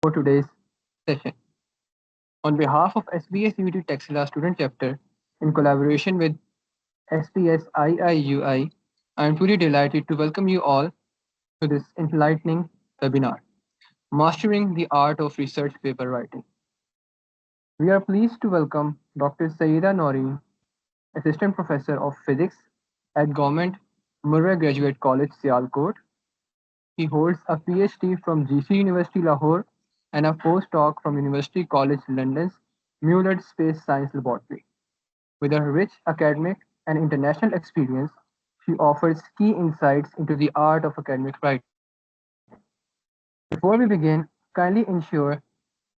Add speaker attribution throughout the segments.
Speaker 1: for today's session. On behalf of SBS UT Texila Student Chapter, in collaboration with SBS IIUI, I am truly delighted to welcome you all to this enlightening webinar, Mastering the Art of Research Paper Writing. We are pleased to welcome Dr. Sayeeda Noreen, Assistant Professor of Physics at Government Murray Graduate College, Sialkot. He holds a PhD from GC University Lahore and a postdoc from University College London's Mullard Space Science Laboratory. With her rich academic and international experience, she offers key insights into the art of academic writing. Before we begin, kindly ensure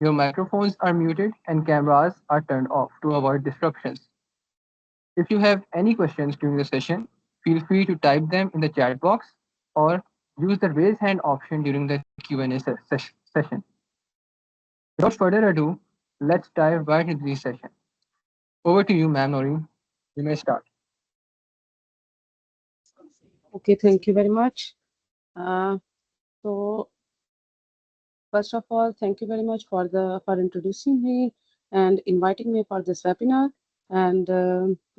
Speaker 1: your microphones are muted and cameras are turned off to avoid disruptions. If you have any questions during the session, feel free to type them in the chat box or use the raise hand option during the Q&A session. Without further ado, let's dive right into the session. Over to you, ma'am Noreen. You may start.
Speaker 2: Okay, thank you very much. So first of all, thank you very much for introducing me and inviting me for this webinar. And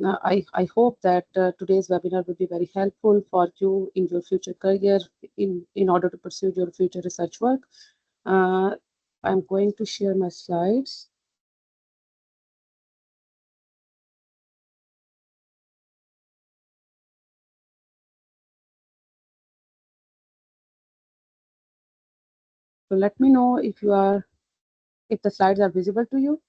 Speaker 2: I hope that today's webinar will be very helpful for you in your future career in order to pursue your future research work. I'm going to share my slides. So let me know if the slides are visible to you.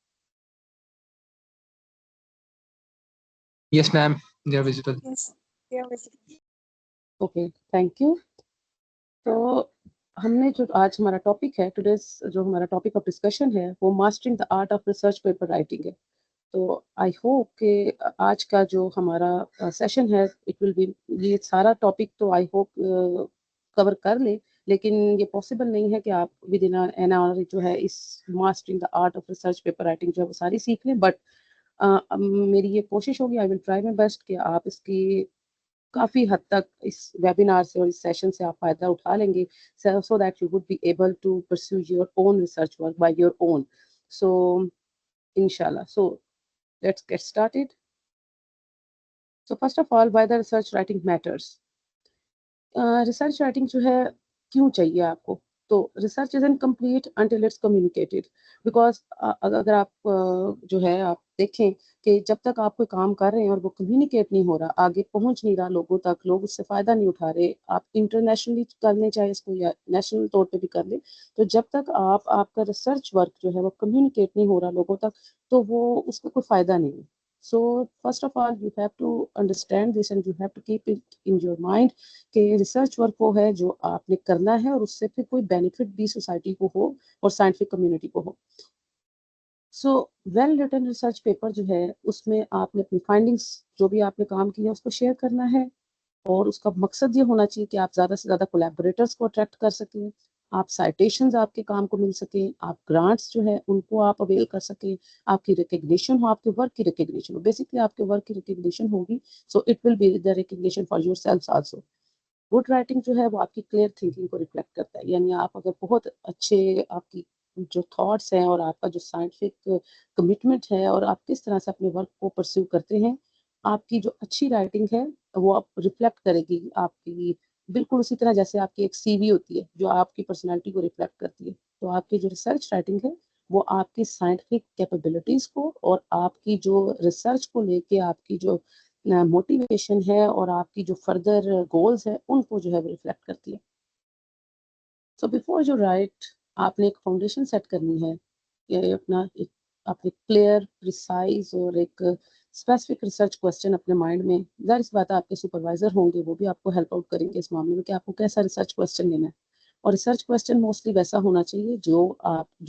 Speaker 1: Yes, ma'am. They are visible.
Speaker 3: Yes, they are visible.
Speaker 2: Okay, thank you. तो हमने जो आज हमारा topic है जो हमारा topic of discussion है वो mastering the art of research paper writing है. तो आई होप कि आज का जो हमारा सेशन है इट विल बी ये सारा टॉपिक तो आई होप कवर कर ले, लेकिन ये पॉसिबल नहीं है कि आप विद इन एन आवर जो है इस mastering the art of research paper writing जो है वो सारी सीख लें. बट मेरी ये कोशिश होगी, I will try my best कि आप इसकी काफ़ी हद तक इस वेबिनार से और इस सेशन से आप फ़ायदा उठा लेंगे, so that you would be able to pursue your own research work by your own. So inshallah. So let's get started. So first of all, why the research writing matters. Research writing जो है क्यों चाहिए आपको? तो research is incomplete until it's communicated. Because अगर आप जो है आप देखें कि जब तक आप कोई काम कर रहे हैं और वो कम्युनिकेट नहीं हो रहा, आगे पहुंच नहीं रहा लोगों तक, लोग उससे फ़ायदा नहीं उठा रहे, आप इंटरनेशनली कर लें चाहे इसको या नेशनल तौर पे भी कर लें, तो जब तक आपका रिसर्च वर्क जो है वो कम्युनिकेट नहीं हो रहा लोगों तक, तो वो उसका कोई फ़ायदा नहीं है. So first of all, you have to understand this and you have to keep it in your mind कि रिसर्च वर्क वो है जो आपने करना है और उससे फिर कोई बेनिफिट भी सोसाइटी को हो और साइंटिफिक कम्युनिटी को हो. So well written research paper जो है उसमें आपने अपनी फाइंडिंग्स जो भी आपने काम किया उसको शेयर करना है, और उसका मकसद ये होना चाहिए कि आप ज़्यादा से ज़्यादा कोलैबोरेटर्स को अट्रैक्ट कर सकें, आप साइटेशंस आपके काम को मिल सकें, आप ग्रांट्स जो है उनको आप अवेल कर सकें, आपकी रिकग्निशन हो, आपके वर्क की रिकग्निशन हो. बेसिकली आपके वर्क की रिकग्निशन होगी, so it will be the recognition for your self also. Good writing जो है वो आपकी क्लियर थिंकिंग को रिफ्लेक्ट करता है. यानी आप अगर बहुत अच्छे आपकी जो थॉट्स हैं और आपका जो साइंटिफिक कमिटमेंट है और आप किस तरह से अपने वर्क को परस्यू करते हैं, आपकी जो अच्छी राइटिंग है वो आप रिफ्लेक्ट करेगी आपकी, बिल्कुल उसी तरह जैसे आपकी एक सीवी होती है जो आपकी पर्सनालिटी को रिफ्लेक्ट करती है. तो आपकी जो रिसर्च राइटिंग है वो आपकी साइंटिफिक कैपेबिलिटीज़ को और आपकी जो रिसर्च को लेके आपकी जो मोटिवेशन है और आपकी जो फर्दर गोल्स है उनको जो है वो रिफ्लेक्ट करती है. सो बिफोर यू राइट, आपने एक फाउंडेशन सेट करनी है, ये अपना एक आपने क्लियर प्रिसाइज और एक स्पेसिफिक रिसर्च क्वेश्चन अपने माइंड में, जाहिर सी बात है आपके सुपरवाइजर होंगे वो भी आपको हेल्प आउट करेंगे इस मामले में कि आपको कैसा रिसर्च क्वेश्चन लेना है. और रिसर्च क्वेश्चन मोस्टली वैसा होना चाहिए जो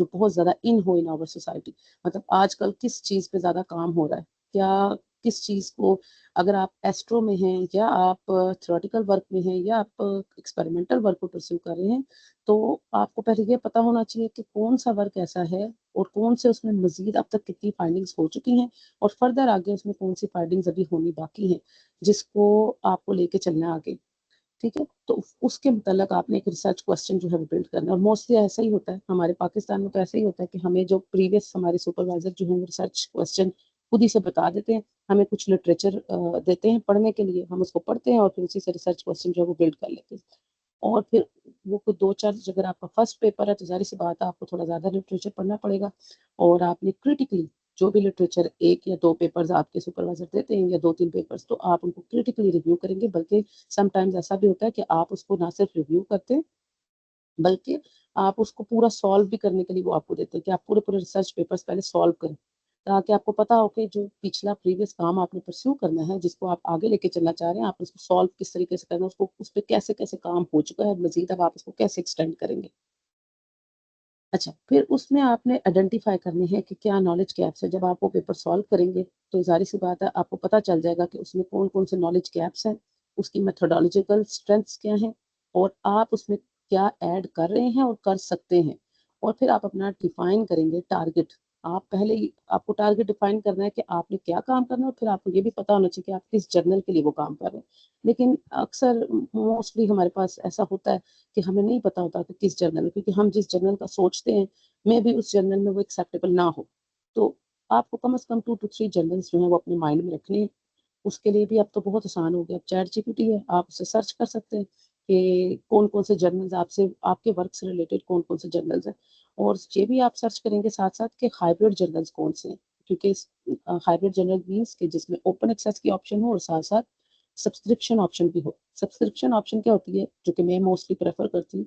Speaker 2: बहुत ज़्यादा इन हो इन आवर सोसाइटी. मतलब आजकल किस चीज़ पे ज़्यादा काम हो रहा है, क्या किस चीज़ को, अगर आप एस्ट्रो में हैं या आप थ्योरेटिकल वर्क में हैं या आप एक्सपेरिमेंटल वर्क को परस्यू कर रहे हैं, तो आपको पहले ये पता होना चाहिए कि कौन सा वर्क ऐसा है और कौन से उसमें मज़ीद अब तक कितनी फाइंडिंग्स हो चुकी हैं और फर्दर आगे उसमें कौन सी फाइंडिंग्स अभी होनी बाकी हैं जिसको आपको लेके चलना है आगे. ठीक है। तो उसके मुताल्लिक आपने एक रिसर्च क्वेश्चन जो है वो बिल्ड करना है। और मोस्टली ऐसा ही होता है, हमारे पाकिस्तान में तो ऐसा ही होता है कि हमें जो प्रीवियस हमारे सुपरवाइजर जो है वो रिसर्च क्वेश्चन खुद ही से बता देते हैं, हमें कुछ लिटरेचर देते हैं पढ़ने के लिए, हम उसको पढ़ते हैं और फिर उसी से रिसर्च क्वेश्चन जो है वो बिल्ड कर लेते हैं। और फिर वो कुछ 2-4, अगर आपका फर्स्ट पेपर है तो ज़ाहिर सी बात है आपको थोड़ा ज़्यादा लिटरेचर पढ़ना पड़ेगा, और आपने क्रिटिकली जो भी लिटरेचर 1 या 2 पेपर्स आपके सुपरवाइजर देते हैं या 2-3 पेपर्स, तो आप उनको क्रिटिकली रिव्यू करेंगे। बल्कि समटाइम्स ऐसा भी होता है कि आप उसको ना सिर्फ रिव्यू करते हैं, बल्कि आप उसको पूरा सॉल्व भी करने के लिए वो आपको देते हैं कि आप पूरे-पूरे रिसर्च पेपर्स पहले सॉल्व करें। ताकि आपको पता हो कि जो पिछला प्रीवियस काम आपने परस्यू करना है, जिसको आप आगे लेके चलना चाह रहे हैं, आप उसको सॉल्व किस तरीके से करना है, उसको उस पे कैसे-कैसे काम हो चुका है, मज़ीद अब आप उसको कैसे एक्सटेंड करेंगे। अच्छा, फिर उसमें आपने आइडेंटिफ़ाई करनी है कि क्या नॉलेज गैप्स है। जब आप वो पेपर सॉल्व करेंगे, तो ज़ाहिर-सी बात है आपको पता चल जाएगा कि उसमें कौन-कौन से नॉलेज गैप्स हैं, उसकी मेथोडोलॉजिकल स्ट्रेंथ्स क्या हैं, और आप उसमें क्या ऐड कर रहे हैं और कर सकते हैं। और फिर आप अपना डिफ़ाइन करेंगे टारगेट। आप पहले ही आपको टारगेट डिफ़ाइन करना है कि आपने क्या काम करना है, और फिर आपको ये भी पता होना चाहिए कि आप किस जर्नल के लिए वो काम कर रहे हैं। लेकिन अक्सर मोस्टली हमारे पास ऐसा होता है कि हमें नहीं पता होता कि किस जर्नल में, क्योंकि हम जिस जर्नल का सोचते हैं, मे बी उस जर्नल में वो एक्सेप्टेबल ना हो। तो आपको कम से कम 2 टू 3 जर्नल्स जो हैं वो अपने माइंड में रखने हैं। उसके लिए भी अब तो बहुत आसान हो गया, अब चैट जीपीटी है, आप उससे सर्च कर सकते हैं कि कौन-कौन से जर्नल्स आपसे आपके वर्क से रिलेटेड कौन-कौन से जर्नल्स हैं। और ये भी आप सर्च करेंगे साथ-साथ कि हाइब्रिड जर्नल्स कौन से हैं, क्योंकि हाइब्रिड जर्नल मीन्स कि जिसमें ओपन एक्सेस की ऑप्शन हो और साथ-साथ सब्सक्रिप्शन ऑप्शन भी हो। सब्सक्रिप्शन ऑप्शन क्या होती है, जो कि मैं मोस्टली प्रेफ़र करती हूँ,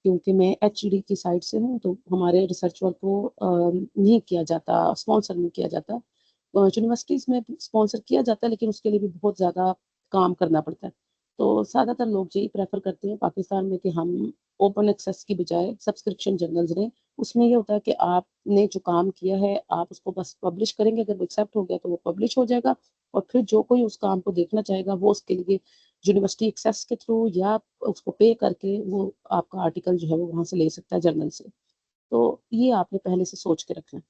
Speaker 2: क्योंकि मैं एचईडी की साइड से हूँ, तो हमारे रिसर्च वर्क को नहीं किया जाता, स्पॉन्सर नहीं किया जाता। यूनिवर्सिटीज़ में स्पॉन्सर किया जाता है, लेकिन उसके लिए भी बहुत ज़्यादा काम करना पड़ता है। तो ज़्यादातर लोग यही प्रेफ़र करते हैं पाकिस्तान में कि हम ओपन एक्सेस की बजाय सब्सक्रिप्शन जर्नल्स लें। उसमें ये होता है कि आपने जो काम किया है, आप उसको बस पब्लिश करेंगे, अगर वो एक्सेप्ट हो गया तो वो पब्लिश हो जाएगा, और फिर जो कोई उस काम को देखना चाहेगा, वो उसके लिए यूनिवर्सिटी एक्सेस के थ्रू या उसको पे करके वो आपका आर्टिकल जो है वो वहाँ से ले सकता है जर्नल से। तो ये आपने पहले से सोच के रखना है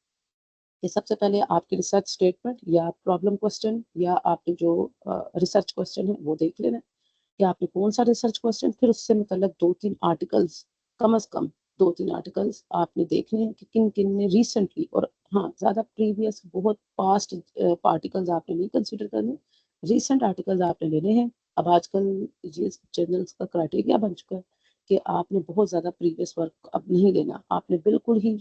Speaker 2: कि सबसे पहले आपकी रिसर्च स्टेटमेंट या प्रॉब्लम क्वेश्चन या आपने जो रिसर्च क्वेश्चन है वो देख लेना है कि आपने कौन-सा रिसर्च क्वेश्चन, फिर उससे मतलब 2-3 आर्टिकल्स, कम से कम 2-3 आर्टिकल्स आपने देखने हैं कि किन-किन ने रिसेंटली, और हाँ, ज़्यादा प्रीवियस बहुत पास्ट आर्टिकल्स आपने नहीं कंसीडर करने, रिसेंट आर्टिकल्स आपने लेने हैं। अब आजकल ये जर्नल्स का क्राइटेरिया बन चुका है कि आपने बहुत ज़्यादा प्रीवियस वर्क अब नहीं लेना। आपने बिल्कुल ही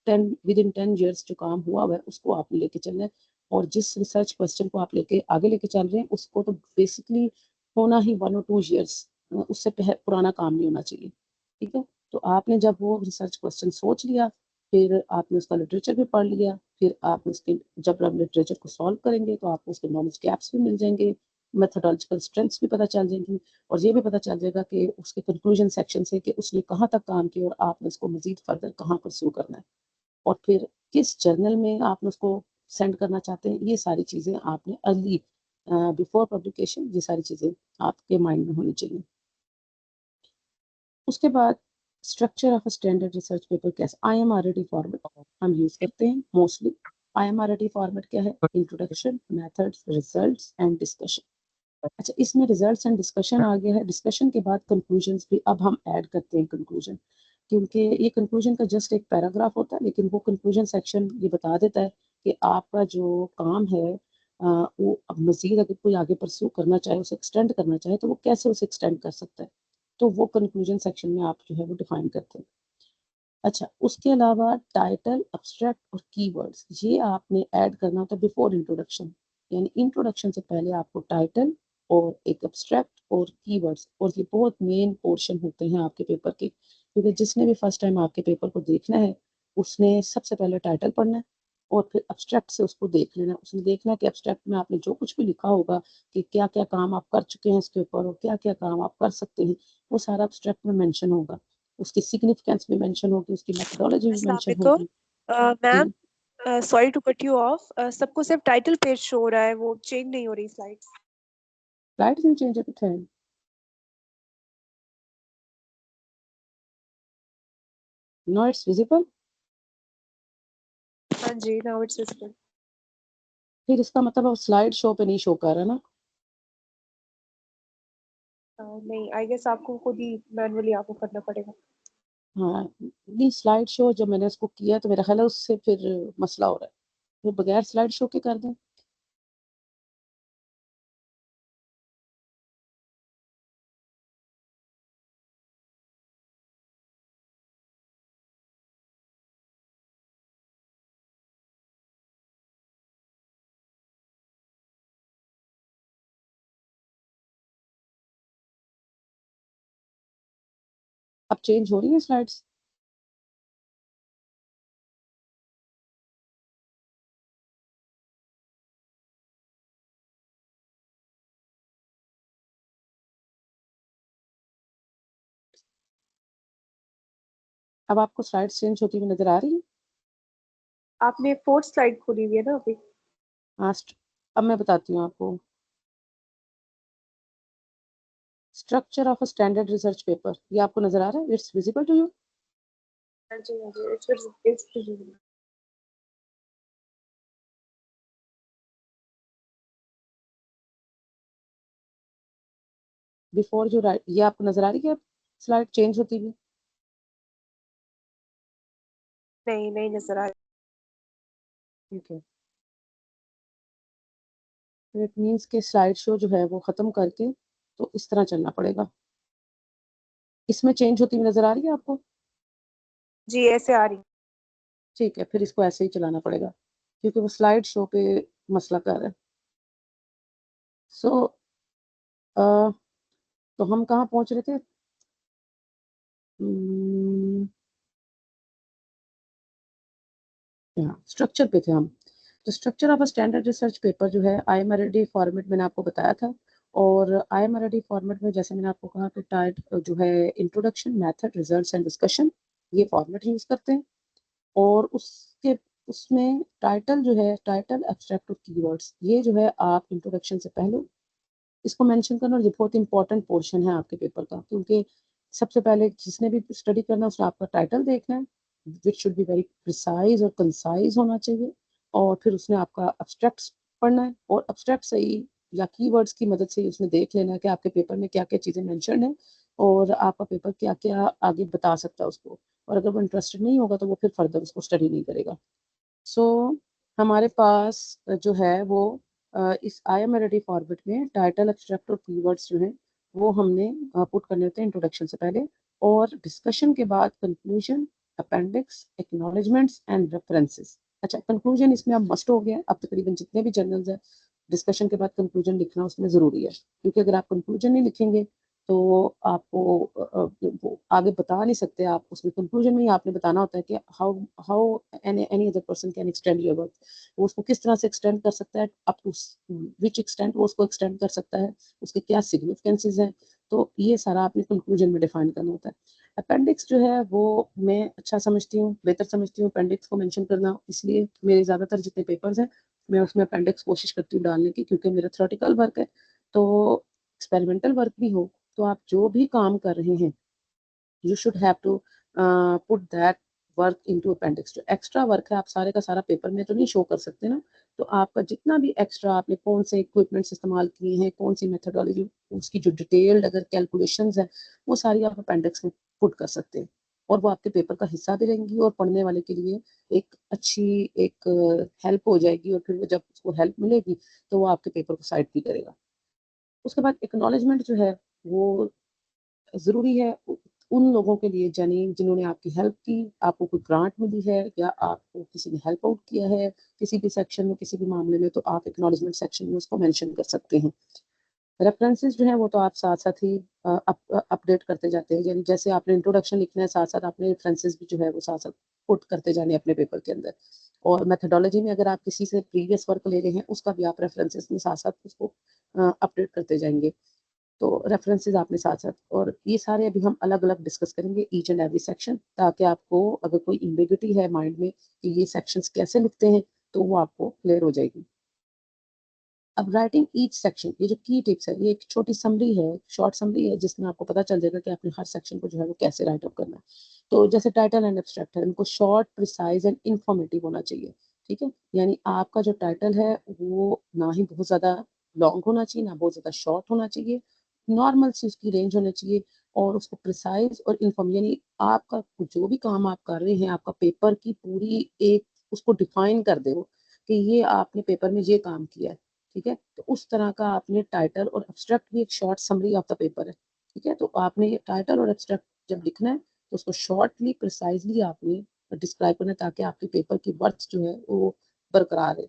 Speaker 2: 10 विदिन 10 ईयर्स जो काम हुआ हुआ है, उसको आपने लेके चलना है, और जिस रिसर्च क्वेश्चन को आप लेके आगे लेके चल रहे हैं, उसको तो बेसिकली होना ही 1 और 2 ईयर्स, उससे पुराना काम नहीं होना चाहिए, ठीक है? तो आपने जब वो रिसर्च क्वेश्चन सोच लिया, फिर आपने उसका लिटरेचर भी पढ़ लिया, फिर आप उसके जब आप लिटरेचर को सॉल्व करेंगे, तो आपको उसके नॉलेज गैप्स भी मिल जाएँगे, मेथोडोलॉजिकल स्ट्रेंथ्स भी पता चल जाएँगी, और ये भी पता चल जाएगा कि उसके कंक्लूजन सेक्शन से कि उसने कहाँ तक काम किया और आपने उसको मज़ीद फर्दर कहाँ परस्यू करना है। और फिर किस जर्नल में आप उसको सेंड करना चाहते हैं, ये सारी चीज़ें आपने अर्ली बिफोर पब्लिकेशन ये सारी चीज़ें आपके माइंड में होनी चाहिए। उसके बाद structure of a standard research paper कैसे, आईएमआरडी फॉर्मेट हम यूज़ करते हैं मोस्टली। आईएमआरडी फॉर्मेट क्या है? Introduction, methods, results and discussion. अच्छा, इसमें रिजल्ट्स एंड डिस्कशन आ गया है, डिस्कशन के बाद कंक्लूजन्स भी अब हम ऐड करते हैं कंक्लूजन, क्योंकि ये कंक्लूजन का जस्ट एक पैराग्राफ होता है, लेकिन वो कंक्लूजन सेक्शन ये बता देता है कि आपका जो काम है वो अब मज़ीद अगर कोई आगे परस्यू करना चाहे, उसे एक्सटेंड करना चाहे, तो वो कैसे उसे एक्सटेंड कर सकता है। तो वो कंक्लूजन सेक्शन में आप जो है वो डिफाइन करते हैं। अच्छा, उसके अलावा टाइटल, एब्स्ट्रैक्ट और कीवर्ड्स ये आपने ऐड करना होता है बिफोर इंट्रोडक्शन। यानी इंट्रोडक्शन से पहले आपको टाइटल और एक एब्स्ट्रैक्ट और कीवर्ड्स, और ये बहुत मेन पोर्शन होते हैं आपके पेपर के, क्योंकि जिसने भी फर्स्ट टाइम आपके पेपर को देखना है, उसने सबसे पहले टाइटल पढ़ना है और फिर एब्स्ट्रैक्ट से उसको देख लेना है। उसने देखना है कि एब्स्ट्रैक्ट में आपने जो कुछ भी लिखा होगा कि क्या-क्या काम आप कर चुके हैं इसके ऊपर और क्या-क्या काम आप कर सकते हैं, वो सारा एब्स्ट्रैक्ट में मेंशन होगा। उसकी सिग्निफिकेंस भी मेंशन होगी, उसकी मेथोडोलॉजी भी
Speaker 3: अस्सलाम
Speaker 2: मेंशन
Speaker 3: वालेकुम।
Speaker 2: होगी।
Speaker 3: मैम,
Speaker 2: जी,
Speaker 3: sorry to cut you off. सबको सिर्फ टाइटल पेज शो हो रहा है, वो चेंज नहीं हो रही स्लाइड्स।
Speaker 2: स्लाइड्स नहीं चेंज होते हैं। No it's visible.
Speaker 3: हाँ जी, नाउ इट्स विजिबल।
Speaker 2: फिर इसका मतलब अब स्लाइड शो पे नहीं शो कर रहा ना।
Speaker 3: नहीं, आई गेस आपको खुद ही मैनुअली आपको करना पड़ेगा।
Speaker 2: हाँ, नहीं स्लाइड शो जब मैंने उसको किया तो मेरा ख्याल है उससे फिर मसला हो रहा है, वो बगैर स्लाइड शो के कर दें। अब चेंज हो रही है स्लाइड्स? अब आपको स्लाइड्स चेंज होती हुई नजर आ रही है?
Speaker 3: आपने 4th स्लाइड खोली हुई है ना अभी?
Speaker 2: हाँ, अब मैं बताती हूँ आपको। Structure of a standard research paper, ये आपको नजर आ रहा है? It's visible to you?
Speaker 3: हाँ जी, हाँ जी, इट्स visible।
Speaker 2: बिफोर जो राइट, ये आपको नजर आ रही है स्लाइड चेंज होती हुई?
Speaker 3: नहीं, नहीं नज़र आ रही।
Speaker 2: ठीक है, इट मीन्स के स्लाइड शो जो है वो खत्म करके तो इस तरह चलना पड़ेगा। इसमें चेंज होती हुई नजर आ रही है आपको?
Speaker 3: जी, ऐसे आ रही।
Speaker 2: ठीक है, फिर इसको ऐसे ही चलाना पड़ेगा क्योंकि वो स्लाइड शो पे मसला कर रहा है। सो तो हम कहाँ पहुंच रहे थे? यहाँ स्ट्रक्चर पे थे हम। तो structure of a standard research paper जो है IMRD फॉर्मेट मैंने आपको बताया था, और IMRD फॉर्मेट में जैसे मैंने आपको कहा कि टाइट जो है introduction, method, results and discussion, ये फॉर्मेट यूज करते हैं। और उसके उसमें टाइटल जो है, टाइटल, एब्स्ट्रैक्ट और कीवर्ड्स, ये जो है आप इंट्रोडक्शन से पहले इसको मेंशन करना, और ये बहुत इंपॉर्टेंट पोर्शन है आपके पेपर का, क्योंकि सबसे पहले जिसने भी स्टडी करना है उसने आपका टाइटल देखना है, which should be very precise और कंसाइज होना चाहिए, और फिर उसने आपका एब्स्ट्रैक्ट पढ़ना है, और एब्स्ट्रैक्ट से ही या कीवर्ड्स की मदद से ही उसने देख लेना है कि आपके पेपर में क्या क्या चीज़ें मेंशन है, और आपका पेपर क्या क्या आगे बता सकता है उसको, और अगर वो इंटरेस्टेड नहीं होगा तो वो फिर फर्दर उसको स्टडी नहीं करेगा। सो हमारे पास जो है वो इस IMRD फॉर्मेट में टाइटल, एब्स्ट्रैक्ट और कीवर्ड्स जो हैं वो हमने पुट करने होते हैं इंट्रोडक्शन से पहले, और डिस्कशन के बाद conclusion, appendix, acknowledgements and references. अच्छा, कंक्लूजन इसमें अब मस्ट हो गया, अब तकरीबन जितने भी जर्नल्स हैं डिस्कशन के बाद कंक्लूजन लिखना उसमें ज़रूरी है, क्योंकि अगर आप कंक्लूजन नहीं लिखेंगे तो आपको वो आगे बता नहीं सकते। आप उसमें कंक्लूजन में ही आपने बताना होता है कि how how any other person can extend your work, वो उसको किस तरह से एक्सटेंड कर सकता है, अप टू विच एक्सटेंट वो उसको एक्सटेंड कर सकता है, उसके क्या सिग्निफिकेंसेस हैं। तो ये सारा आपने कंक्लूजन में डिफाइन करना होता है। अपेंडिक्स जो है वो मैं अच्छा समझती हूँ, बेहतर समझती हूँ अपेंडिक्स को मेंशन करना, इसलिए मेरे ज़्यादातर जितने पेपर्स हैं मैं उसमें अपेंडिक्स कोशिश करती हूँ डालने की, क्योंकि मेरा थ्योरेटिकल वर्क है। तो एक्सपेरिमेंटल वर्क भी हो तो आप जो भी काम कर रहे हैं you should have to put that work into appendix. जो एक्स्ट्रा वर्क है आप सारे का सारा पेपर में तो नहीं शो कर सकते ना, तो आपका जितना भी एक्स्ट्रा आपने कौन से इक्विपमेंट्स इस्तेमाल किए हैं, कौन सी मेथडोलॉजी, उसकी जो डिटेल्ड अगर कैलकुलेशंस है वो सारी आप अपेंडिक्स में पुट कर सकते हैं, और वो आपके पेपर का हिस्सा भी रहेंगी और पढ़ने वाले के लिए एक अच्छी एक हेल्प हो जाएगी, और फिर वो जब उसको हेल्प मिलेगी तो वो आपके पेपर को साइड भी करेगा। उसके बाद एक्नॉलेजमेंट जो है वो ज़रूरी है उन लोगों के लिए जानी जिन्होंने आपकी हेल्प की, आपको कोई ग्रांट मिली है या आपको किसी ने हेल्प आउट किया है किसी भी सेक्शन में, किसी भी मामले में, तो आप एक्नॉलेजमेंट सेक्शन में उसको मेंशन कर सकते हैं। रेफरेंसेस जो है वो तो आप साथ साथ ही अपडेट करते जाते हैं, यानी जैसे आपने इंट्रोडक्शन लिखना है साथ साथ आपने रेफरेंसेस भी जो है वो साथ साथ पुट करते जाने अपने पेपर के अंदर। और मेथडोलॉजी में अगर आप किसी से प्रीवियस वर्क ले रहे हैं उसका भी आप रेफरेंसेस में साथ साथ उसको अपडेट करते जाएंगे। तो रेफरेंसेस आपने साथ साथ, और ये सारे अभी हम अलग अलग डिस्कस करेंगे ईच एंड एवरी सेक्शन, ताकि आपको अगर कोई इम्बिगिटी है माइंड में कि ये सेक्शंस कैसे लिखते हैं तो वो आपको क्लियर हो जाएगी। अब राइटिंग ईच सेक्शन, ये जो की टिप्स है ये एक छोटी समरी है, शॉर्ट समरी है, जिसमें आपको पता चल जाएगा कि आपने हर सेक्शन को जो है वो कैसे राइट अप करना है। तो जैसे टाइटल एंड एब्स्ट्रैक्ट है, इनको शॉर्ट, प्रिसाइज एंड इंफॉर्मेटिव होना चाहिए। ठीक है, यानी आपका जो टाइटल है वो ना ही बहुत ज्यादा लॉन्ग होना चाहिए ना बहुत ज्यादा शॉर्ट होना चाहिए, नॉर्मल सी उसकी रेंज होनी चाहिए और उसको प्रिसाइज और इन्फॉर्म, यानी आपका जो भी काम आप कर रहे हैं, आपका पेपर की पूरी एक उसको डिफाइन कर दे वो कि ये आपने पेपर में ये काम किया है। ठीक है, तो उस तरह का आपने टाइटल और एब्स्ट्रैक्ट भी एक short summary of the paper है। ठीक है, तो आपने ये टाइटल और एब्स्ट्रैक्ट जब लिखना है तो उसको शॉर्टली प्रिसाइजली आपने डिस्क्राइब करना है ताकि आपके पेपर की वर्थ जो है वो बरकरार है।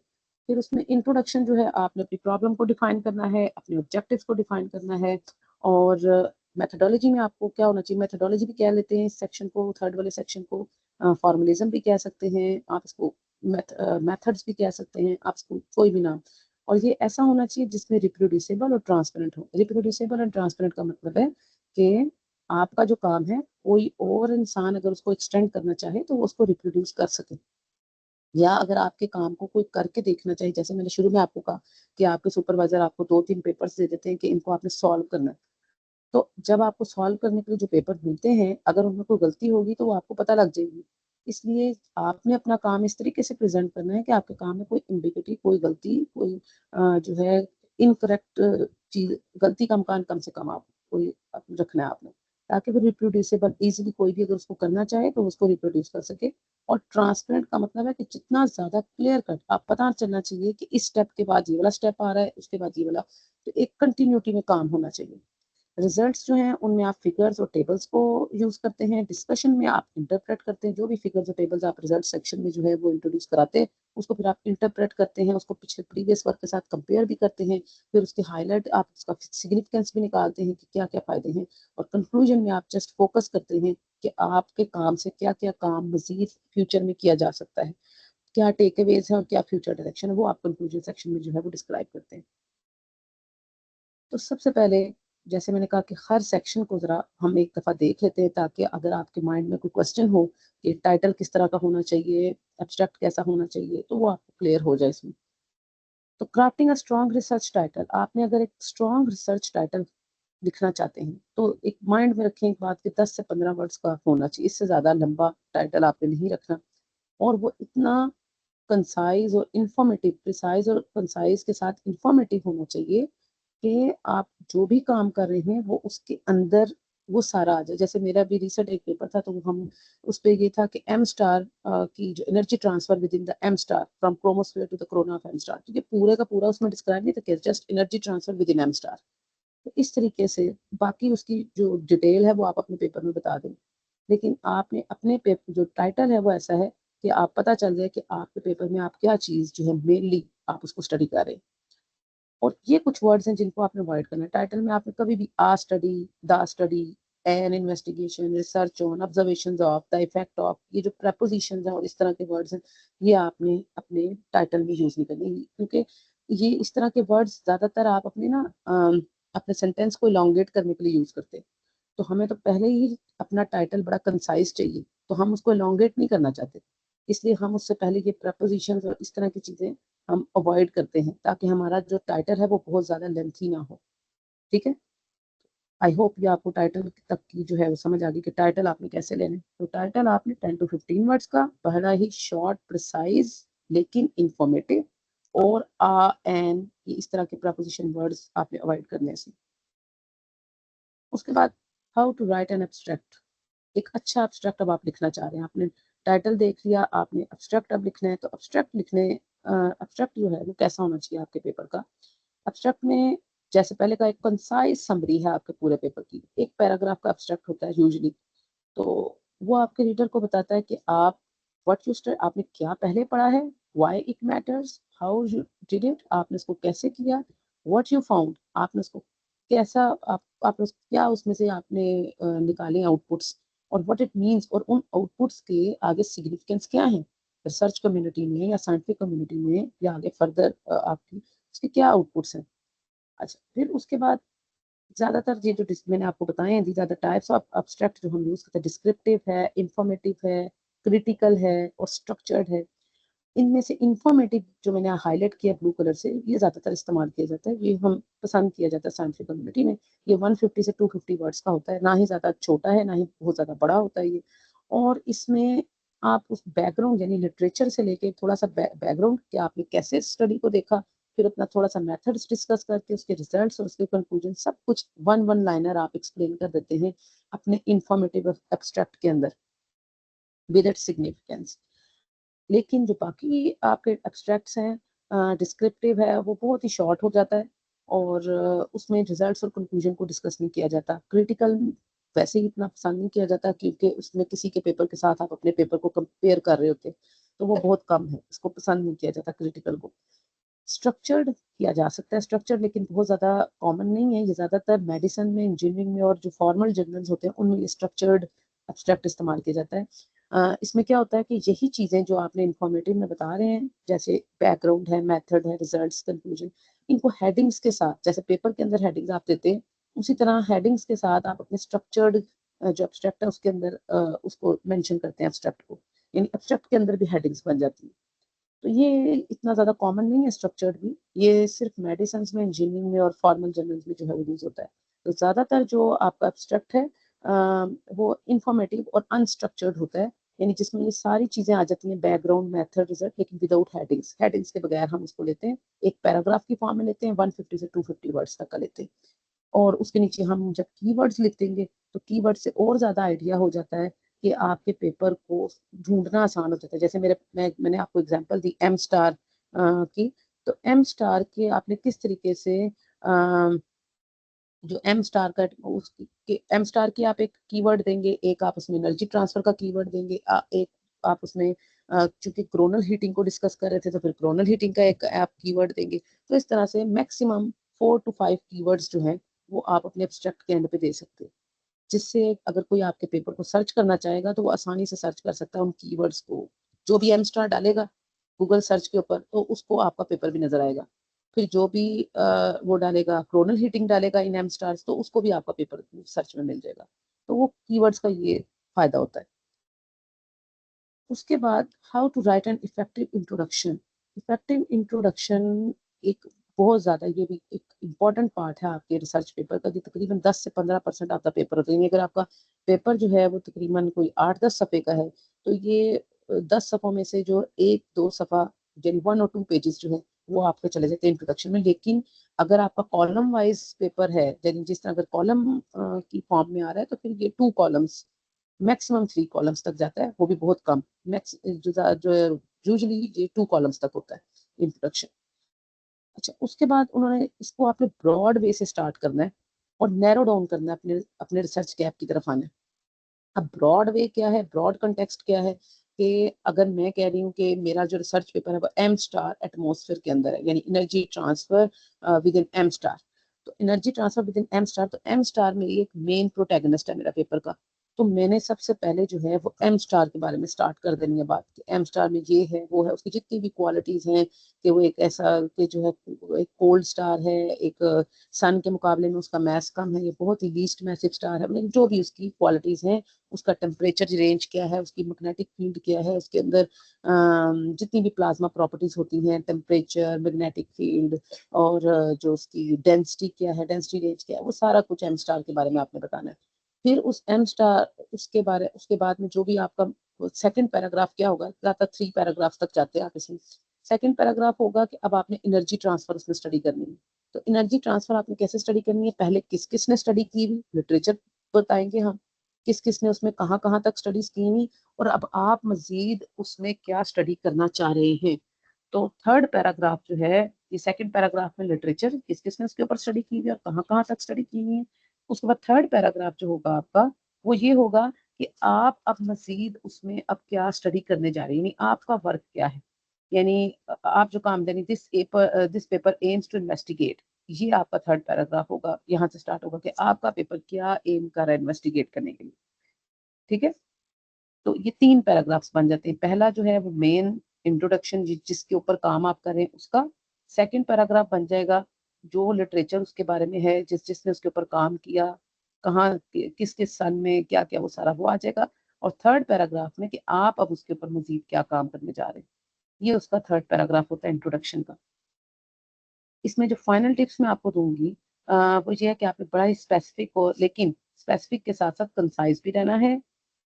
Speaker 2: फिर उसमें इंट्रोडक्शन जो है आपने अपनी प्रॉब्लम को डिफाइन करना है, अपने ऑब्जेक्टिव्स को डिफाइन करना है और मेथोडोलॉजी में आपको क्या होना चाहिए, मेथोडोलॉजी भी कह लेते हैं इस सेक्शन को, थर्ड वाले सेक्शन को, फॉर्मलिज्म भी कह सकते हैं आप इसको, मेथड्स भी कह सकते हैं आप इसको, कोई भी नाम। और ये ऐसा होना चाहिए जिसमें रिप्रोड्यूसेबल और ट्रांसपेरेंट हो। रिप्रोड्यूसेबल एंड ट्रांसपेरेंट का मतलब है कि आपका जो काम है कोई और इंसान अगर उसको एक्सटेंड करना चाहे तो वो उसको रिप्रोड्यूस कर सके, या अगर आपके काम को कोई करके देखना चाहिए, जैसे मैंने शुरू में आपको कहा कि आपके सुपरवाइजर आपको 2-3 पेपर्स दे देते हैं कि इनको आपने सॉल्व करना है। तो जब आपको सॉल्व करने के लिए जो पेपर मिलते हैं, अगर उनमें कोई गलती होगी तो वो आपको पता लग जाएगी। इसलिए आपने अपना काम इस तरीके से प्रेजेंट करना है कि आपके काम में कोई एम्बिग्यूटी, कोई गलती, कोई जो है इनकरेक्ट चीज, गलती का मकान कम से कम आप कोई रखना है आपने, ताकि वो रिप्रोड्यूसेबल इजीली कोई भी अगर उसको करना चाहे तो उसको रिप्रोड्यूस कर सके। और ट्रांसपेरेंट का मतलब है कि जितना ज्यादा क्लियर कट आप पता चलना चाहिए कि इस स्टेप के बाद ये वाला स्टेप आ रहा है, उसके बाद ये वाला, तो एक कंटिन्यूटी में काम होना चाहिए। रिजल्ट्स जो हैं उनमें आप फिगर्स और टेबल्स को यूज करते हैं, डिस्कशन में आप इंटरप्रेट करते हैं, जो भी फिगर्स और टेबल्स आप रिजल्ट सेक्शन में जो है वो इंट्रोड्यूस कराते हैं, उसको फिर आप इंटरप्रेट करते हैं, उसको पिछले प्रीवियस वर्क के साथ कंपेयर भी करते हैं, फिर उसके हाईलाइट आप उसका सिग्निफिकेंस भी निकालते हैं कि क्या क्या फायदे हैं, और कंक्लूजन में आप जस्ट फोकस करते हैं कि आपके काम से क्या क्या काम मजीद फ्यूचर में किया जा सकता है, क्या टेक अवेज है और क्या फ्यूचर डायरेक्शन है, वो आप कंक्लूजन सेक्शन में जो है वो डिस्क्राइब करते हैं। तो सबसे पहले जैसे मैंने कहा कि हर सेक्शन को जरा हम एक दफा देख लेते हैं, ताकि अगर आपके माइंड में कोई क्वेश्चन हो कि टाइटल किस तरह का होना चाहिए, एब्स्ट्रैक्ट कैसा होना चाहिए, तो वो आपको क्लियर हो जाए इसमें। तो crafting a strong research title, आपने अगर एक स्ट्रॉन्ग रिसर्च टाइटल लिखना चाहते हैं तो एक माइंड में रखें एक बात कि 10 से 15 वर्ड्स का होना चाहिए, इससे ज्यादा लंबा टाइटल आपने नहीं रखना। और वो इतना कंसाइज और इंफॉर्मेटिव, प्रिसाइज और कंसाइज के साथ इंफॉर्मेटिव होना चाहिए कि आप जो भी काम कर रहे हैं वो उसके अंदर वो सारा आ जाए। जैसे मेरा भी रिसेंट एक पेपर था, तो हम उस पे ये था कि एम स्टार की जो energy transfer within the M star from chromosphere to the corona of M star, क्योंकि पूरे का पूरा उसमें डिस्क्राइब नहीं था, just energy transfer within M star. तो इस तरीके से बाकी उसकी जो डिटेल है वो आप अपने पेपर में बता दें, लेकिन आपने अपने पेपर जो टाइटल है वो ऐसा है कि आप पता चल जाए कि आपके पेपर में आप क्या चीज जो है मेनली आप उसको स्टडी कर रहे हैं। और ये कुछ वर्ड्स हैं जिनको आपने अवॉइड करना है टाइटल में। आपने कभी भी a study, the study, an investigation, research on, observations of, the effect of, ये जो प्रपोजिशंस हैं और इस तरह के वर्ड्स हैं, ये आपने अपने टाइटल में यूज नहीं करने, क्योंकि ये इस तरह के वर्ड्स ज्यादातर आप अपने ना अपने सेंटेंस को इलोंगेट करने के लिए यूज करते हैं। तो हमें तो पहले ही अपना टाइटल बड़ा कंसाइज चाहिए, तो हम उसको इलोंगेट नहीं करना चाहते, इसलिए हम उससे पहले ये प्रपोजिशंस और इस तरह की चीजें हम अवॉइड करते हैं, ताकि हमारा जो टाइटल है वो बहुत ज्यादा लेंथी ना हो। ठीक है, आई होप ये आपको टाइटल तक की जो है वो समझ आ गई कि टाइटल आपने कैसे लेने। तो टाइटल आपने 10 to 15 वर्ड्स का, पहला ही शॉर्ट, प्रिसाइज, लेकिन इंफॉर्मेटिव, और आ एन ये इस तरह के प्रपोजिशन वर्ड्स आपने अवॉइड करने से। उसके बाद how to write an abstract, एक अच्छा एब्स्ट्रैक्ट अब आप लिखना चाह रहे हैं, आपने टाइटल देख लिया, आपने एब्स्ट्रैक्ट अब लिखना है। तो एब्स्ट्रैक्ट लिखने, एब्स्ट्रैक्ट जो है वो कैसा होना चाहिए आपके पेपर का। एब्स्ट्रैक्ट में जैसे पहले का एक कंसाइज समरी है आपके पूरे पेपर की, एक पैराग्राफ का एब्स्ट्रैक्ट होता है यूजुअली। तो वो आपके रीडर को बताता है कि आप व्हाट यू स्टडी, आपने क्या पहले पढ़ा है, why it matters, how you did it, आपने इसको कैसे किया, व्हाट यू फाउंड, आपने उसको कैसा, आपने क्या उसमें से आपने निकाले आउटपुट्स, और व्हाट इट मीन्स, और उन आउटपुट्स के आगे सिग्निफिकेंस क्या है रिसर्च कम्युनिटी में या साइंटिफिक कम्युनिटी में, या आगे फर्दर आपकी उसके क्या आउटपुट्स हैं। अच्छा, फिर उसके बाद ज्यादातर ये जो मैंने आपको बताए हैं, these are the types of abstract जो हम यूज करते हैं, डिस्क्रिप्टिव है, इंफॉर्मेटिव है, क्रिटिकल है और स्ट्रक्चर्ड है। इनमें से इंफॉर्मेटिव जो मैंने हाईलाइट किया ब्लू कलर से, ये ज्यादातर इस्तेमाल किया जाता है, ये हम पसंद किया जाता है साइंटिफिक कम्युनिटी में। ये 150 से 250 वर्ड्स का होता है, ना ही ज्यादा छोटा है ना ही बहुत ज्यादा बड़ा होता है ये। और इसमें आप उस बैकग्राउंड यानी लिटरेचर से लेके थोड़ा सा बैकग्राउंड कि आपने कैसे स्टडी को देखा, फिर अपना थोड़ा सा मेथड्स डिस्कस करके उसके रिजल्ट्स और उसके कंक्लूजन सब कुछ वन लाइनर आप एक्सप्लेन कर देते हैं अपने इंफॉर्मेटिव एब्स्ट्रैक्ट के अंदर विद इट्स सिग्निफिकेंस। लेकिन जो बाकी आपके एब्स्ट्रैक्ट्स हैं डिस्क्रिप्टिव है वो बहुत ही शॉर्ट हो जाता है और उसमें रिजल्ट्स और कंक्लूजन को डिस्कस नहीं किया जाता। क्रिटिकल वैसे ही इतना पसंद नहीं किया जाता क्योंकि उसमें किसी के पेपर के साथ आप अपने पेपर को कंपेयर कर रहे होते, तो वो बहुत कम है, इसको पसंद नहीं किया जाता क्रिटिकल को। स्ट्रक्चर्ड किया जा सकता है स्ट्रक्चर, लेकिन बहुत ज़्यादा कॉमन नहीं है। ये ज़्यादातर मेडिसिन में, इंजीनियरिंग में और जो फॉर्मल जर्नल्स होते हैं उनमें ये स्ट्रक्चर्ड एब्स्ट्रैक्ट इस्तेमाल किया जाता है। इसमें क्या होता है कि यही चीज़ें जो आपने इंफॉर्मेटिव में बता रहे हैं, जैसे बैकग्राउंड है, मेथड है, रिजल्ट्स, कंक्लूजन, इनको हेडिंग्स के साथ, जैसे पेपर के अंदर हेडिंग्स आप देते हैं, उसी तरह हेडिंग्स के साथ आप अपने स्ट्रक्चर्ड जो एब्स्ट्रैक्ट है उसके अंदर उसको मेंशन करते हैं एब्स्ट्रैक्ट को, यानी एब्स्ट्रैक्ट के अंदर भी हेडिंग्स बन जाती है। तो ये इतना ज़्यादा कॉमन नहीं है स्ट्रक्चर्ड भी, ये सिर्फ मेडिसिन में, इंजीनियरिंग में और फॉर्मल जर्नल्स में जो है वो यूज होता है। तो ज़्यादातर जो आपका एब्स्ट्रैक्ट है वो इंफॉर्मेटिव और अनस्ट्रक्चर्ड होता है, यानी जिसमें ये सारी चीज़ें आ जाती हैं, बैकग्राउंड, मेथड, रिजल्ट, लेकिन विदाउट हेडिंग्स। हेडिंग्स के बगैर हम उसको लेते हैं, एक पैराग्राफ की फॉर्म में लेते हैं, 150 से 250 वर्ड्स तक का लेते हैं। और उसके नीचे हम जब कीवर्ड्स लिख देंगे तो कीवर्ड से और ज़्यादा आइडिया हो जाता है कि आपके पेपर को ढूंढना आसान हो जाता है। जैसे मैंने आपको एग्जांपल दी एम स्टार की, तो एम स्टार के आपने किस तरीके से जो एम स्टार का एम स्टार की आप एक कीवर्ड देंगे, एक आप उसमें एनर्जी ट्रांसफर का कीवर्ड देंगे, एक आप उसमें चूंकि क्रोनल हीटिंग को डिस्कस कर रहे थे तो फिर क्रोनल हीटिंग का एक आप कीवर्ड देंगे। तो इस तरह से मैक्सिमम 4 to 5 कीवर्ड्स जो हैं वो आप अपने एब्स्ट्रैक्ट के एंड पे दे सकते हैं, जिससे अगर कोई आपके पेपर को सर्च करना चाहेगा तो वो आसानी से सर्च कर सकता है उन कीवर्ड्स को। जो भी एम स्टार डालेगा गूगल सर्च के ऊपर तो उसको आपका पेपर भी नजर आएगा। फिर जो भी वो डालेगा, क्रोनल हीटिंग डालेगा इन एम स्टार्स, तो उसको भी आपका पेपर सर्च में मिल जाएगा। तो वो कीवर्ड्स का ये फायदा होता है। उसके बाद how to write an effective introduction. Effective introduction एक बहुत ज़्यादा, ये भी एक इम्पॉर्टेंट पार्ट है आपके रिसर्च पेपर का, कि तकरीबन 10 से 15% आपका पेपर होता है। यानी अगर आपका पेपर जो है वो तकरीबन कोई 8-10 सफ़े का है, तो ये 10 सफ़ों में से जो 1-2 सफ़ा, यानी 1 और 2 पेजेस जो है वो आपके चले जाते हैं इंट्रोडक्शन में। लेकिन अगर आपका कॉलम वाइज पेपर है, यानी जिस तरह अगर कॉलम की फॉर्म में आ रहा है, तो फिर ये 2 कॉलम्स, मैक्सिमम 3 कॉलम्स तक जाता है, वो भी बहुत कम। मैक्स जो यूजुअली ये 2 कॉलम्स तक होता है इंट्रोडक्शन। अच्छा, उसके बाद उन्होंने इसको आपने ब्रॉड वे से स्टार्ट करना है और नैरो डाउन करना है, अपने अपने रिसर्च गैप की तरफ आना है। अब ब्रॉड वे क्या है, ब्रॉड कंटेक्स्ट क्या है, कि अगर मैं कह रही हूँ कि मेरा जो रिसर्च पेपर है वो एम स्टार एटमॉस्फेयर के अंदर है, यानी energy transfer within M star, तो energy transfer within M star, तो एम स्टार में एक मेन प्रोटैगनिस्ट है मेरा पेपर का। तो मैंने सबसे पहले जो है वो एम स्टार के बारे में स्टार्ट कर देनी है बात, कि एम स्टार में ये है, वो है, उसकी जितनी भी क्वालिटीज हैं, कि वो एक ऐसा कि जो है एक कोल्ड स्टार है, एक सन के मुकाबले में उसका मैस कम है, ये बहुत ही लीस्ट मैसिव स्टार है, मतलब जो भी उसकी क्वालिटीज हैं, उसका टेम्परेचर रेंज क्या है, उसकी मैग्नेटिक फील्ड क्या है, उसके अंदर जितनी भी प्लाज्मा प्रॉपर्टीज होती हैं, टेम्परेचर, मैग्नेटिक फील्ड, और जो उसकी डेंसिटी क्या है, डेंसिटी रेंज क्या है, वो सारा कुछ एम स्टार के बारे में आपने बताना है। फिर उस एम स्टार उसके बाद में जो भी आपका सेकंड पैराग्राफ क्या होगा, ज्यादातर 3 पैराग्राफ तक जाते हैं आप इसमें। सेकंड पैराग्राफ होगा कि अब आपने एनर्जी ट्रांसफर उसमें स्टडी करनी है। तो एनर्जी ट्रांसफर आपने कैसे स्टडी करनी है, पहले किस किस ने स्टडी की हुई, लिटरेचर बताएंगे हम, किस किस ने उसमें कहाँ कहाँ तक स्टडीज की हुई, और अब आप मजीद उसमें क्या स्टडी करना चाह रहे हैं। तो थर्ड पैराग्राफ जो है, ये सेकंड पैराग्राफ में लिटरेचर किस किस ने उसके ऊपर स्टडी की हुई है और कहाँ कहाँ तक स्टडी की हुई है। उसके बाद थर्ड पैराग्राफ जो होगा आपका, वो ये होगा कि आप अब मजीद उसमें अब क्या स्टडी करने जा रहे हैं, यानी आपका वर्क क्या है, यानी आप जो काम, यानी this paper aims to investigate, ये आपका थर्ड पैराग्राफ होगा। यहाँ से स्टार्ट होगा कि आपका पेपर क्या एम कर रहा है इन्वेस्टिगेट करने के लिए। ठीक है, तो ये 3 पैराग्राफ्स बन जाते हैं। पहला जो है वो मेन इंट्रोडक्शन, जिसके ऊपर काम आप करें उसका। सेकंड पैराग्राफ बन जाएगा जो लिटरेचर उसके बारे में है, जिसने उसके ऊपर काम किया, कहाँ किस किस सन में क्या क्या, वो सारा वो आ जाएगा। और थर्ड पैराग्राफ में कि आप अब उसके ऊपर मजीद क्या काम करने जा रहे हैं, ये उसका थर्ड पैराग्राफ होता है इंट्रोडक्शन का। इसमें जो फाइनल टिप्स मैं आपको दूंगी वो ये है कि आपने बड़ा ही स्पेसिफिक हो, लेकिन स्पेसिफिक के साथ साथ कंसाइज भी रहना है।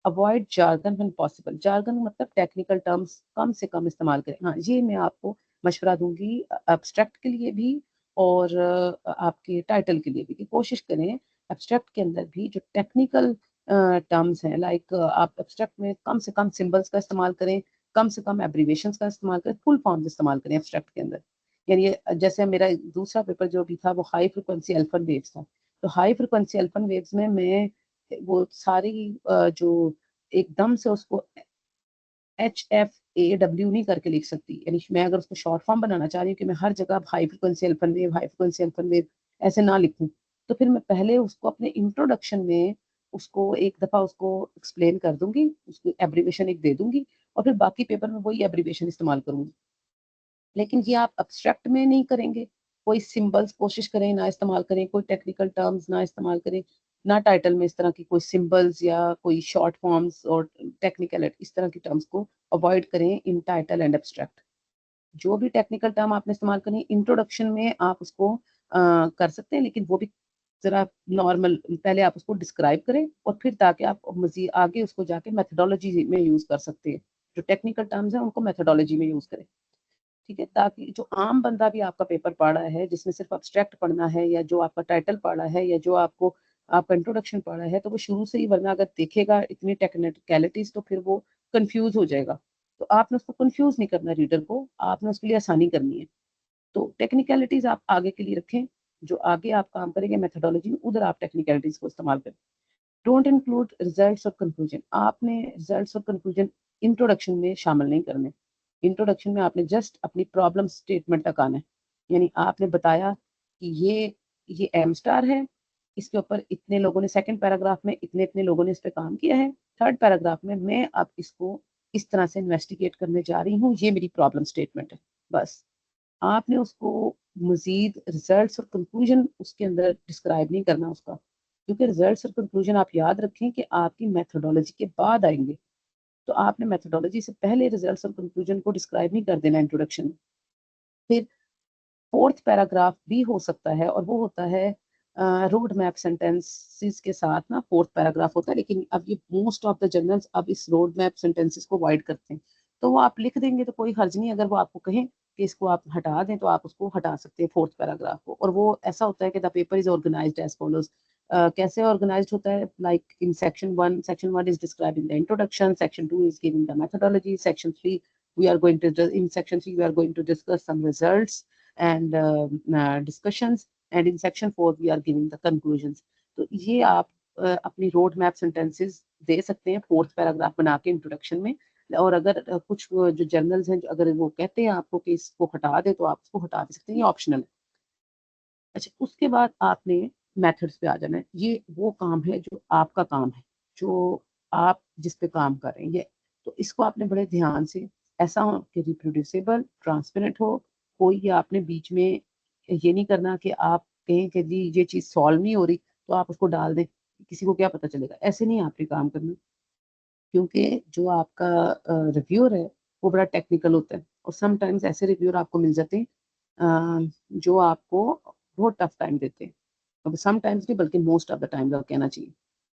Speaker 2: Avoid jargon when possible, jargon मतलब टेक्निकल टर्म्स कम से कम इस्तेमाल करें। हाँ, ये मैं आपको मशवरा दूंगी एब्स्ट्रैक्ट के लिए भी और आपके टाइटल के लिए भी, कि कोशिश करें एब्स्ट्रैक्ट के अंदर भी जो टेक्निकल टर्म्स हैं, लाइक आप एब्स्ट्रैक्ट में कम से कम सिंबल्स का इस्तेमाल करें, कम से कम एब्रीवेशंस का इस्तेमाल करें, फुल फॉर्म्स इस्तेमाल करें एब्स्ट्रैक्ट के अंदर। यानी जैसे मेरा दूसरा पेपर जो भी था वो हाई फ्रिक्वेंसी अल्फन वेव्स था, तो हाई फ्रिक्वेंसी अल्फन वेव्स में मैं वो सारी जो एकदम से उसको HFAW नहीं करके लिख सकती, यानी मैं अगर उसको शॉर्ट फॉर्म बनाना चाह रही हूँ कि मैं हर जगह high frequency Alfven wave, high frequency Alfven wave ऐसे ना लिखूं, तो फिर मैं पहले उसको अपने इंट्रोडक्शन में उसको एक दफा उसको एक्सप्लेन कर दूंगी, उसकी एब्रीवेशन एक दे दूंगी, और फिर बाकी पेपर में वही एब्रीवेशन इस्तेमाल करूंगी। लेकिन ये आप अब्स्ट्रैक्ट में नहीं करेंगे, कोई सिंबल्स कोशिश करें ना इस्तेमाल करें, कोई टेक्निकल टर्म्स ना इस्तेमाल करें, ना टाइटल में इस तरह की कोई सिंबल्स या कोई शॉर्ट फॉर्म्स और टेक्निकल इस तरह की टर्म्स को अवॉइड करें इन टाइटल एंड एब्स्ट्रैक्ट। जो भी टेक्निकल टर्म आपने इस्तेमाल करनी इंट्रोडक्शन में आप उसको कर सकते हैं, लेकिन वो भी जरा नॉर्मल, पहले आप उसको डिस्क्राइब करें और फिर ताकि आप मजीद आगे उसको जाके मेथोडोलॉजी में यूज कर सकते हैं। जो टेक्निकल टर्म्स हैं उनको मेथोडोलॉजी में यूज करें, ठीक है, ताकि जो आम बंदा भी आपका पेपर पढ़ रहा है, जिसने सिर्फ अब्स्ट्रैक्ट पढ़ना है या जो आपका टाइटल पढ़ा है या जो आपका इंट्रोडक्शन पढ़ा है, तो वो शुरू से ही, वरना अगर देखेगा इतनी टेक्निकलिटीज तो फिर वो कंफ्यूज हो जाएगा। तो आपने उसको कंफ्यूज नहीं करना, रीडर को आपने उसके लिए आसानी करनी है। तो टेक्निकलिटीज आप आगे के लिए रखें, जो आगे आप काम करेंगे मेथोडोलॉजी में, उधर आप टेक्निकलिटीज को इस्तेमाल करें। डोंट इंक्लूड रिजल्ट्स और कंक्लूजन, आपने रिजल्ट्स और कंक्लूजन इंट्रोडक्शन में शामिल नहीं करने। इंट्रोडक्शन में आपने जस्ट अपनी प्रॉब्लम स्टेटमेंट तक आना है, यानी आपने बताया कि ये एम स्टार है, इसके ऊपर इतने लोगों ने, सेकंड पैराग्राफ में इतने इतने लोगों ने इस पे काम किया है, थर्ड पैराग्राफ में मैं अब इसको इस तरह से इन्वेस्टिगेट करने जा रही हूँ, ये मेरी प्रॉब्लम स्टेटमेंट है। बस आपने उसको मजीद रिजल्ट्स और कंक्लूजन उसके अंदर डिस्क्राइब नहीं करना उसका, क्योंकि रिजल्ट्स और कंक्लूजन आप याद रखें कि आपकी मेथोडोलॉजी के बाद आएंगे। तो आपने मेथोडोलॉजी से पहले रिजल्ट्स और कंक्लूजन को डिस्क्राइब नहीं कर देना इंट्रोडक्शन में। फिर फोर्थ पैराग्राफ भी हो सकता है, और वो होता है रोड मैप सेंटेंसेस के साथ ना, फोर्थ पैराग्राफ होता है, लेकिन अब ये मोस्ट ऑफ द जर्नल्स अब इस रोड मैप सेंटेंसेस को अवॉइड करते हैं। तो वो आप लिख देंगे तो कोई हर्ज नहीं, अगर वो आपको कहें कि इसको आप हटा दें तो आप उसको हटा सकते हैं फोर्थ पैराग्राफ को। और वो ऐसा होता है कि the paper is organized as follows. कैसे ऑर्गेनाइज्ड होता है, like in section one is describing the introduction, section two is giving the methodology, section three we are going to in section 3 we are going to discuss some results and discussions, and in section 4 we are giving the conclusions। तो ये आप अपनी road map sentences दे सकते हैं fourth paragraph बना के introduction में। और अगर कुछ जो जर्नल्स हैं, अगर वो कहते हैं आपको कि इसको हटा दे, तो आप उसको हटा भी सकते हैं, ये ऑप्शनल है। अच्छा, उसके बाद आपने मेथड्स पे आ जाना है। ये वो काम है जो आपका काम है, जो आप जिस पे काम कर रहे हैं, ये तो इसको आपने बड़े ध्यान से, ऐसा हो कि रिप्रोड्यूसेबल, ट्रांसपेरेंट हो। कोई ये आपने बीच में ये नहीं करना कि आप कहें कि जी ये चीज़ सॉल्व नहीं हो रही तो आप उसको डाल दें, किसी को क्या पता चलेगा, ऐसे नहीं आपने काम करना। क्योंकि जो आपका रिव्यूअर है वो बड़ा टेक्निकल होता है, और समटाइम्स ऐसे रिव्यूअर आपको मिल जाते हैं जो आपको बहुत टफ टाइम देते हैं। अब समटाइम्स नहीं, बल्कि मोस्ट ऑफ द टाइम आप कहना चाहिए।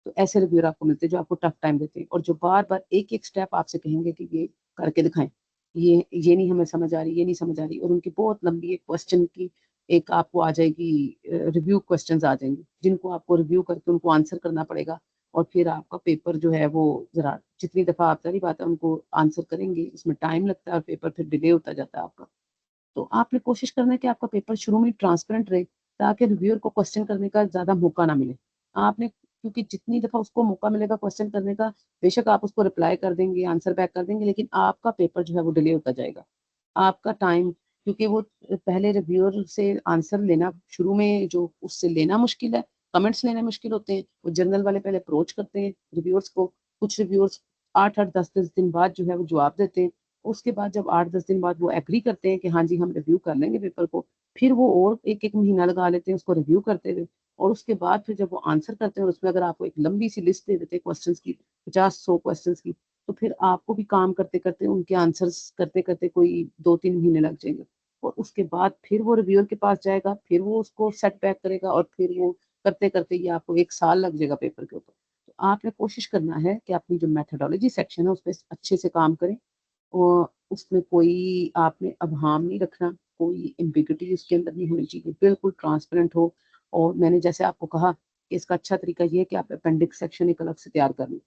Speaker 2: तो ऐसे रिव्यूअर आपको मिलते हैं जो आपको टफ टाइम देते हैं, और जो बार बार एक एक स्टेप आपसे कहेंगे कि ये करके दिखाएं, ये नहीं हमें समझ आ रही, ये नहीं समझ आ रही, और उनकी बहुत लंबी एक क्वेश्चन की एक आपको आ जाएगी, रिव्यू क्वेश्चंस आ जाएंगे जिनको आपको रिव्यू करके उनको आंसर करना पड़ेगा। और फिर आपका पेपर जो है वो जरा, जितनी दफा आप सारी बात है उनको आंसर करेंगे उसमें टाइम लगता है और पेपर फिर डिले होता जाता है आपका। तो आपने कोशिश करना है कि आपका पेपर शुरू में ट्रांसपेरेंट रहे, ताकि रिव्यूअर को क्वेश्चन करने का ज्यादा मौका ना मिले। आपने, क्योंकि जितनी दफा उसको मौका मिलेगा क्वेश्चन करने का, बेशक आप उसको रिप्लाई कर देंगे, आंसर बैक कर देंगे, लेकिन आपका पेपर जो है वो डिले होता जाएगा। आपका टाइम, क्योंकि वो पहले रिव्यूअर से आंसर लेना शुरू में जो उससे लेना मुश्किल है, कमेंट्स लेना मुश्किल होते हैं, वो जर्नल वाले पहले अप्रोच करते हैं रिव्यूअर्स को। कुछ रिव्यूअर्स 8-8 10-10 दिन बाद जो है वो जवाब देते हैं। उसके बाद जब 8-10 दिन बाद वो एग्री करते हैं कि हाँ जी हम रिव्यू कर लेंगे पेपर को, फिर वो और एक एक महीना लगा लेते हैं उसको रिव्यू करते हुए। और उसके बाद फिर जब वो आंसर करते हैं, और उसमें अगर आपको एक लंबी सी लिस्ट दे देते हैं क्वेश्चन की, 50-100 क्वेश्चन की, तो फिर आपको भी काम करते करते, उनके आंसर्स करते करते कोई 2-3 महीने लग जाएंगे। और उसके बाद फिर वो रिव्यूअर के पास जाएगा, फिर वो उसको सेट बैक करेगा, और फिर वो करते करते ये आपको 1 साल लग जाएगा पेपर के ऊपर। तो आपने कोशिश करना है कि अपनी जो मैथडोलॉजी सेक्शन है उस पर अच्छे से काम करें, और उसमें कोई आपने अबहाम नहीं रखना, कोई एम्बिग्युइटी उसके अंदर नहीं होनी चाहिए, बिल्कुल ट्रांसपेरेंट हो। और मैंने जैसे आपको कहा कि इसका अच्छा तरीका ये है कि आप अपेंडिक्स सेक्शन एक अलग से तैयार कर लें।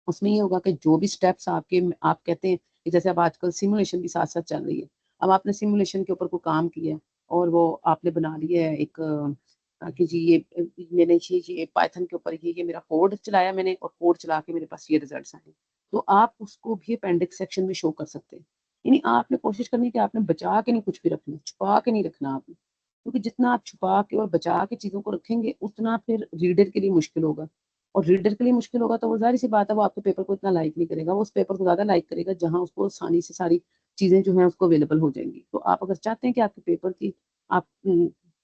Speaker 2: उसमें ये होगा कि जो भी स्टेप्स आपके, आप कहते हैं कि जैसे अब आजकल सिमुलेशन भी साथ साथ चल रही है, अब आपने सिमुलेशन के ऊपर कोई काम किया है और वो आपने बना लिया है एक कि जी मैंने ये पाइथन के ऊपर ये मेरा कोड चलाया मैंने, और कोड चला के मेरे पास ये रिजल्ट्स आए, तो आप उसको भी अपेंडिक्स सेक्शन में शो कर सकते हैं। यानी आपने कोशिश करनी है कि आपने बचा के नहीं कुछ भी रखना, छुपा के नहीं रखना आपने, क्योंकि जितना आप छुपा के और बचा के चीजों को रखेंगे उतना फिर रीडर के लिए मुश्किल होगा, और रीडर के लिए मुश्किल होगा तो वो जाहिर सी बात है वो आपके पेपर को इतना लाइक नहीं करेगा, वो उस पेपर को ज्यादा लाइक करेगा जहां उसको आसानी से सारी चीजें जो है उसको अवेलेबल हो जाएंगी। तो आप अगर चाहते हैं कि आपके पेपर की आप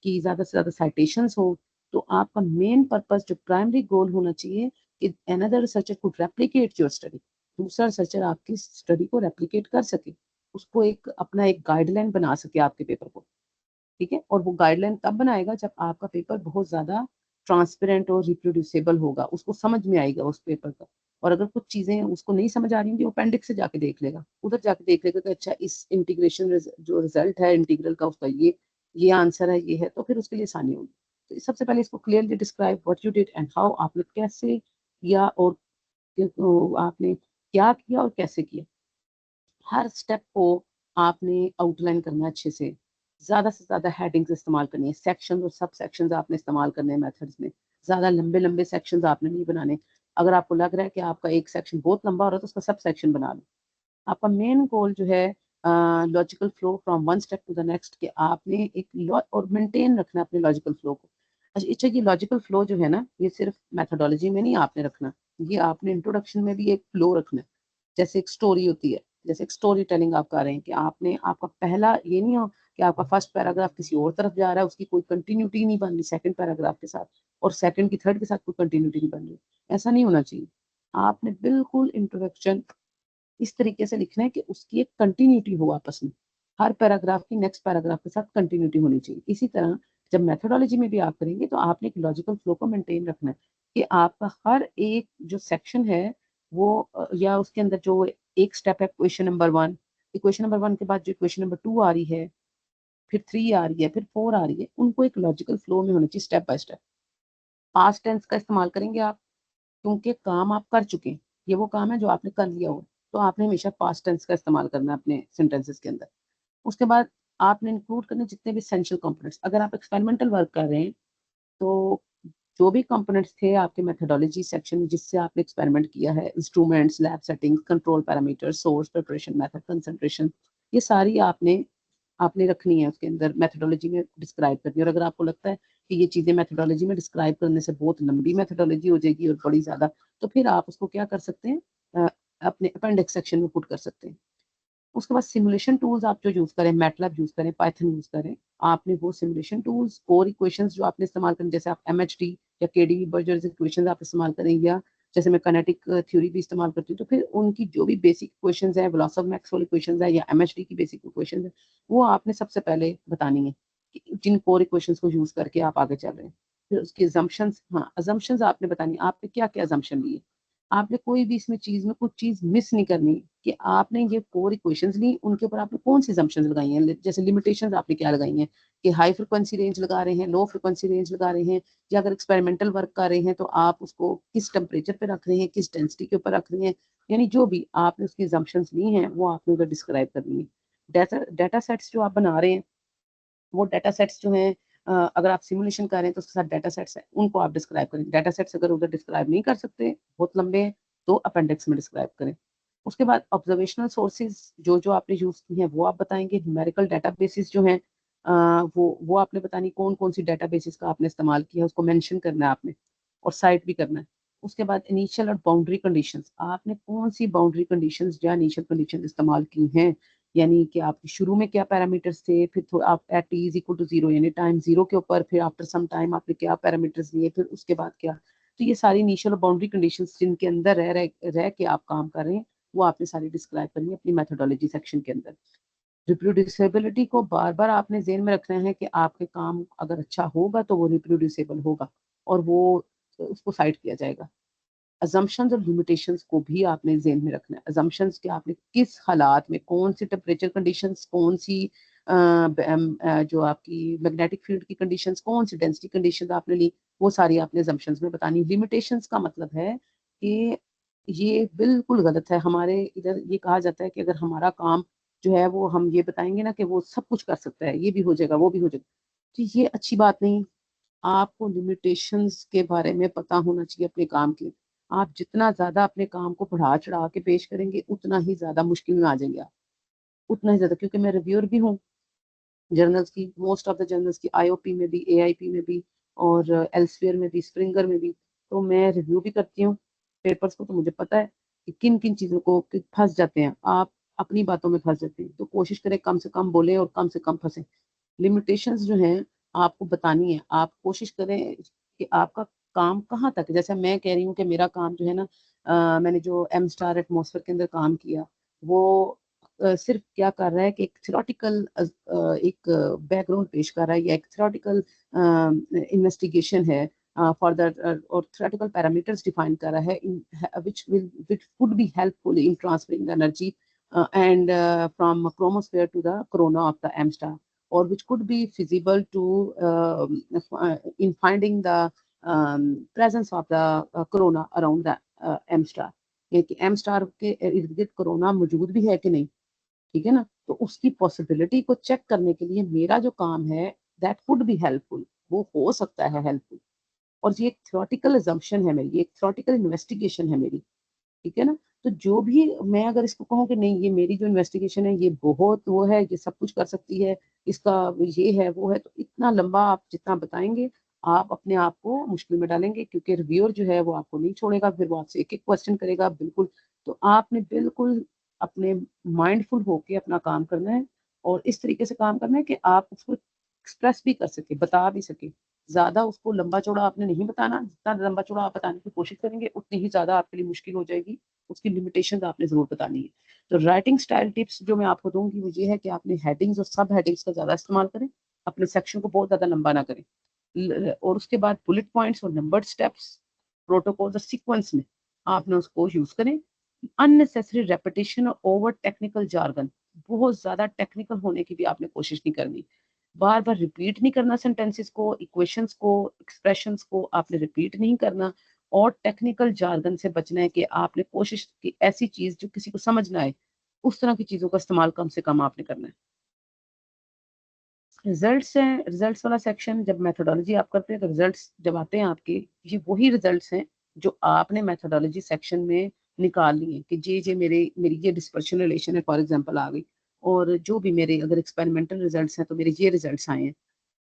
Speaker 2: की ज्यादा से ज्यादा साइटेशंस हो, तो आपका मेन पर्पस जो प्राइमरी गोल होना चाहिए कि another researcher could replicate your study, दूसरा रिसर्चर आपकी स्टडी को रेप्लिकेट कर सके, उसको एक अपना एक गाइडलाइन बना सके आपके पेपर को। ठीक है, और वो गाइडलाइन तब बनाएगा जब आपका पेपर बहुत ज्यादा ट्रांसपेरेंट और रिप्रोड्यूसेबल होगा, उसको समझ में आएगा उस पेपर का। और अगर कुछ चीजें उसको नहीं समझ आ रही होंगी, वो अपेंडिक्स से जाके देख लेगा, उधर जाके देख लेगा कि अच्छा इस इंटीग्रेशन जो रिजल्ट है इंटीग्रल का उसका ये आंसर है, ये है, तो फिर उसके लिए आसानी होगी। तो सबसे पहले इसको clearly describe what you did and how, आपने कैसे किया और आपने क्या किया और कैसे किया। हर स्टेप को आपने आउटलाइन करना है अच्छे से ज्यादा हेडिंग्स इस्तेमाल करनी है, सेक्शन और सब सेक्शंस आपने इस्तेमाल करने हैं मेथड्स में। ज्यादा लंबे लंबे सेक्शंस आपने नहीं बनाने। अगर आपको लग रहा है कि आपका एक सेक्शन बहुत लंबा हो रहा है तो उसका सब सेक्शन बना लो। आपका मेन गोल जो है logical flow from one step to the next, कि आपने एक और मेंटेन रखना है अपने लॉजिकल फ्लो को। अच्छा, ये लॉजिकल फ्लो जो है ना, ये सिर्फ मेथोडोलॉजी में नहीं आपने रखना, ये आपने इंट्रोडक्शन में भी एक फ्लो रखना है। जैसे एक स्टोरी होती है, जैसे एक स्टोरी टेलिंग आप कर रहे हैं, कि आपने आपका पहला ये नहीं हो कि आपका फर्स्ट पैराग्राफ किसी और तरफ जा रहा है, उसकी कोई कंटिन्यूटी नहीं बन रही सेकंड पैराग्राफ के साथ, और सेकंड की थर्ड के साथ कोई कंटिन्यूटी नहीं बन रही। ऐसा नहीं होना चाहिए। आपने बिल्कुल इंट्रोडक्शन इस तरीके से लिखना है कि उसकी एक कंटिन्यूटी हो आपस में, हर पैराग्राफ की नेक्स्ट पैराग्राफ के साथ कंटिन्यूटी होनी चाहिए। इसी तरह जब मेथोडोलॉजी में भी आप करेंगे तो आपने एक लॉजिकल फ्लो को मेंटेन रखना है, कि आपका हर एक जो सेक्शन है वो या उसके अंदर जो एक स्टेप है question number one, equation number one के बाद जो इक्वेशन नंबर टू आ रही है, फिर थ्री आ रही है, फिर फोर आ रही है, उनको एक लॉजिकल फ्लो में होना चाहिए step by step. Past tense का इस्तेमाल करेंगे आप, क्योंकि काम आप कर चुके हैं, ये वो काम है जो आपने कर लिया हो, तो आपने हमेशा पास्ट टेंस का इस्तेमाल करना है अपने सेंटेंसेस के अंदर। उसके बाद आपने इंक्लूड करने जितने भी एसेंशियल कंपोनेंट्स। अगर आप एक्सपेरिमेंटल वर्क कर रहे हैं तो जो भी कंपोनेंट्स थे आपके मेथोडोलॉजी सेक्शन में जिससे आपने एक्सपेरिमेंट किया है, instruments, lab settings, control parameter, source, preparation method, concentration, ये सारी आपने आपने रखनी है उसके अंदर मेथोडोलॉजी में डिस्क्राइब करनी है। और अगर आपको लगता है कि ये चीजें मेथोडोलॉजी में डिस्क्राइब करने से बहुत लंबी मेथोडोलॉजी हो जाएगी और बड़ी ज्यादा, तो फिर आप उसको क्या कर सकते हैं, अपने अपेंडिक्स सेक्शन में पुट कर सकते हैं। उसके बाद सिमुलेशन टूल्स आप जो यूज करें, मैटलैब यूज करें, पाइथन यूज करें, आपने वो सिमुलेशन टूल्स और इक्वेशंस जो आपने इस्तेमाल करें, जैसे आप एमएचडी या केडीवी बर्जर इक्वेशंस आप इस्तेमाल करें, या जैसे मैं काइनेटिक थ्योरी भी इस्तेमाल करती हूँ, तो फिर उनकी जो भी बेसिक इक्वेशंस है, वेलोसिटी ऑफ मैक्सवेल इक्वेशंस है या एमएचडी की बेसिक इक्वेशंस है, वो आपने सबसे पहले बतानी है कि जिन कोर इक्वेशंस को यूज करके आप आगे चल रहे हैं। फिर उसकी अजम्पशंस, हाँ अजम्पशंस आपने बतानी है, आपने क्या क्या अजम्पशन लिए। आपने कोई भी इसमें चीज में कुछ चीज मिस नहीं करनी, कि आपने ये फोर इक्वेशंस ली, उनके ऊपर आपने कौन सी assumptions लगाई हैं, जैसे लिमिटेशंस आपने क्या लगाई हैं, कि हाई फ्रिक्वेंसी रेंज लगा रहे हैं, लो फ्रिक्वेंसी रेंज लगा रहे हैं, या अगर एक्सपेरिमेंटल वर्क कर रहे हैं तो आप उसको किस टेम्परेचर पे रख रहे हैं, किस डेंसिटी के ऊपर रख रहे हैं। यानी जो भी आपने उसकी assumptions ली हैं वो आपने उधर डिस्क्राइब करनी है। डाटा सेट्स जो आप बना रहे हैं, वो डाटा सेट्स जो हैं, अगर आप सिमुलेशन कर रहे हैं तो उसके साथ डाटा सेट्स हैं, उनको आप डिस्क्राइब करें। डाटा सेट्स अगर उधर डिस्क्राइब नहीं कर सकते, बहुत लंबे हैं, तो अपेंडिक्स में डिस्क्राइब करें। उसके बाद ऑब्जर्वेशनल सोर्सेज जो जो आपने यूज की हैं वो आप बताएंगे। न्यूमेरिकल डाटाबेसेस जो हैं, वो आपने बतानी कौन कौन सी डाटाबेसेस का आपने इस्तेमाल किया है, उसको मेंशन करना है आपने, और साइट भी करना है। उसके बाद इनिशियल और बाउंड्री कंडीशंस, आपने कौन सी बाउंड्री कंडीशंस या इनिशियल कंडीशंस इस्तेमाल की हैं, यानी कि आप शुरू में क्या पैरामीटर्स थे, फिर आप at T is equal to zero यानी टाइम जीरो के ऊपर, फिर आफ्टर सम टाइम आपने क्या पैरामीटर्स लिए, फिर उसके बाद क्या। तो ये सारी इनिशियल और बाउंड्री कंडीशंस जिनके अंदर रह के आप काम कर रहे हैं, वो आपने सारी डिस्क्राइब करनी है अपनी मेथोडोलॉजी सेक्शन के अंदर। रिप्रोड्यूसिबिलिटी को बार बार आपने जेन में रखना है, कि आपके काम अगर अच्छा होगा तो वो रिप्रोड्यूसेबल होगा, और वो उसको साइट किया जाएगा। अजम्पशंस और लिमिटेशंस को भी आपने ज़हन में रखना है। अजम्पशंस के आपने किस हालात में कौन सी टेम्परेचर कंडीशंस, कौन सी जो आपकी मैग्नेटिक फील्ड की कंडीशंस, कौन सी डेंसिटी कंडीशंस आपने ली, वो सारी आपने अजम्पशंस में बतानी। लिमिटेशंस का मतलब है कि ये बिल्कुल गलत है। हमारे इधर ये कहा जाता है कि अगर हमारा काम जो है वो हम ये बताएंगे ना कि वो सब कुछ कर सकता है, ये भी हो जाएगा, वो भी हो जाएगा, तो ये अच्छी बात नहीं। आपको लिमिटेशंस के बारे में पता होना चाहिए अपने काम के। आप जितना ज्यादा अपने काम को बढ़ा चढ़ा के पेश करेंगे उतना ही ज्यादा मुश्किल में आ जाएंगे आप, उतना ही ज्यादा। क्योंकि मैं रिव्यूअर भी हूँ जर्नल्स की, मोस्ट ऑफ द जर्नल्स की, आईओपी में भी, एआईपी में भी, और एल्सवेयर में भी, स्प्रिंगर में भी। तो मैं रिव्यू भी करती हूँ पेपर्स को, तो मुझे पता है कि किन किन चीजों को फंस जाते हैं आप, अपनी बातों में फंस जाते हैं। तो कोशिश करें कम से कम बोले और कम से कम फंसे। लिमिटेशंस जो हैं आपको बतानी है। आप कोशिश करें कि आपका काम कहाँ तक है। जैसे मैं कह रही हूँ कि मेरा काम जो है ना, मैंने जो एम स्टार एटमॉस्फेयर के अंदर काम किया, वो सिर्फ क्या कर रहा है कि एक थ्योरेटिकल एक बैकग्राउंड पेश कर रहा है, या एक थ्योरेटिकल इन्वेस्टिगेशन है फॉर द, और थ्योरेटिकल पैरामीटर्स डिफाइन कर रहा है, which would be helpful in transferring the energy and from chromosphere to the corona of the M star, or which could be feasible to in finding the presence of the corona around the M star, ये कि M star के इर्द गिर्द corona मौजूद भी है कि नहीं, ठीक है ना। तो उसकी पॉसिबिलिटी को चेक करने के लिए मेरा जो काम है, दैट वुड बी हेल्पफुल, वो हो सकता है हेल्पफुल। और ये एक थ्योरेटिकल अजम्पशन है मेरी, ये एक थ्योरेटिकल इन्वेस्टिगेशन है मेरी, ठीक है ना। तो जो भी मैं अगर इसको कहूँ कि नहीं ये मेरी जो इन्वेस्टिगेशन है ये बहुत वो है, ये सब कुछ कर सकती है, इसका ये है वो है, तो इतना लंबा आप जितना बताएंगे आप अपने आप को मुश्किल में डालेंगे। क्योंकि रिव्यूअर जो है वो आपको नहीं छोड़ेगा, फिर वो आपसे एक एक क्वेश्चन करेगा बिल्कुल। तो आपने बिल्कुल अपने माइंडफुल होके अपना काम करना है, और इस तरीके से काम करना है कि आप उसको एक्सप्रेस भी कर सके, बता भी सके। ज्यादा उसको लंबा चौड़ा आपने नहीं बताना, जितना लंबा चौड़ा आप बताने की कोशिश करेंगे उतनी ही ज्यादा आपके लिए मुश्किल हो जाएगी। उसकी लिमिटेशन आपने जरूर बतानी है। तो राइटिंग स्टाइल टिप्स जो मैं आपको दूंगी वो ये है कि आपने हेडिंग्स और सब हेडिंग्स का ज्यादा इस्तेमाल करें, अपने सेक्शन को बहुत ज्यादा लंबा ना करें, और उसके बाद बुलेट पॉइंट्स और नंबर्ड स्टेप्स, प्रोटोकॉल और सीक्वेंस में आपने उसको यूज करें। अननेसेसरी रेपिटेशन और ओवर टेक्निकल जार्गन, बहुत ज्यादा टेक्निकल होने की भी आपने कोशिश नहीं करनी। बार बार रिपीट नहीं करना सेंटेंसेस को, इक्वेशंस को, एक्सप्रेशंस को आपने रिपीट नहीं करना। और टेक्निकल जार्गन से बचना है कि आपने कोशिश की ऐसी चीज जो किसी को समझ ना आए, उस तरह की चीजों का इस्तेमाल कम से कम आपने करना है। रिजल्ट्स हैं, रिजल्ट्स वाला सेक्शन जब मेथोडोलॉजी आप करते हैं तो रिजल्ट्स जब आते हैं आपके, ये वही रिजल्ट्स हैं जो आपने मेथोडोलॉजी सेक्शन में निकाल लिए कि जे मेरी ये डिस्पर्शन रिलेशन है फॉर एग्जांपल आ गई, और जो भी मेरे अगर एक्सपेरिमेंटल रिजल्ट्स हैं तो मेरे ये रिजल्ट्स आए हैं,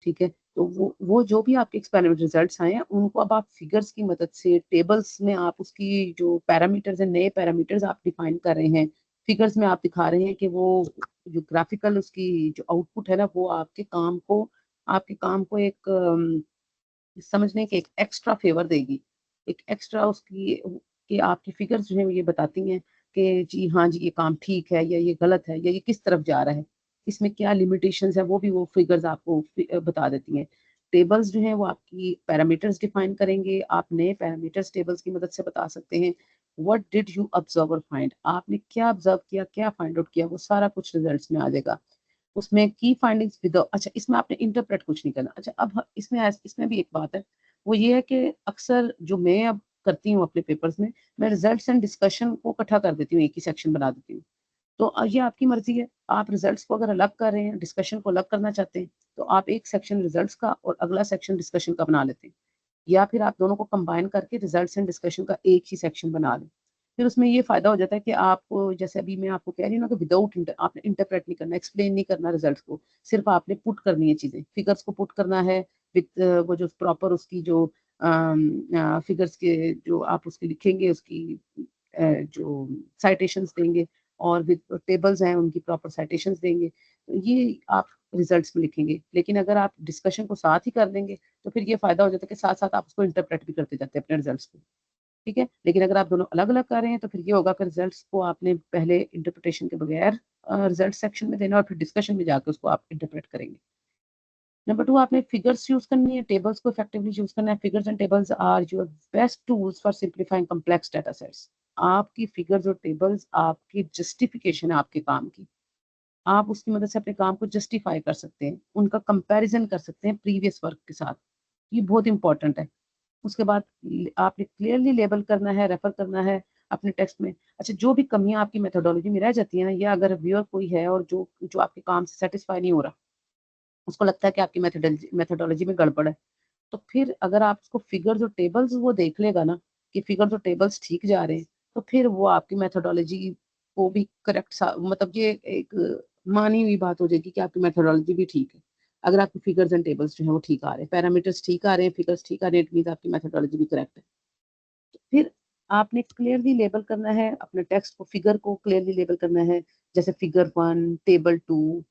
Speaker 2: ठीक है। तो वो जो भी आपके एक्सपेरिमेंट रिजल्ट्स आए हैं उनको अब आप फिगर्स की मदद से, टेबल्स में आप उसकी जो पैरामीटर्स हैं, नए पैरामीटर्स आप डिफाइन कर रहे हैं, फिगर्स में आप दिखा रहे हैं कि वो जो ग्राफिकल उसकी जो आउटपुट है ना, वो आपके काम को एक समझने के एक एक्स्ट्रा फेवर देगी, एक एक्स्ट्रा उसकी, कि आपकी फिगर्स जो है ये बताती हैं कि जी हाँ जी ये काम ठीक है या ये गलत है या ये किस तरफ जा रहा है, इसमें क्या लिमिटेशंस है, वो भी वो फिगर्स आपको बता देती हैं। टेबल्स जो है वो आपकी पैरामीटर्स डिफाइन करेंगे, आप नए पैरामीटर्स टेबल्स की मदद से बता सकते हैं। व्हाट डिड यू ऑब्जर्व और फाइंड, आपने क्या ऑब्जर्व किया, क्या फाइंड आउट किया, वो सारा कुछ रिजल्ट्स में आ जाएगा। उसमें की फाइंडिंग्स विद, अच्छा इसमें आपने इंटरप्रेट कुछ नहीं करना। अच्छा अब इसमें भी एक बात है, वो ये है कि अक्सर जो मैं अब करती हूँ अपने पेपर्स में, मैं रिजल्ट्स एंड डिस्कशन को इकट्ठा कर देती हूँ, एक ही सेक्शन बना देती हूँ। तो ये आपकी मर्जी है, आप रिजल्ट्स को अगर अलग कर रहे हैं, डिस्कशन को अलग करना चाहते हैं, तो आप एक सेक्शन रिजल्ट्स का और अगला सेक्शन डिस्कशन का बना लेते हैं, या फिर आप दोनों को कंबाइन करके रिजल्ट्स एंड डिस्कशन का एक ही सेक्शन बना लें। फिर उसमें ये फायदा हो जाता है कि आपको, जैसे अभी मैं आपको कह रही हूँ ना कि विदाउट आपने इंटरप्रेट नहीं करना, एक्सप्लेन नहीं करना रिजल्ट्स को, सिर्फ आपने पुट करनी है चीजें, फिगर्स को पुट करना है विद वो जो प्रॉपर उसकी जो फिगर्स के जो आप उसकी लिखेंगे, उसकी जो साइटेशंस देंगे, और विद टेबल्स हैं उनकी प्रॉपर साइटेशंस देंगे, तो ये आप रिजल्ट्स में लिखेंगे। लेकिन अगर आप डिस्कशन को साथ ही कर देंगे तो फिर ये फायदा हो जाता है कि साथ साथ आप उसको इंटरप्रेट भी करते जाते हैं अपने रिजल्ट्स को, ठीक है। लेकिन अगर आप दोनों अलग अलग कर रहे हैं तो फिर ये होगा कि रिजल्ट्स को आपने पहले इंटरप्रिटेशन के बगैर रिजल्ट सेक्शन में देना, और फिर डिस्कशन में जाकर उसको आप इंटरप्रेट करेंगे। नंबर 2, आपने फिगर्स यूज करनी है, टेबल्स को इफेक्टिवली यूज करना है। Figures and tables are your best tools for simplifying complex data sets. आपकी फिगर्स और टेबल्स आपकी जस्टिफिकेशन है आपके काम की। आप उसकी मदद से अपने काम को जस्टिफाई कर सकते हैं, उनका कंपैरिजन कर सकते हैं प्रीवियस वर्क के साथ। ये बहुत इंपॉर्टेंट है। उसके बाद आपने क्लियरली लेबल करना है, रेफर करना है अपने टेक्स्ट में। अच्छा, जो भी कमियां आपकी मेथोडोलॉजी में रह जाती है ना, या अगर व्यूअर कोई है और जो जो आपके काम से सेटिस्फाई नहीं हो रहा, उसको लगता है कि आपकी मेथोडोलॉजी में गड़बड़ है, तो फिर अगर आप उसको फिगर्स और टेबल्स वो देख लेगा ना कि फिगर्स और टेबल्स ठीक जा रहे हैं, तो फिर वो आपकी मेथोडोलॉजी को भी करेक्ट, मतलब ये एक मानी हुई बात हो जाएगी कि आपकी मेथोडोलॉजी भी ठीक है। अगर आपके फिगर्स एंड टेबल्स जो है वो ठीक आ रहे हैं, पैरामीटर्स ठीक आ रहे हैं, फिगर्स ठीक आ रहे हैं, इट मींस आपकी मेथोडोलॉजी भी करेक्ट है। फिर आपने क्लियरली लेबल करना है अपने टेक्स्ट को, फिगर को क्लियरली लेबल करना है, जैसे फिगर 1, टेबल 2।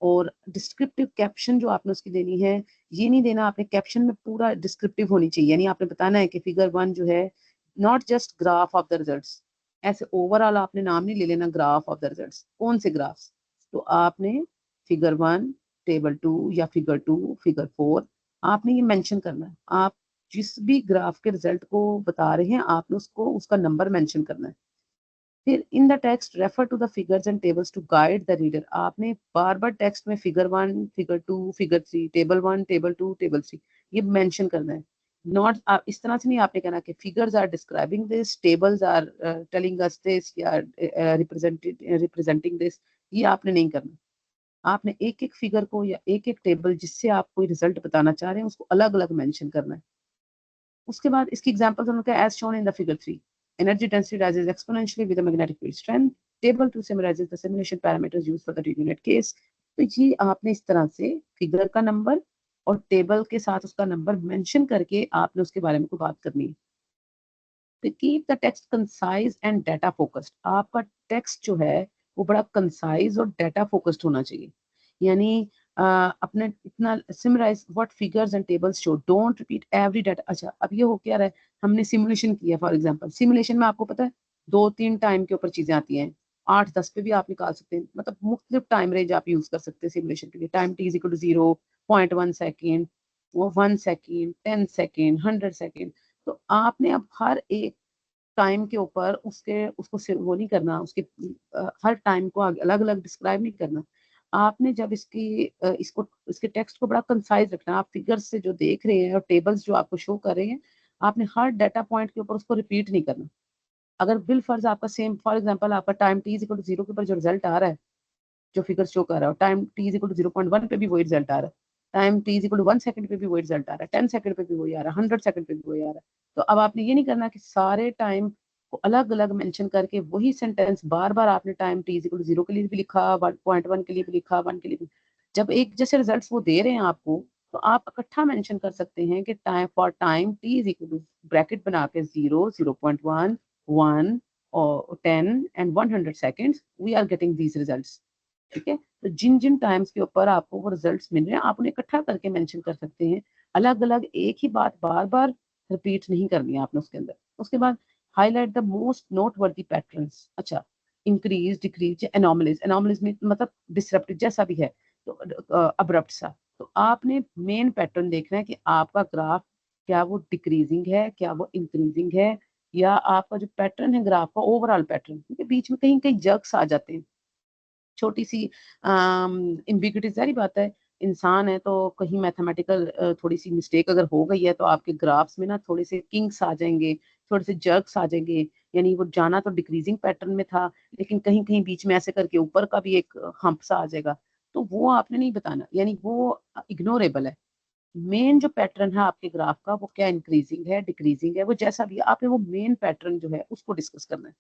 Speaker 2: और डिस्क्रिप्टिव कैप्शन जो आपने उसकी देनी है, ये नहीं देना आपने कैप्शन में पूरा डिस्क्रिप्टिव होनी चाहिए, यानी आपने बताना है कि फिगर 1 जो है not just graph of the results. ऐसे ओवरऑल आपने नाम नहीं ले लेना ग्राफ ऑफ द रिजल्ट्स, कौन से ग्राफ्स। तो आपने फिगर 1, टेबल 2 या फिगर 2, फिगर 4 आपने ये मेंशन करना है। आप जिस भी ग्राफ के रिजल्ट को बता रहे हैं, आपने उसको उसका नंबर मेंशन करना है। फिर in the text refer to the figures and tables to guide the reader. आपने बार बार टेक्स्ट में figure 1, figure 2, figure 3, table 1, table 2, table 3 ये मेंशन करना है। नॉट आप इस तरह से नहीं आपने कहना कि figures are describing this, tables are telling us this या रिप्रेजेंटिंग दिस, ये आपने नहीं करना। आपने एक एक फिगर को या एक एक टेबल जिससे आप कोई रिजल्ट बताना चाह रहे हैं उसको अलग अलग मेंशन करना है। उसके बाद इसकी एग्जांपल्स उनका as shown in the figure 3, energy density rises exponentially with the magnetic field strength, table 2 summarizes the simulation parameters used for the unit case। तो ये आपने इस तरह से फिगर का नंबर और टेबल के साथ उसका नंबर मेंशन करके आपने उसके बारे में कोई बात करनी है। तो keep the text concise and data focused. आपका टेक्स्ट जो है वो बड़ा कंसाइज और डाटा फोकस्ड होना चाहिए, यानी अपने इतना summarize what figures and tables show, don't repeat every data. अच्छा, अब ये हो क्या रहा है, हमने सिमुलेशन किया, फॉर एग्जांपल सिमुलेशन में आपको पता है 2-3 टाइम के ऊपर चीजें आती हैं, 8-10 पे भी आप निकाल सकते हैं, मतलब मुख्तलिफ टाइम रेंज आप यूज कर सकते हैं सिमुलेशन के लिए। Time T is equal to 0, 0.1 second, वो 1 सेकेंड, 10 सेकेंड, 100 सेकेंड। तो आपने अब हर एक टाइम के ऊपर उसके उसको वो नहीं करना, उसके हर टाइम को अलग अलग डिस्क्राइब नहीं करना। आपने जब इसको इसके टेक्स्ट को बड़ा कंसाइज रखना है। आप फिगर्स से जो देख रहे हैं और टेबल्स जो आपको शो कर रहे हैं, आपने हर डाटा पॉइंट के ऊपर उसको रिपीट नहीं करना। अगर बिल फर्ज आपका सेम, फॉर एग्जांपल आपका time T is equal to 0 के ऊपर जो रिजल्ट आ रहा है, जो फिगर शो कर रहा है, time T is equal to 0.1 पे भी वही रिजल्ट आ रहा है, time T is equal to 1 second पे भी वही रिजल्ट आ रहा है, 10 सेकंड पे भी वही आ रहा है, 100 सेकंड पे भी वही आ रहा है। तो अब आपने ये नहीं करना कि सारे टाइम को अलग अलग मेंशन करके वही सेंटेंस बार बार आपने time T is equal to 0 के लिए भी लिखा, 1.1 के लिए भी लिखा, 1 के लिए भी। जब एक जैसे रिजल्ट वो दे रहे हैं आपको, तो आप इकट्ठा मेंशन कर सकते हैं कि time T is equal to bracket बना के 0, 0.1, 1 और 10 and 100 seconds, we are getting these results. ठीक है, तो जिन जिन टाइम्स के ऊपर आपको वो रिजल्ट्स मिल रहे हैं, आप उन्हें इकट्ठा करके मेंशन कर सकते हैं। अलग अलग एक ही बात बार बार रिपीट नहीं करनी है आपने उसके अंदर। उसके बाद हाईलाइट द मोस्ट नोट वर्दी पैटर्न्स। अच्छा, इंक्रीज, डिक्रीज, एनोमलीज, एनोमलीज में मतलब डिसरप्टिव जैसा भी है, तो अब्रप्ट सा। तो आपने मेन पैटर्न देखना है कि आपका ग्राफ क्या वो डिक्रीजिंग है, क्या वो इंक्रीजिंग है, या आपका जो पैटर्न है ग्राफ का ओवरऑल पैटर्न, क्योंकि बीच में कहीं कहीं जग्स आ जाते हैं, छोटी सी इम्बिग्यूटी। सारी बात है, इंसान है तो कहीं मैथमेटिकल थोड़ी सी मिस्टेक अगर हो गई है, तो आपके ग्राफ्स में ना थोड़े से किंग्स आ जाएंगे, थोड़े से जर्क्स आ जाएंगे। यानी वो जाना तो डिक्रीजिंग पैटर्न में था, लेकिन कहीं कहीं बीच में ऐसे करके ऊपर का भी एक हम्प सा आ जाएगा। तो वो आपने नहीं बताना, यानी वो इग्नोरेबल है। मेन जो पैटर्न है आपके ग्राफ का, वो क्या इंक्रीजिंग है, डिक्रीजिंग है, वो जैसा भी है, आपने वो मेन पैटर्न जो है उसको डिस्कस करना है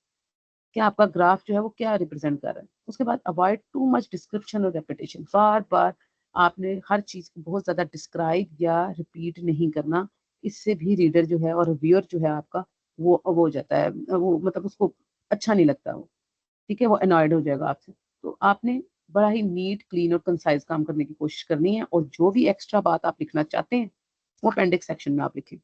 Speaker 2: कि आपका ग्राफ जो है वो क्या रिप्रेजेंट कर रहा है। उसके बाद अवॉइड टू मच डिस्क्रिप्शन और रेपिटेशन। बार बार आपने हर चीज को बहुत ज्यादा डिस्क्राइब या रिपीट नहीं करना। इससे भी रीडर जो है और व्यूअर जो है आपका, वो हो जाता है, वो मतलब उसको अच्छा नहीं लगता वो। ठीक है, वो अनॉयड हो जाएगा आपसे। तो आपने बड़ा ही नीट, क्लीन और कंसाइज काम करने की कोशिश करनी है, और जो भी एक्स्ट्रा बात आप लिखना चाहते हैं वो अपेंडिक्स सेक्शन में आप लिखें।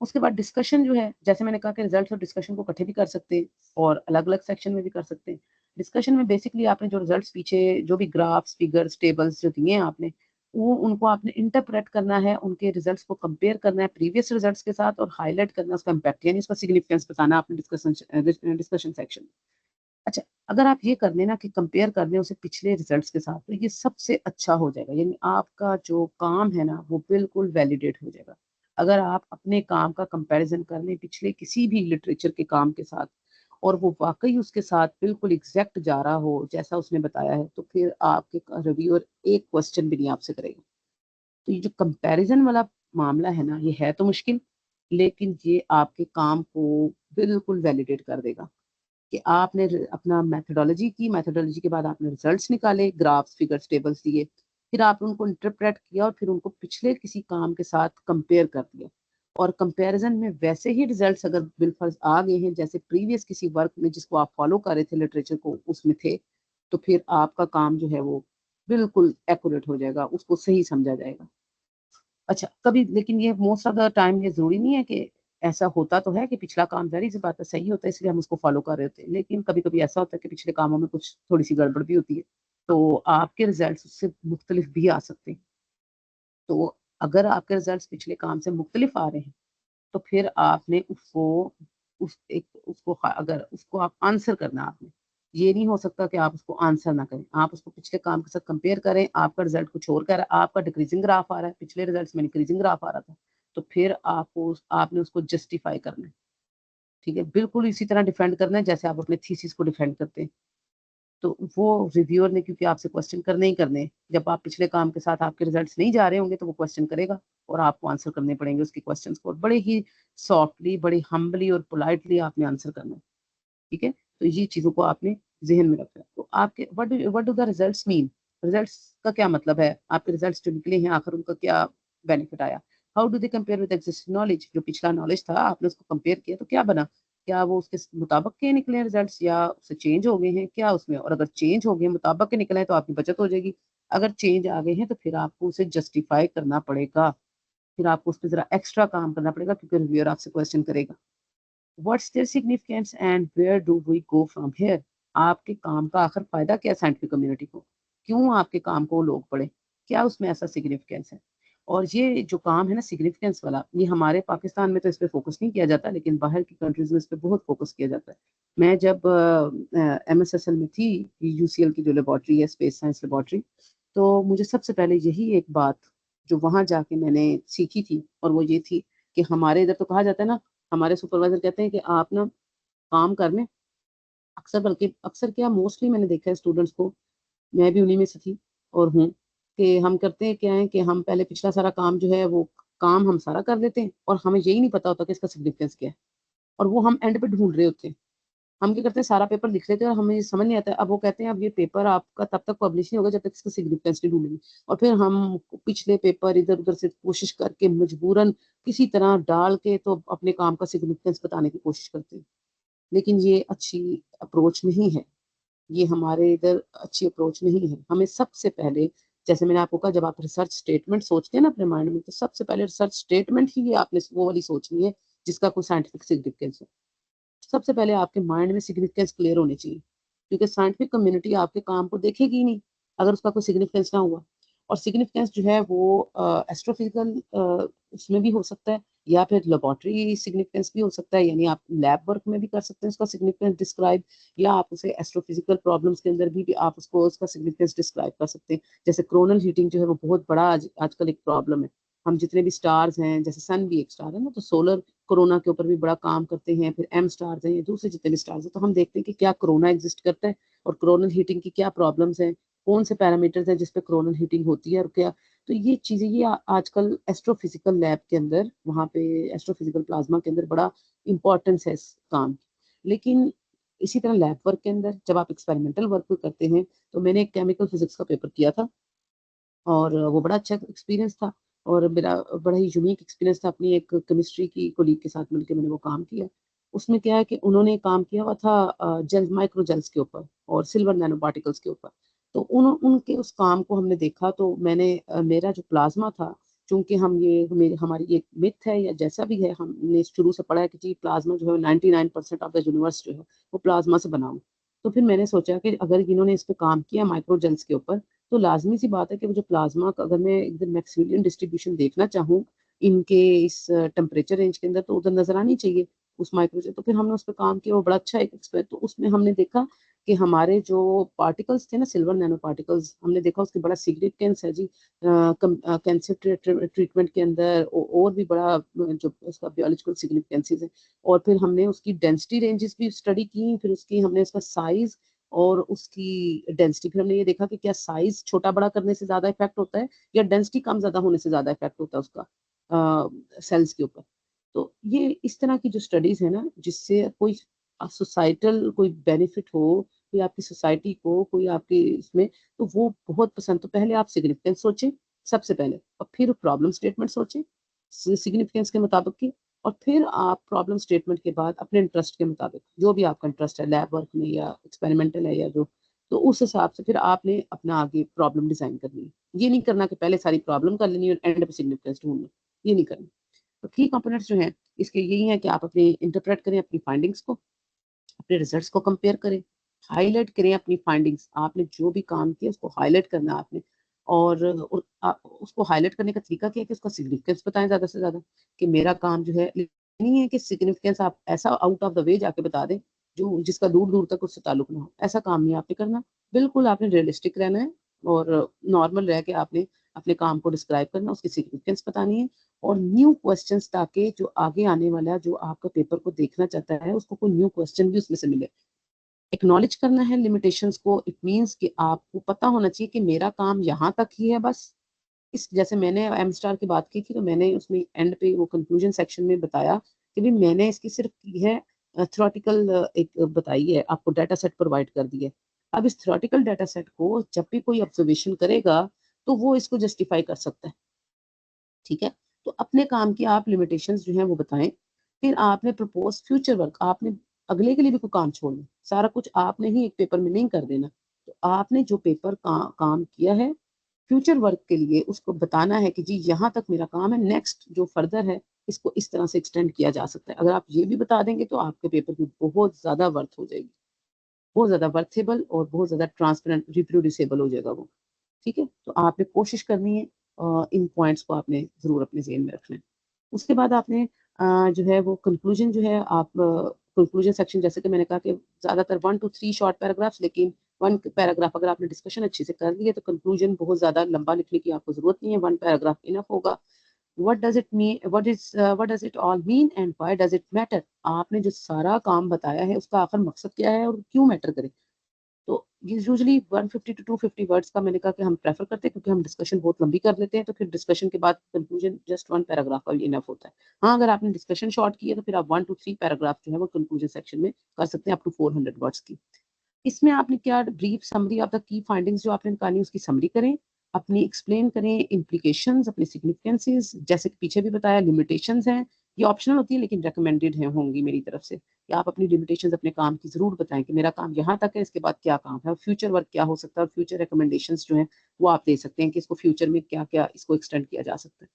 Speaker 2: उसके बाद डिस्कशन जो है, जैसे मैंने कहा कि रिजल्ट्स और डिस्कशन को इकट्ठे भी कर सकते हैं और अलग अलग सेक्शन में भी कर सकते हैं। डिस्कशन में बेसिकली आपने जो रिजल्ट्स पीछे जो भी ग्राफ्स, फिगर्स, टेबल्स जो दिए हैं आपने, वो उनको आपने इंटरप्रेट करना है, उनके रिजल्ट्स को कंपेयर करना है प्रीवियस रिजल्ट्स के साथ और हाईलाइट करना है उसका इम्पैक्ट, यानी उसका सिग्निफिकेंस बताना है आपने डिस्कशन सेक्शन में। अच्छा, अगर आप ये कर लेना कि कंपेयर कर लें उसे पिछले रिजल्ट्स के साथ, तो ये सबसे अच्छा हो जाएगा, यानी आपका जो काम है ना वो बिल्कुल वैलिडेट हो जाएगा। अगर आप अपने काम का कंपैरिजन कर लें पिछले किसी भी लिटरेचर के काम के साथ और वो वाकई उसके साथ बिल्कुल एग्जैक्ट जा रहा हो जैसा उसने बताया है, तो फिर आपके रिव्यूअर एक क्वेश्चन भी नहीं आपसे करेगा। तो ये जो कंपैरिजन वाला मामला है ना, ये है तो मुश्किल, लेकिन ये आपके काम को बिल्कुल वैलिडेट कर देगा कि आपने अपना मैथोडोलॉजी के बाद आपने रिजल्ट्स निकाले, ग्राफ्स, फिगर्स, टेबल्स दिए, फिर आपने उनको इंटरप्रेट किया और फिर उनको पिछले किसी काम के साथ कंपेयर कर दिया, और कंपैरिजन में वैसे ही रिजल्ट्स अगर बिलफर्ज आ गए हैं जैसे प्रीवियस किसी वर्क में जिसको आप फॉलो कर रहे थे, लिटरेचर को उसमें थे, तो फिर आपका काम जो है वो बिल्कुल एक्यूरेट हो जाएगा, उसको सही समझा जाएगा। अच्छा, कभी लेकिन ये मोस्ट ऑफ द टाइम ये ज़रूरी नहीं है कि ऐसा होता तो है कि पिछला काम ज़ाहिर-सी बात है सही होता है इसलिए हम उसको फ़ॉलो कर रहे होते हैं। लेकिन कभी-कभी ऐसा होता है कि पिछले कामों में कुछ थोड़ी-सी गड़बड़ भी होती है, तो आपके रिज़ल्ट्स उससे मुख्तलिफ भी आ सकते हैं। तो अगर आपके रिज़ल्ट्स पिछले काम से मुख्तलिफ आ रहे हैं, तो फिर आपने उसको अगर उसको आप आंसर करना है आपने। ये नहीं हो सकता कि आप उसको आंसर ना करें। आप उसको पिछले काम के साथ कंपेयर करें, आपका रिज़ल्ट कुछ और कह रहा है, आपका डिक्रीज़िंग ग्राफ आ रहा है, पिछले रिज़ल्ट्स में इंक्रीज़िंग ग्राफ आ रहा था। तो फिर आपने उसको जस्टिफ़ाई करना है, ठीक है? बिल्कुल इसी तरह डिफेंड करना है जैसे आप अपने थीसिस को डिफेंड करते हैं। तो वो रिव्यूअर ने क्योंकि आपसे क्वेश्चन करने ही करने हैं, जब आप पिछले काम के साथ आपके रिजल्ट्स नहीं जा रहे होंगे तो वो क्वेश्चन करेगा और आपको आंसर करने पड़ेंगे उसके क्वेश्चंस को, और बड़े ही सॉफ्टली, बड़ी हम्बली और पोलाइटली आपने आंसर करना है, ठीक है? तो ये चीज़ों को आपने ज़हन में रखना है। तो आपके what do the results mean? Results का क्या मतलब है? आपके रिजल्ट्स जो निकले हैं आखिर उनका क्या बेनिफिट आया? How do they compare with existing knowledge? जो पिछला नॉलेज था आपने उसको कंपेयर किया तो क्या बना? क्या वो उसके मुताबिक के निकले रिजल्ट्स या उससे चेंज हो गए हैं क्या उसमें? और अगर चेंज हो गए, मुताबिक के निकले हैं तो आपकी बचत हो जाएगी। अगर चेंज आ गए हैं तो फिर आपको उसे जस्टिफाई करना पड़ेगा। फिर आपको उस पे ज़रा एक्स्ट्रा काम करना पड़ेगा क्योंकि रिव्यूअर आपसे क्वेश्चन करेगा। What's their significance and where do we go from here? आपके काम का आखिर फायदा क्या है साइंटिफिक कम्युनिटी को? क्यों आपके काम को लोग पढ़ें? क्या उसमें ऐसा सिग्निफिकेंस है? और ये जो काम है ना सिग्निफिकेंस वाला, ये हमारे पाकिस्तान में तो इस पे फोकस नहीं किया जाता, लेकिन बाहर की कंट्रीज में इस पे बहुत फोकस किया जाता है। मैं जब एमएसएसएल में थी, यूसीएल की जो लेबोरेटरी है, स्पेस साइंस लेबोरेटरी, तो मुझे सबसे पहले यही एक बात जो वहां जाके मैंने सीखी थी, और वो ये थी कि हमारे इधर तो कहा जाता है ना, हमारे सुपरवाइजर कहते हैं कि आप ना काम कर लें, अक्सर बल्कि अक्सर क्या मोस्टली मैंने देखा है स्टूडेंट्स को, मैं भी उन्हीं में से थी और हूँ, कि हम करते हैं क्या है कि हम पहले पिछला सारा काम जो है वो काम हम सारा कर लेते हैं और हमें यही नहीं पता होता कि इसका सिग्निफिकेंस क्या है, और वो हम एंड पे ढूंढ रहे होते हैं। हम क्या करते हैं सारा पेपर लिख लेते हैं और हमें ये समझ नहीं आता है। अब वो कहते हैं अब ये पेपर आपका तब तक पब्लिश नहीं होगा जब तक इसका सिग्निफिकेंस नहीं ढूंढेंगे, और फिर हम पिछले पेपर इधर उधर से कोशिश करके मजबूरन किसी तरह डाल के तो अपने काम का सिग्निफिकेंस बताने की कोशिश करते हैं। लेकिन ये अच्छी अप्रोच नहीं है, ये हमारे इधर अच्छी अप्रोच नहीं है। हमें सबसे पहले, जैसे मैंने आपको कहा, जब आप रिसर्च स्टेटमेंट सोचते हैं ना अपने माइंड में, तो सबसे पहले रिसर्च स्टेटमेंट ही आपने वो वाली सोचनी है जिसका कोई साइंटिफिक सिग्निफिकेंस है। सबसे पहले आपके माइंड में सिग्निफिकेंस क्लियर होनी चाहिए, क्योंकि साइंटिफिक कम्युनिटी आपके काम को देखेगी ही नहीं अगर उसका कोई सिग्निफिकेंस ना हुआ। और सिग्निफिकेंस जो है वो एस्ट्रोफिजिकल उसमें भी हो सकता है, या फिर लेबोरेटरी सिग्निफिकेंस भी हो सकता है, यानी आप लैब वर्क में भी कर सकते हैं उसका सिग्निफिकेंस डिस्क्राइब, या आप उसे एस्ट्रोफिजिकल प्रॉब्लम्स के अंदर भी आप उसको उसका सिग्निफिकेंस डिस्क्राइब कर सकते हैं। जैसे कोरोनल हीटिंग जो है वो बहुत बड़ा आजकल एक प्रॉब्लम है। हम जितने भी स्टार्स हैं, जैसे सन भी एक स्टार है ना, तो सोलर कोरोना के ऊपर भी बड़ा काम करते हैं। फिर एम स्टार्स हैं, दूसरे जितने भी स्टार्स हैं, तो हम देखते हैं कि क्या कोरोना एग्जिस्ट करता है और कोरोनल हीटिंग की क्या प्रॉब्लम्स हैं, कौन से पैरामीटर्स हैं जिसपे कोरोनल हीटिंग होती है और क्या। तो ये चीजें ये आजकल एस्ट्रोफिजिकल लैब के अंदर, वहाँ पे एस्ट्रोफिजिकल प्लाज्मा के अंदर बड़ा इंपॉर्टेंस है इस काम की। लेकिन इसी तरह लैब वर्क के अंदर जब आप एक्सपेरिमेंटल वर्क भी करते हैं, तो मैंने एक केमिकल फिजिक्स का पेपर किया था और वो बड़ा अच्छा एक्सपीरियंस था, और मेरा बड़ा ही यूनिक एक्सपीरियंस था। अपनी एक केमिस्ट्री की कोलीग के साथ मिलकर मैंने वो काम किया। उसमें क्या है कि उन्होंने काम किया हुआ था जेल माइक्रो जेल्स के ऊपर और सिल्वर नैनो पार्टिकल्स के ऊपर। तो उनके उस काम को हमने देखा, तो मेरा जो प्लाज्मा था, चूंकि हमारी ये मिथ है या जैसा भी है, हमने शुरू से पढ़ा है कि जी प्लाज्मा जो है 99% ऑफ द यूनिवर्स जो है वो प्लाज्मा से बना हुआ। तो फिर मैंने सोचा कि अगर इन्होंने इस पे काम किया माइक्रो जेल्स के ऊपर, तो लाजमी सी बात है कि वो जो प्लाज्मा का अगर मैं एकदम मैक्सिमिलियन डिस्ट्रीब्यूशन देखना चाहूँ इनके इस टेम्परेचर रेंज के अंदर, तो उधर नजर आनी चाहिए उस माइक्रो। तो फिर हमने उस पर काम किया, वो बड़ा अच्छा एक एक्सपेरिमेंट। तो उसमें हमने देखा कि हमारे जो पार्टिकल्स थे ना, सिल्वर नैनो पार्टिकल्स, हमने देखा उसकी बड़ा सिग्निफिकेंस है जी कैंसर ट्रीटमेंट के अंदर, और भी बड़ा जो उसका बायोलॉजिकल सिग्निफिकेंसेस है। और फिर हमने उसकी डेंसिटी रेंजेस भी स्टडी की, फिर उसकी हमने उसका साइज और उसकी डेंसिटी, फिर हमने ये देखा कि क्या साइज छोटा बड़ा करने से ज्यादा इफेक्ट होता है या डेंसिटी कम ज्यादा होने से ज्यादा इफेक्ट होता है उसका सेल्स के ऊपर। तो ये इस तरह की जो स्टडीज है ना, जिससे कोई सोसाइटल कोई बेनिफिट हो, कोई आपकी सोसाइटी को, कोई आपके इसमें, तो वो बहुत पसंद। तो पहले आप सिग्निफिकेंस सोचें सबसे पहले, और फिर प्रॉब्लम स्टेटमेंट सोचें सिग्निफिकेंस के मुताबिक की, और फिर आप प्रॉब्लम स्टेटमेंट के बाद अपने इंटरेस्ट के मुताबिक, जो भी आपका इंटरेस्ट है लैब वर्क में या एक्सपेरिमेंटल है या जो, तो उस हिसाब से फिर आपने अपना आगे प्रॉब्लम डिजाइन करनी है। ये नहीं करना कि पहले सारी प्रॉब्लम कर लेनी और एंड पे सिग्निफिकेंस ढूंढना, ये नहीं करना। तो की कंपोनेंट्स जो हैं इसके यही है कि आप अपनी इंटरप्रेट करें अपनी फाइंडिंग्स को, अपने रिजल्ट्स को कंपेयर करें, हाईलाइट करें अपनी फाइंडिंग्स, आपने जो भी काम किया उसको हाईलाइट करना है आपने। और उसको हाईलाइट करने का तरीका क्या है कि उसका सिग्निफिकेंस बताएं ज्यादा से ज्यादा, कि मेरा काम जो है, नहीं है कि सिग्निफिकेंस आप ऐसा आउट ऑफ द वे जाके बता दें जो जिसका दूर दूर तक उससे ताल्लुक ना हो, ऐसा काम नहीं आपने करना। बिल्कुल आपने रियलिस्टिक रहना है और नॉर्मल रह के आपने अपने काम को डिस्क्राइब करना, उसकी सिग्निफिकेंस बतानी है, और न्यू क्वेश्चंस, ताकि जो आगे आने वाला जो आपका पेपर को देखना चाहता है उसको कोई न्यू क्वेश्चन भी उसमें से मिले। एक्नॉलेज करना है लिमिटेशंस को, इट मींस कि आपको पता होना चाहिए कि मेरा काम यहाँ तक ही है बस। इस जैसे मैंने एम स्टार की बात की थी, तो मैंने उसमें एंड पे वो कंक्लूजन सेक्शन में बताया कि भी मैंने इसकी सिर्फ की है थ्योरेटिकल एक बताई है, आपको डाटा सेट प्रोवाइड कर दिया है। अब इस थ्योरेटिकल डाटा सेट को जब भी कोई ऑब्जर्वेशन करेगा तो वो इसको जस्टिफाई कर सकता है, ठीक है। तो अपने काम की आप लिमिटेशंस जो हैं वो बताएं। फिर आपने प्रपोज फ्यूचर वर्क, आपने अगले के लिए भी कोई काम छोड़ना, सारा कुछ आपने ही एक पेपर में नहीं कर देना। तो आपने जो पेपर काम किया है फ्यूचर वर्क के लिए, उसको बताना है कि जी यहाँ तक मेरा काम है, नेक्स्ट जो फर्दर है इसको इस तरह से एक्सटेंड किया जा सकता है। अगर आप ये भी बता देंगे तो आपके पेपर की बहुत ज्यादा वर्थ हो जाएगी, बहुत ज्यादा वर्थेबल और बहुत ज्यादा ट्रांसपेरेंट रिप्रोड्यूसेबल हो जाएगा वो, ठीक है। तो आपने कोशिश करनी है, इन पॉइंट्स को आपने जरूर अपने जेहन में रखना है। उसके बाद आपने जो है वो कंक्लूजन जो है, आप कंक्लूजन सेक्शन, जैसे कि मैंने कहा कि ज्यादातर 1 to 3 शॉर्ट पैराग्राफ्स, लेकिन 1 पैराग्राफ अगर आपने डिस्कशन अच्छे से कर ली है तो कंक्लूजन बहुत ज्यादा लंबा लिखने की आपको जरूरत नहीं है, 1 पैराग्राफ इनफ होगा। What does it mean, what does it all mean and why does it matter, आपने जो सारा काम बताया है उसका आखिर मकसद क्या है और क्यों मैटर करे। तो ये यूजुअली 150 to 250 वर्ड्स का मैंने कहा कि हम प्रेफर करते हैं, क्योंकि हम डिस्कशन बहुत लंबी कर लेते हैं, तो फिर डिस्कशन के बाद कंक्लूजन जस्ट 1 पैराग्राफ का भी इनफ होता है। हाँ, अगर आपने डिस्कशन शॉर्ट की है तो फिर आप 1 to 3 पैराग्राफ जो है वो कंक्लूजन सेक्शन में कर सकते हैं, अप टू 400 वर्ड्स की। इसमें आपने क्या, brief summary of the key findings जो आपने निकाली उसकी समरी करें, अपनी एक्सप्लेन करें इम्प्लीकेशंस, अपने सिग्निफिकेंसेस, जैसे कि पीछे भी बताया लिमिटेशंस हैं, ये ऑप्शनल होती है लेकिन रिकमेंडेड है होंगी मेरी तरफ से, कि आप अपनी लिमिटेशंस अपने काम की जरूर बताएं कि मेरा काम यहाँ तक है, इसके बाद क्या काम है, फ्यूचर वर्क क्या हो सकता है, और फ्यूचर रिकमेंडेशंस जो है वो आप दे सकते हैं कि इसको फ्यूचर में क्या क्या इसको एक्सटेंड किया जा सकता है।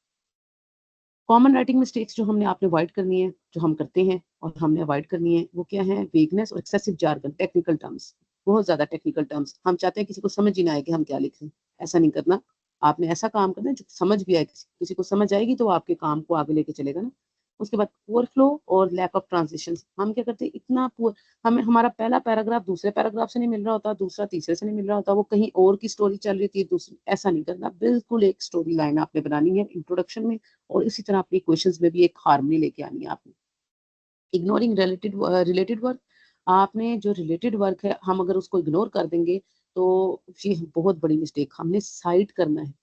Speaker 2: कॉमन राइटिंग मिस्टेक्स जो हमने आपने अवॉइड करनी है, जो हम करते हैं और हमने अवॉइड करनी है, वो क्या है, वेगनेस और एक्सेसिव जार्गन, टेक्निकल टर्म्स, बहुत ज्यादा टेक्निकल टर्म्स, हम चाहते हैं किसी को समझ ही ना आए कि हम क्या लिख रहे हैं, ऐसा नहीं करना। आपने ऐसा काम करना है जो समझ भी आए, किसी को समझ आएगी तो वो आपके काम को आगे लेके चलेगा ना। उसके बाद पुअर फ्लो और लैक ऑफ ट्रांजिशन, हम क्या करते हैं, इतना पुअर, हमें हमारा पहला पैराग्राफ दूसरे पैराग्राफ से नहीं मिल रहा होता, दूसरा तीसरे से नहीं मिल रहा होता, वो कहीं और की स्टोरी चल रही थी दूसरी, ऐसा नहीं करना, बिल्कुल एक स्टोरी लाइन आपने बनानी है इंट्रोडक्शन में, और इसी तरह अपनी क्वेश्चंस में भी एक हार्मनी लेके आनी है आपने। इग्नोरिंग रिलेटेड वर्क, आपने जो रिलेटेड वर्क है हम अगर उसको इग्नोर कर देंगे तो ये बहुत बड़ी मिस्टेक, हमने साइट करना है।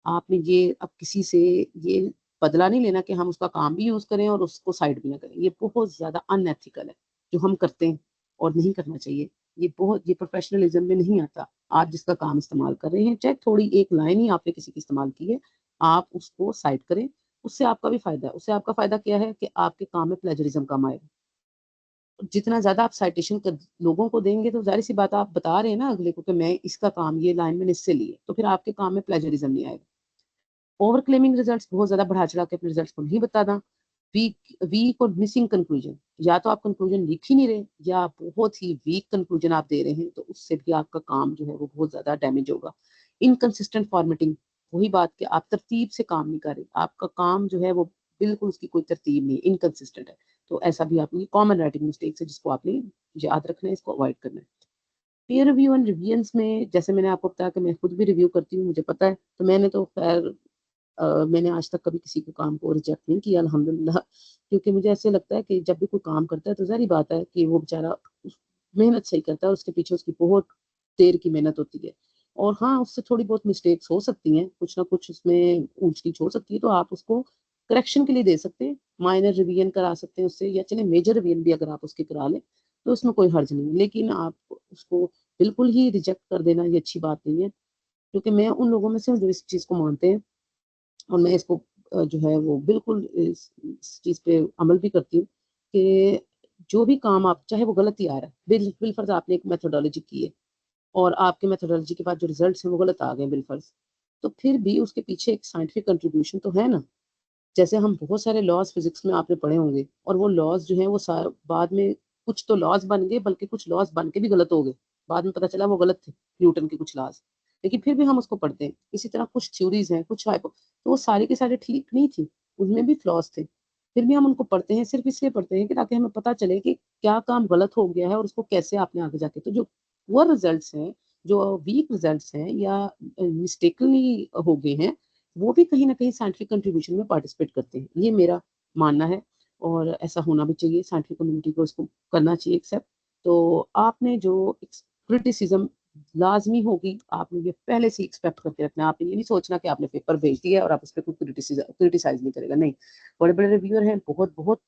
Speaker 2: आपने ये अब किसी से ये बदला नहीं लेना कि हम उसका काम भी यूज करें और उसको साइड भी ना करें, ये बहुत ज्यादा अनएथिकल है जो हम करते हैं और नहीं करना चाहिए। ये प्रोफेशनलिज्म में नहीं आता। आप जिसका काम इस्तेमाल कर रहे हैं, चाहे थोड़ी एक लाइन ही आपने किसी की इस्तेमाल की है, आप उसको साइड करें, उससे आपका भी फायदा है। उससे आपका फायदा क्या है कि आपके काम में प्लेजरिज्म कम आएगा। जितना ज्यादा आप साइटेशन कर लोगों को देंगे तो जाहिर सी बात है, आप बता रहे हैं ना अगले को कि मैं इसका काम ये लाइन मैंने इससे ली है, तो फिर आपके काम में प्लेजरिज्म नहीं आएगा। ओवर क्लेमिंग रिजल्ट्स, बहुत ज्यादा बढ़ा चढ़ा के अपने रिजल्ट्स को नहीं बताना। वीक वीक और मिसिंग कंक्लूजन, या तो आप कंक्लूजन लिख ही नहीं रहे या बहुत ही वीक कंक्लूजन आप दे रहे हैं, तो उससे भी आपका काम जो है वो बहुत ज्यादा डैमेज होगा। इनकंसिस्टेंट फॉर्मेटिंग, वही बात कि आप तरतीब से काम नहीं कर रहे, आपका काम जो है वो बिल्कुल उसकी कोई तरतीब नहीं, इनकंसिस्टेंट है। तो ऐसा भी आपने कॉमन राइटिंग मिस्टेक्स है जिसको आपने याद रखना है, इसको अवॉइड करना है। पीयर रिव्यू एंड रिविजन्स में जैसे मैंने आपको बताया कि मैं खुद भी रिव्यू करती हूँ, मुझे पता है, तो मैंने तो खैर मैंने आज तक कभी किसी के काम को रिजेक्ट नहीं किया अल्हम्दुलिल्लाह, क्योंकि मुझे ऐसे लगता है कि जब भी कोई काम करता है तो ज़ाहिर बात है कि वो बेचारा मेहनत सही करता है, उसके पीछे उसकी बहुत देर की मेहनत होती है। और हाँ, उससे थोड़ी बहुत मिस्टेक्स हो सकती हैं, कुछ ना कुछ उसमें ऊंच नीच हो सकती है, तो आप उसको करेक्शन के लिए दे सकते हैं, माइनर रिवीजन करा सकते हैं उससे, या चले मेजर रिवीजन भी अगर आप उसके करा लें तो उसमें कोई हर्ज नहीं है। लेकिन आप उसको बिल्कुल ही रिजेक्ट कर देना ये अच्छी बात नहीं है, क्योंकि मैं उन लोगों में से हूँ जो इस चीज़ को मानते हैं, और मैं इसको जो है वो बिल्कुल इस चीज़ पे अमल भी करती हूँ कि जो भी काम आप, चाहे वो गलत ही आ रहा है, बिलफर्ज आपने एक मेथोडोलॉजी की है और आपके मेथोडोलॉजी के बाद जो रिजल्ट्स हैं वो गलत आ गए बिलफर्ज, तो फिर भी उसके पीछे एक साइंटिफिक कंट्रीब्यूशन तो है ना। जैसे हम बहुत सारे लॉज फिजिक्स में आपने पढ़े होंगे, और वो लॉज जो है वो बाद में कुछ तो लॉज बन गए, बल्कि कुछ लॉज बन के भी गलत हो गए, बाद में पता चला वो गलत थे, न्यूटन के कुछ लॉज, लेकिन फिर भी हम उसको पढ़ते हैं। इसी तरह कुछ थ्योरीज हैं, कुछ हाइपो, तो वो सारी की सारी ठीक नहीं थी, उनमें भी फ्लॉज थे, फिर भी हम उनको पढ़ते हैं, सिर्फ इसलिए पढ़ते हैं कि ताकि हमें पता चले कि क्या काम गलत हो गया है और उसको कैसे आपने आगे जाके, तो जो वो रिजल्ट्स हैं, जो वीक रिजल्ट्स हैं या मिस्टेकली हो गए हैं, वो भी कहीं ना कहीं साइंटिफिक कंट्रीब्यूशन में पार्टिसिपेट करते हैं, ये मेरा मानना है। और ऐसा होना भी चाहिए, साइंटिफिक कम्युनिटी को इसको करना चाहिए एक्सेप्ट। तो आपने जो क्रिटिसिज्म लाजमी होगी, आपने ये पहले से एक्सपेक्ट करके रखना है, आपने ये नहीं सोचना कि आपने पेपर भेज दिया है और आप उस पर कोई क्रिटिसाइज नहीं करेगा, नहीं। बड़े बड़े रिव्यूअर हैं, बहुत बहुत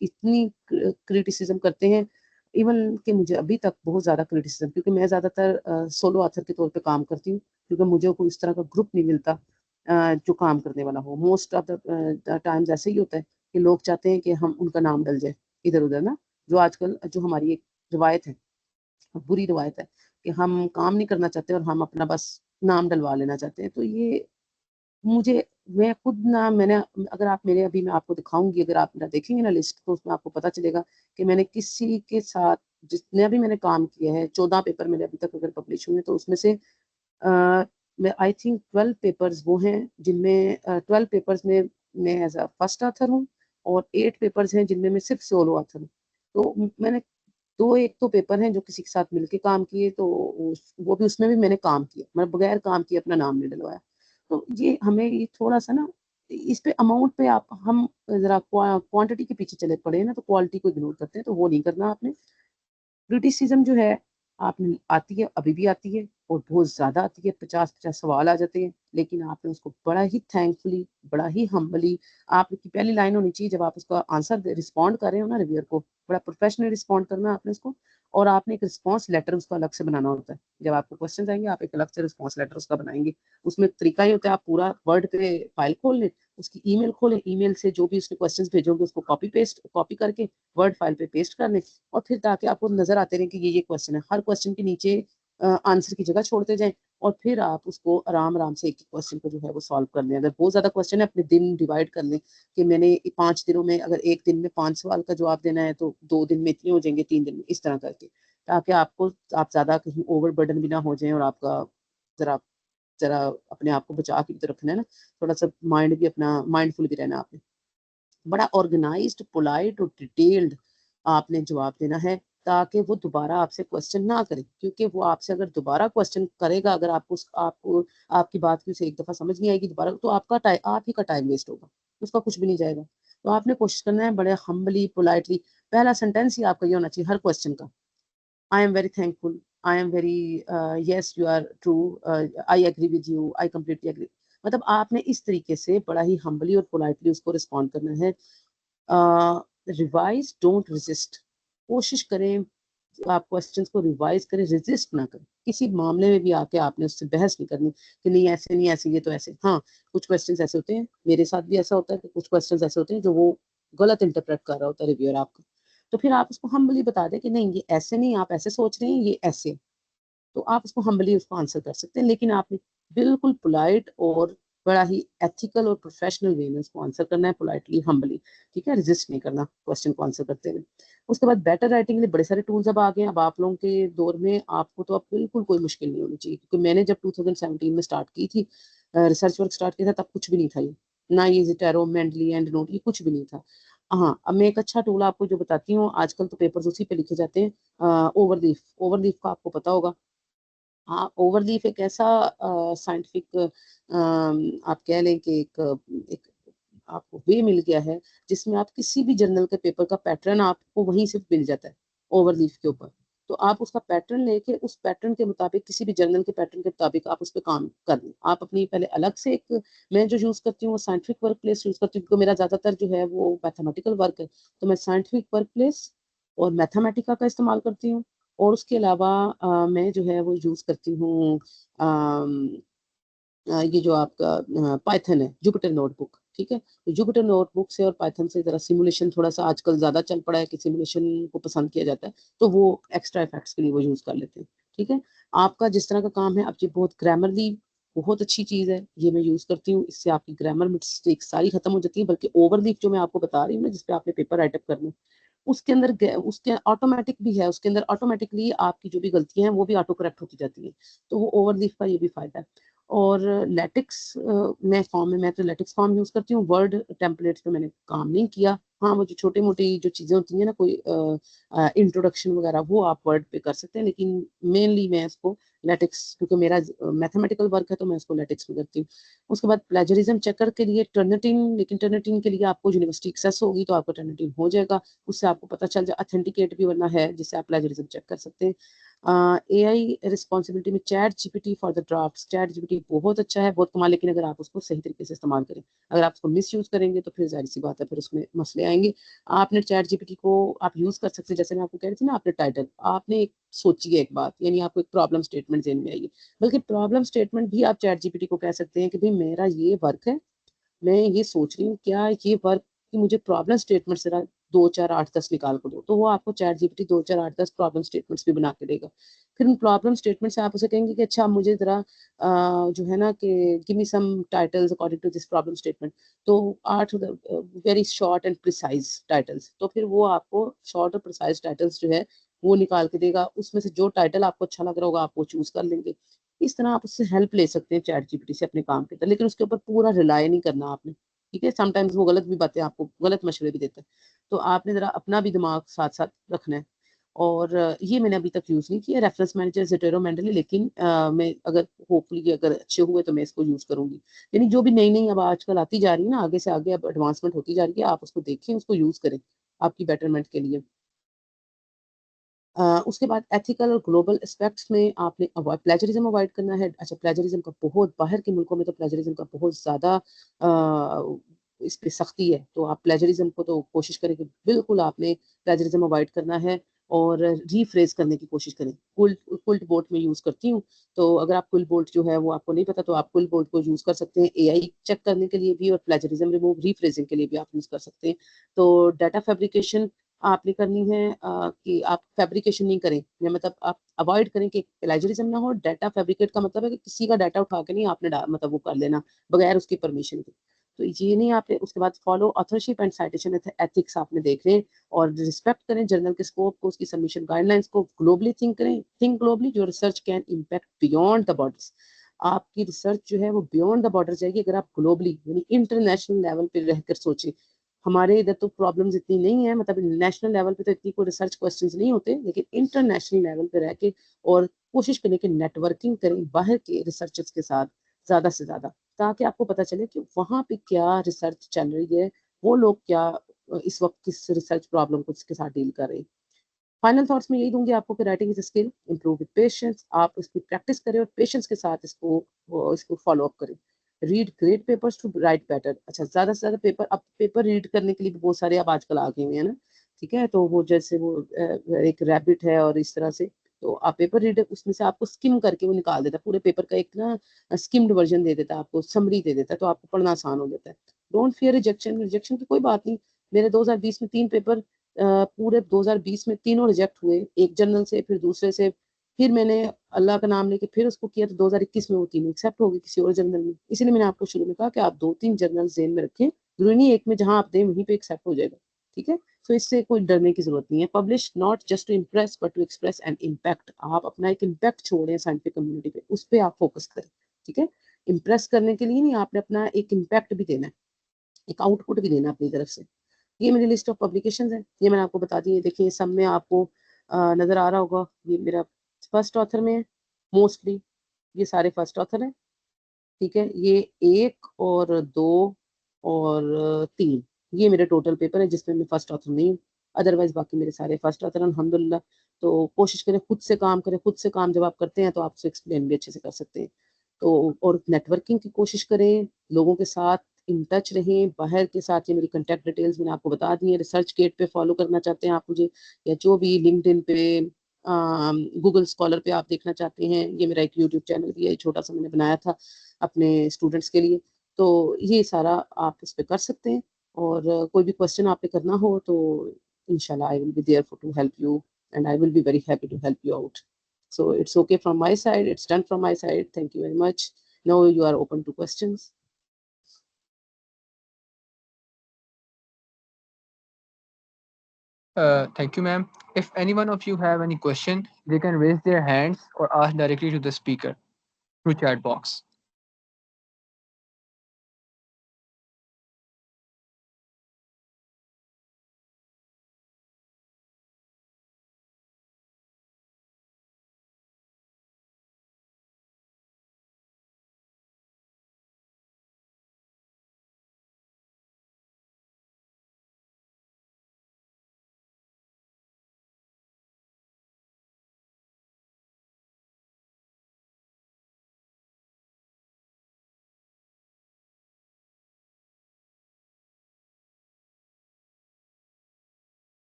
Speaker 2: इतनी क्रिटिसिज्म करते हैं, इवन कि मुझे अभी तक बहुत ज़्यादा क्रिटिसिज्म, क्योंकि मैं ज़्यादातर सोलो ऑथर के तौर पे काम करती हूँ, क्योंकि मुझे कोई इस तरह का ग्रुप नहीं मिलता जो काम करने वाला हो। मोस्ट ऑफ द टाइम्स ऐसे ही होता है कि लोग चाहते हैं कि हम उनका नाम डल जाए इधर उधर ना, जो आजकल जो हमारी एक रिवायत है, बुरी रिवायत है, कि हम काम नहीं करना चाहते और हम अपना बस नाम डलवा लेना चाहते हैं। तो ये मुझे, मैं खुद ना, मैंने, अगर आप मेरे, अभी मैं आपको दिखाऊंगी, अगर आप मेरा देखेंगे ना लिस्ट, तो उसमें आपको पता चलेगा कि मैंने किसी के साथ जितने भी मैंने काम किया है, 14 पेपर मेरे अभी तक अगर पब्लिश हुए, तो उसमें से मैं आई थिंक 12 पेपर्स वो हैं जिनमें 12 पेपर्स में मैं एज अ फर्स्ट ऑथर हूँ, और 8 पेपर्स हैं जिनमें मैं सिर्फ सोलो ऑथर हूँ। तो मैंने दो, एक तो पेपर हैं जो किसी के साथ मिलके काम किए, तो वो भी, उसमें भी मैंने काम किया, मैं बगैर काम किए अपना नाम नहीं डलवाया। तो ये हमें ये थोड़ा सा ना, इस पे अमाउंट पे आप, हम जरा क्वांटिटी के पीछे चले पड़े हैं ना, तो क्वालिटी को इग्नोर करते हैं, तो वो नहीं करना आपने। क्रिटिसिज्म जो है आपने, आती है, अभी भी आती है, और बहुत ज्यादा आती है, 50-50 सवाल आ जाते हैं, लेकिन आपने उसको बड़ा ही थैंकफुली, बड़ा ही हम्बली, आपकी पहली लाइन होनी चाहिए जब आप उसका आंसर रिस्पॉन्ड कर रहे हो ना रिव्यूअर को, बड़ा प्रोफेशनली रिस्पॉन्ड करना है आपने उसको। और आपने एक रिस्पॉन्स लेटर उसका अलग से बनाना होता है, जब आपको क्वेश्चन आएंगे आप एक अलग से रिस्पॉन्स लेटर उसका बनाएंगे। उसमें तरीका ही होता है, आप पूरा वर्ड पे फाइल खोल लें, उसकी ईमेल खोलें, ईमेल से जो भी उसने क्वेश्चंस भेजोगे उसको कॉपी करके वर्ड फाइल पे पेस्ट कर लें, और फिर ताकि आपको नजर आते रहे कि ये क्वेश्चन है, हर क्वेश्चन के नीचे आंसर की जगह छोड़ते जाएं, और फिर आप उसको आराम आराम से एक एक क्वेश्चन को जो है वो सॉल्व कर लें। अगर बहुत ज्यादा क्वेश्चन है, अपने दिन डिवाइड कर लें कि मैंने 5 दिनों में, अगर एक दिन में 5 सवाल का जवाब देना है, तो 2 दिन में इतने हो जाएंगे, 3 दिन में, इस तरह करके, ताकि आपको, आप ज्यादा कहीं ओवर बर्डन भी ना हो जाए, और आपका जरा जरा अपने आप को बचा के भी तो रखना है ना, थोड़ा सा माइंड भी अपना माइंडफुल भी रहना है आपने, बड़ा ऑर्गेनाइज्ड, पोलाइट और डिटेल्ड आपने जवाब देना है, ताकि वो दोबारा आपसे क्वेश्चन ना करे, क्योंकि वो आपसे अगर दोबारा क्वेश्चन करेगा, अगर आपको आपकी बात की उसे एक दफा समझ नहीं आएगी दोबारा, तो आपका टाइम, आप ही का टाइम वेस्ट होगा, उसका कुछ भी नहीं जाएगा। तो आपने कोशिश करना है बड़े हम्बली, पोलाइटली, पहला सेंटेंस ही आपका ये होना चाहिए हर क्वेश्चन का, I am very thankful, I am very, yes you are true, I agree with you, I completely agree. मतलब आपने इस तरीके से बड़ा ही हम्बली और पोलाइटली उसको रिस्पॉन्ड करना है। रिवाइज, डोंट रेजिस्ट, कोशिश करें आप क्वेश्चंस को रिवाइज करें, रेजिस्ट ना करें, किसी मामले में भी आके आपने उससे बहस नहीं करनी कि नहीं ऐसे नहीं, ऐसे, ये तो ऐसे। हाँ, कुछ क्वेश्चंस ऐसे होते हैं, मेरे साथ भी ऐसा होता है कि कुछ क्वेश्चंस ऐसे होते हैं जो वो गलत इंटरप्रेट कर रहा होता है रिव्यूअर आपका, तो फिर आप उसको हम्बली बता दें कि नहीं ये ऐसे नहीं, आप ऐसे सोच रहे हैं, ये ऐसे, तो आप उसको हम्बली उसको आंसर कर सकते हैं, लेकिन आपने बिल्कुल पोलाइट और बड़ा ही एथिकल और प्रोफेशनल वे में उसको आंसर करना है, पोलाइटली, हम्बली, ठीक है, रेजिस्ट नहीं करना क्वेश्चन को आंसर करते हुए। उसके बाद बेटर राइटिंग के लिए बड़े सारे टूल्स अब आ गए हैं। अब आप लोगों के दौर में आपको तो अब बिल्कुल कोई मुश्किल नहीं होनी चाहिए, क्योंकि मैंने जब 2017 में स्टार्ट की थी, रिसर्च वर्क स्टार्ट किया था, तब कुछ भी नहीं था ये, ना ये ज़ेटारो, मेंडली, एंड नोट, ये कुछ भी नहीं था। हाँ, अब मैं एक अच्छा टूल आपको जो बताती हूँ, आजकल तो पेपर्स उसी पे लिखे जाते हैं, ओवरलीफ। ओवरलीफ का आपको पता होगा। हाँ, ओवरलीफ एक ऐसा साइंटिफिक, आप कह लें कि एक आपको वे मिल गया है, जिसमें आप किसी भी जर्नल के पेपर का पैटर्न आपको वहीं से मिल जाता है, ओवरलीफ के ऊपर। तो आप उसका पैटर्न लेके उस पैटर्न के मुताबिक, किसी भी जर्नल के पैटर्न के मुताबिक आप उस पर काम कर लें। आप अपनी पहले अलग से एक, मैं जो यूज़ करती हूँ वो साइंटिफिक वर्क प्लेस यूज़ करती हूँ, क्योंकि मेरा ज़्यादातर जो है वो मैथमेटिकल वर्क है, तो मैं साइंटिफिक वर्क प्लेस और मैथमेटिका का इस्तेमाल करती हूँ। और उसके अलावा मैं जो है वो यूज़ करती हूँ ये जो आपका पाइथन है, जुपिटर नोटबुक, ठीक है। तो जुपिटर नोटबुक से और पाइथन से ज़रा सिमुलेशन थोड़ा सा आजकल ज़्यादा चल पड़ा है कि सिमुलेशन को पसंद किया जाता है, तो वो एक्स्ट्रा इफेक्ट्स के लिए वो यूज़ कर लेते हैं, ठीक है। आपका जिस तरह का काम है, अब ये बहुत ग्रामरली बहुत अच्छी चीज़ है, ये मैं यूज़ करती हूँ, इससे आपकी ग्रामर मिस्टेक सारी खत्म हो जाती है। बल्कि ओवरलीफ जो मैं आपको बता रही हूँ ना, जिसपे आपने पेपर राइटअप करना है, उसके अंदर उसके ऑटोमेटिक भी है, उसके अंदर ऑटोमेटिकली आपकी जो भी गलतियां हैं वो भी ऑटो करेक्ट होती जाती हैं। तो वो ओवरलीफ का ये भी फायदा है। और लेटेक्स में फॉर्म में, मैं तो लेटेक्स फॉर्म यूज करती हूँ। वर्ड टेम्पलेट्स पे मैंने काम नहीं किया। हाँ, वो जो छोटी मोटी जो चीजें होती हैं ना, कोई इंट्रोडक्शन वगैरह, वो आप वर्ड पे कर सकते हैं, लेकिन मेनली मैं इसको लेटेक्स, क्योंकि मेरा मैथमेटिकल वर्क है, तो मैं इसको लेटेक्स में करती हूँ। उसके बाद प्लेजरिज्म चेकर के लिए टर्निटिन, लेकिन टर्निटिन के लिए आपको यूनिवर्सिटी एक्सेस होगी, तो आपका टर्निटिन हो जाएगा, उससे आपको पता चल जाए। ऑथेंटिकेट भी वरना है, जिससे आप प्लेजरिज्म चेक कर सकते हैं। एआई रिस्पॉन्सिबिलिटी में chat GPT for the draft. Chat GPT बहुत अच्छा है, बहुत कमाल, लेकिन अगर आप उसको सही तरीके से इस्तेमाल करें। अगर आप उसको मिस यूज करेंगे तो फिर जाहिर सी बात है, फिर उसमें मसले आएंगे। आपने चैट जीपीटी को आप यूज कर सकते हैं, जैसे मैं आपको कह रही थी ना, आपने टाइटल, आपने एक सोची है एक बात, यानी आपको एक प्रॉब्लम स्टेटमेंट देने में आएगी, बल्कि प्रॉब्लम स्टेटमेंट भी आप चैट जीपीटी को कह सकते हैं कि भाई मेरा ये वर्क है, मैं ये सोच रही हूँ, क्या ये वर्क की मुझे प्रॉब्लम स्टेटमेंट जरा 2 4 8 10 निकाल कर दो, तो वो आपको चैट जीपीटी 2 4 8 10 प्रॉब्लम स्टेटमेंट्स भी बना के देगा। फिर उन प्रॉब्लम स्टेटमेंट से आप उसे कहेंगे कि अच्छा मुझे जरा जो है ना कि give me some titles according to this problem statement. तो 8 very short and precise titles, तो फिर वो आपको शॉर्ट और प्रिसाइज टाइटल्स जो है वो निकाल के देगा। उसमें से जो टाइटल आपको अच्छा लग रहा होगा आप वो चूज कर लेंगे। इस तरह आप उससे हेल्प ले सकते हैं चैट जीपीटी से अपने काम के अंदर, लेकिन उसके ऊपर पूरा रिलाय नहीं करना आपने, ठीक है। समटाइम्स वो गलत भी बातें आपको, गलत मशवरे भी देता है, तो आपने जरा अपना भी दिमाग साथ साथ रखना है। और ये मैंने अभी तक यूज नहीं किया रेफरेंस मैनेजर ज़ेटारो मेंडली, लेकिन मैं अगर होपफुली अगर अच्छे हुए तो मैं इसको यूज करूंगी। यानी जो भी नई नई अब आजकल आती जा रही है ना, आगे से आगे अब एडवांसमेंट होती जा रही है, आप उसको देखें, उसको यूज करें आपकी बेटरमेंट के लिए। उसके बाद एथिकल और ग्लोबल एस्पेक्ट्स में आपने अवॉइड, प्लेजरिज्म अवॉइड करना है। अच्छा, प्लेजरिज्म का बहुत, बाहर के मुल्कों में तो प्लेजरिज्म का बहुत ज़्यादा इस पे सख्ती है, तो आप प्लेजरिज्म को तो कोशिश करें कि बिल्कुल आपने प्लेजरिज्म अवॉइड करना है, और रीफ्रेज करने की कोशिश करें। क्विल्ट बोर्ड में यूज़ करती हूँ, तो अगर आप क्विल्ट बोर्ड जो है वो आपको नहीं पता, तो आप क्विल्ट बोर्ड को यूज़ कर सकते हैं एआई चेक करने के लिए भी, और प्लेजरिज्म रिमूव, रीफ्रेजिंग के लिए भी आप यूज़ कर सकते हैं। तो डाटा फैब्रिकेशन आपने करनी है, कि आप फैब्रिकेशन नहीं करें, या मतलब आप अवॉइड करें कि प्लेजरिज्म ना हो। डाटा फैब्रिकेट का मतलब है कि किसी का डाटा उठा के नहीं आपने मतलब वो कर लेना बगैर उसकी परमिशन के, तो ये नहीं आपने। उसके बाद follow authorship and citation ethics आपने देख रहे हैं, और रिस्पेक्ट करें जर्नल के स्कोप को, उसकी सबमिशन गाइडलाइंस को। ग्लोबली थिंक करें, थिंक ग्लोबली, जो research can impact beyond the borders. आपकी रिसर्च जो है वो बियॉन्ड द बॉर्डर जाएगी अगर आप ग्लोबली यानी इंटरनेशनल लेवल पे रहकर सोचें। हमारे इधर तो प्रॉब्लम्स इतनी नहीं है, मतलब नेशनल लेवल पे तो इतनी कोई रिसर्च क्वेश्चंस नहीं होते, लेकिन इंटरनेशनल लेवल पे रह के और कोशिश करें कि नेटवर्किंग करें बाहर के रिसर्चर्स के साथ ज़्यादा से ज़्यादा, ताकि आपको पता चले कि वहाँ पे क्या रिसर्च चल रही है, वो लोग क्या इस वक्त किस रिसर्च प्रॉब्लम को इसके साथ डील कर रहे हैं। फाइनल थॉट्स में यही दूंगी आपको कि writing is skill, improve with patience. आप इसकी प्रैक्टिस करें और पेशेंस के साथ इसको फॉलो अप करें। Read great papers to write better. अच्छा, ज्यादा से ज्यादा पेपर, अब पेपर रीड करने के लिए भी बहुत सारे अब आजकल आ गए हुए हैं ना, ठीक है। तो वो जैसे वो एक रैबिट है और इस तरह से, तो आप पेपर रीड, उसमें से आपको स्किम करके वो निकाल देता है पूरे पेपर का, एक ना स्किम्ड वर्जन दे देता है आपको, समरी दे देता है, तो आपको पढ़ना आसान हो जाता है। डोंट फियर रिजेक्शन, रिजेक्शन की कोई बात नहीं। मेरे 2020 में 3 पेपर पूरे 2020 में तीनों रिजेक्ट हुए, एक जर्नल से, फिर दूसरे से, फिर मैंने अल्लाह का नाम लेके फिर उसको किया तो 2021 में वो तीनों एक्सेप्ट हो गई किसी और जर्नल में। इसीलिए मैंने आपको शुरू में कहा कि आप 2-3 जर्नल जेन में रखें, जरूरी नहीं एक में जहां आप दें वहीं पे एक्सेप्ट हो जाएगा। ठीक है, तो इससे कोई डरने की जरूरत नहीं है। Publish not just to impress but to express an impact. आप अपना एक इम्पैक्ट छोड़ें साइंटिफिक कम्युनिटी पे, उस पर आप फोकस करें। ठीक है, इम्प्रेस करने के लिए नहीं, आपने अपना एक इम्पैक्ट भी देना है, एक आउटपुट भी देना है अपनी तरफ से। ये मेरी लिस्ट ऑफ पब्लिकेशन है, ये मैंने आपको बता दी है। देखिए सब में आपको नजर आ रहा होगा, ये मेरा फर्स्ट ऑथर में है मोस्टली, ये सारे फर्स्ट ऑथर हैं। ठीक है, ये 1 और 2 और 3 ये मेरे टोटल पेपर है जिसमें मैं फर्स्ट ऑथर नहीं हूँ। अदरवाइज बाकी मेरे सारे फर्स्ट ऑथर अल्हम्दुलिल्लाह। तो कोशिश करें खुद से काम करें, खुद से काम जब आप करते हैं तो आप उसे एक्सप्लेन भी अच्छे से कर सकते हैं। तो और नेटवर्किंग की कोशिश करें, लोगों के साथ इन टच रहें, बाहर के साथ। ये मेरी कंटेक्ट डिटेल्स मैंने आपको बता दी है। रिसर्च गेट पे फॉलो करना चाहते हैं आप मुझे, या जो भी लिंक्डइन पे, गूगल स्कॉलर पे आप देखना चाहते हैं, ये मेरा एक यूट्यूब चैनल भी है, छोटा सा मैंने बनाया था अपने स्टूडेंट्स के लिए। तो ये सारा आप इस पे कर सकते हैं। और कोई भी क्वेश्चन आपने करना हो तो इंशाल्लाह I will be there for to help you, and I will be very happy to help you out. So it's okay from my side. It's done from my side. Thank you very much. Now you are open to questions.
Speaker 1: Thank you, ma'am. If any one of you have any question, they can raise their hands or ask directly to the speaker through chat box.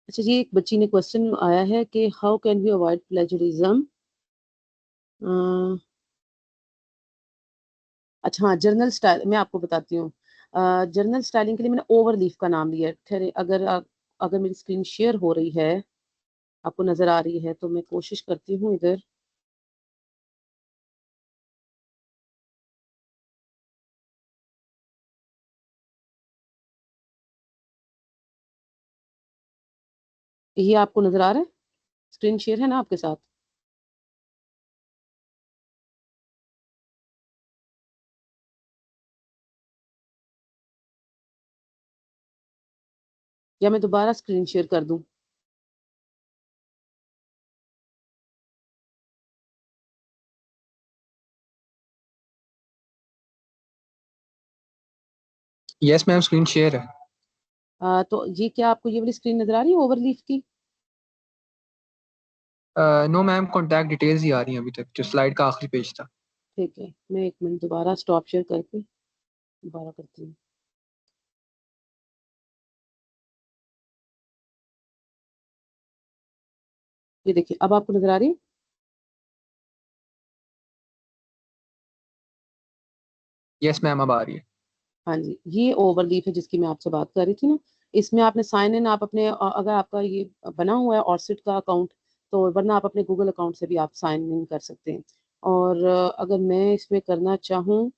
Speaker 2: अच्छा जी, एक बच्ची ने question आया है कि how can we avoid plagiarism. अच्छा हाँ, journal style मैं आपको बताती हूँ। जर्नल स्टाइलिंग के लिए मैंने ओवरलीफ का नाम लिया है। ठहरे, अगर मेरी स्क्रीन शेयर हो रही है, आपको नजर आ रही है, तो मैं कोशिश करती हूँ इधर। ये आपको नजर आ रहा है, स्क्रीन शेयर है ना आपके साथ? या मैं दोबारा स्क्रीन शेयर कर दूं?
Speaker 1: Yes, ma'am. Screen share है.
Speaker 2: तो ये क्या आपको ये वाली स्क्रीन नजर आ रही है ओवरलीफ की?
Speaker 1: नो मैम, कॉन्टैक्ट डिटेल्स ही आ रही हैं अभी तक, जो स्लाइड का आखिरी पेज था.
Speaker 2: ठीक है, मैं एक मिनट दोबारा स्टॉप शेयर करके दोबारा करती हूँ। ये देखिए, अब आपको नजर आ रही है?
Speaker 1: यस मैम, अब आ रही है.
Speaker 2: हाँ जी, ये ओवरलीफ है जिसकी मैं आपसे बात कर रही थी ना। इसमें आपने साइन इन, आप अपने अगर आपका ये बना हुआ है ऑर्सिट का अकाउंट, तो वरना आप अपने गूगल अकाउंट से भी आप साइन इन कर सकते हैं। और अगर मैं इसमें करना चाहूँ,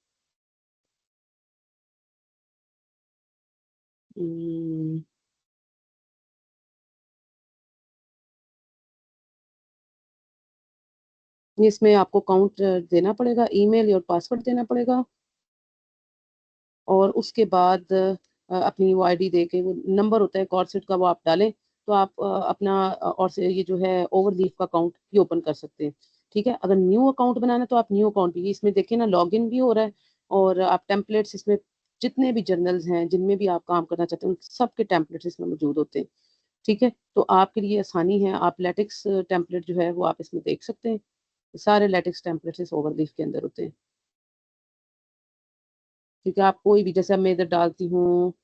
Speaker 2: इसमें आपको अकाउंट देना पड़ेगा, ईमेल और पासवर्ड देना पड़ेगा। और उसके बाद अपनी वो आईडी दे के, वो नंबर होता है कॉर्सेट का, वो आप डालें तो आप अपना और से ये जो है ओवरलीफ का अकाउंट भी ओपन कर सकते हैं। ठीक है, अगर न्यू अकाउंट बनाना है तो आप न्यू अकाउंट भी, इसमें देखिए ना लॉगिन भी हो रहा है, और आप टेम्पलेट्स इसमें जितने भी जर्नल्स हैं जिनमें भी आप काम करना चाहते हैं उन सबके टेम्पलेट्स इसमें मौजूद होते हैं। ठीक है, तो आपके लिए आसानी है, आप लेटेक्स टेम्पलेट जो है वो आप इसमें देख सकते हैं। सारे लेटेक्स टेम्पलेट्स इस ओवरलीफ के अंदर होते हैं। ठीक है, आप कोई भी, जैसे अब मैं इधर डालती हूँ,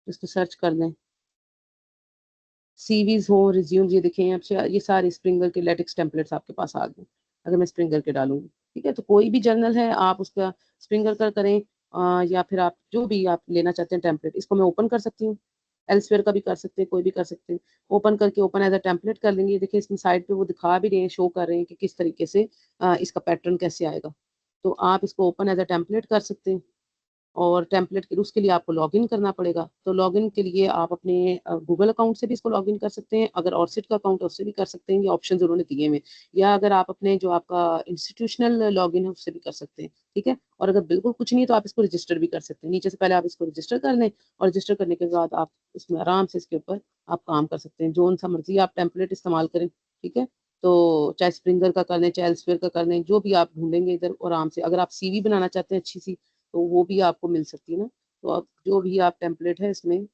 Speaker 2: इसको सर्च कर लें, सीवीज हो, रिज्यूम, ये देखें आप, ये सारे स्प्रिंगर के लेटेक्स टेम्पलेट्स आपके पास आ गए। अगर मैं स्प्रिंगर के डालूंगी, ठीक है, तो कोई भी जर्नल है आप उसका स्प्रिंगर कर करें, या फिर आप जो भी आप लेना चाहते हैं टेम्पलेट, इसको मैं ओपन कर सकती हूँ। एल्सवेयर का भी कर सकते हैं, कोई भी कर सकते हैं। ओपन करके ओपन एज अ टेम्पलेट कर लेंगे। देखिए इसमें साइड पे वो दिखा भी रहे हैं, शो कर रहे हैं कि किस तरीके से इसका पैटर्न कैसे आएगा। तो आप इसको ओपन एज अ टेम्पलेट कर सकते हैं। और टेम्पलेट के उसके लिए आपको लॉगिन करना पड़ेगा। तो लॉगिन के लिए आप अपने गूगल अकाउंट से भी इसको लॉगिन कर सकते हैं। अगर ऑर्सिट का अकाउंट है उससे भी कर सकते हैं, ये ऑप्शन उन्होंने दिए हुए हैं। या अगर आप अपने जो आपका इंस्टीट्यूशनल लॉगिन है उससे भी कर सकते हैं, ठीक है। और अगर बिल्कुल कुछ नहीं है तो आप इसको रजिस्टर भी कर सकते हैं। नीचे से पहले आप इसको रजिस्टर कर लें, और रजिस्टर करने के बाद आप इसमें आराम से इसके ऊपर आप काम कर सकते हैं। जो सा मर्जी आप टेम्पलेट इस्तेमाल करें, ठीक है। तो चाहे स्प्रिंगर का कर लें, चाहे एल्सवेयर का कर लें, जो भी आप ढूंढेंगे इधर आराम से। अगर आप सीवी बनाना चाहते हैं अच्छी सी, तो वो भी आपको मिल सकती है ना। तो आप जो भी आप टेम्पलेट है इसमें,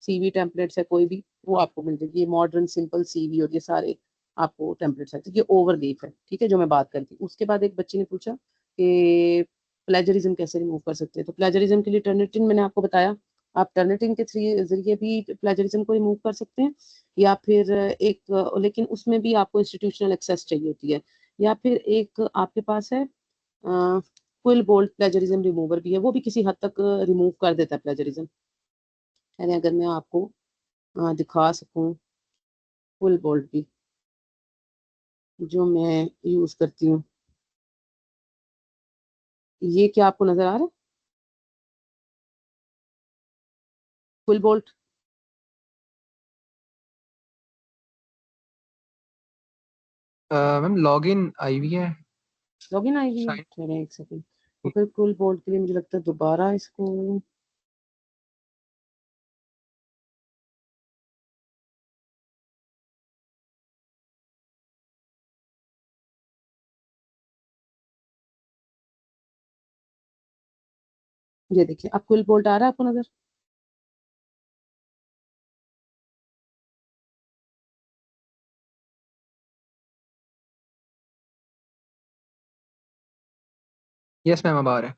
Speaker 2: सीवी टेम्पलेट्स है कोई भी, वो आपको मिल जाएगी। ये मॉडर्न सिंपल सीवी और ये सारे आपको टेम्पलेट्स है। तो ये ओवरलीफ है, ठीक है, जो मैं बात करती हूँ। उसके बाद एक बच्चे ने पूछा कि प्लेजरिज्म कैसे रिमूव कर सकते हैं। तो प्लेजरिज्म के लिए टर्निटिंग मैंने आपको बताया। आप टर्निटिंग के जरिए भी प्लेजरिज्म को रिमूव कर सकते हैं। या फिर लेकिन उसमें भी आपको इंस्टीट्यूशनल एक्सेस चाहिए होती है। या फिर एक आपके पास है क्विल बोल्ट प्लेजरिज्म रिमूवर भी है, वो भी किसी हद तक रिमूव कर देता है प्लेजरिज्म। यानी अगर मैं आपको दिखा सकूं क्विल बोल्ट भी, जो मैं यूज करती हूँ, ये क्या आपको नजर आ रहा है क्विल बोल्ट?
Speaker 1: मैम लॉगिन आई हुई है
Speaker 2: लॉगिन आई हुई है,
Speaker 1: साइन।
Speaker 2: चलिए एक सेकंड। तो फिर क्विल बोल्ट के लिए मुझे लगता है दोबारा इसको, ये देखिए अब क्विल बोल्ट आ रहा है आपको नजर?
Speaker 1: यस मैम अब आ रहा है।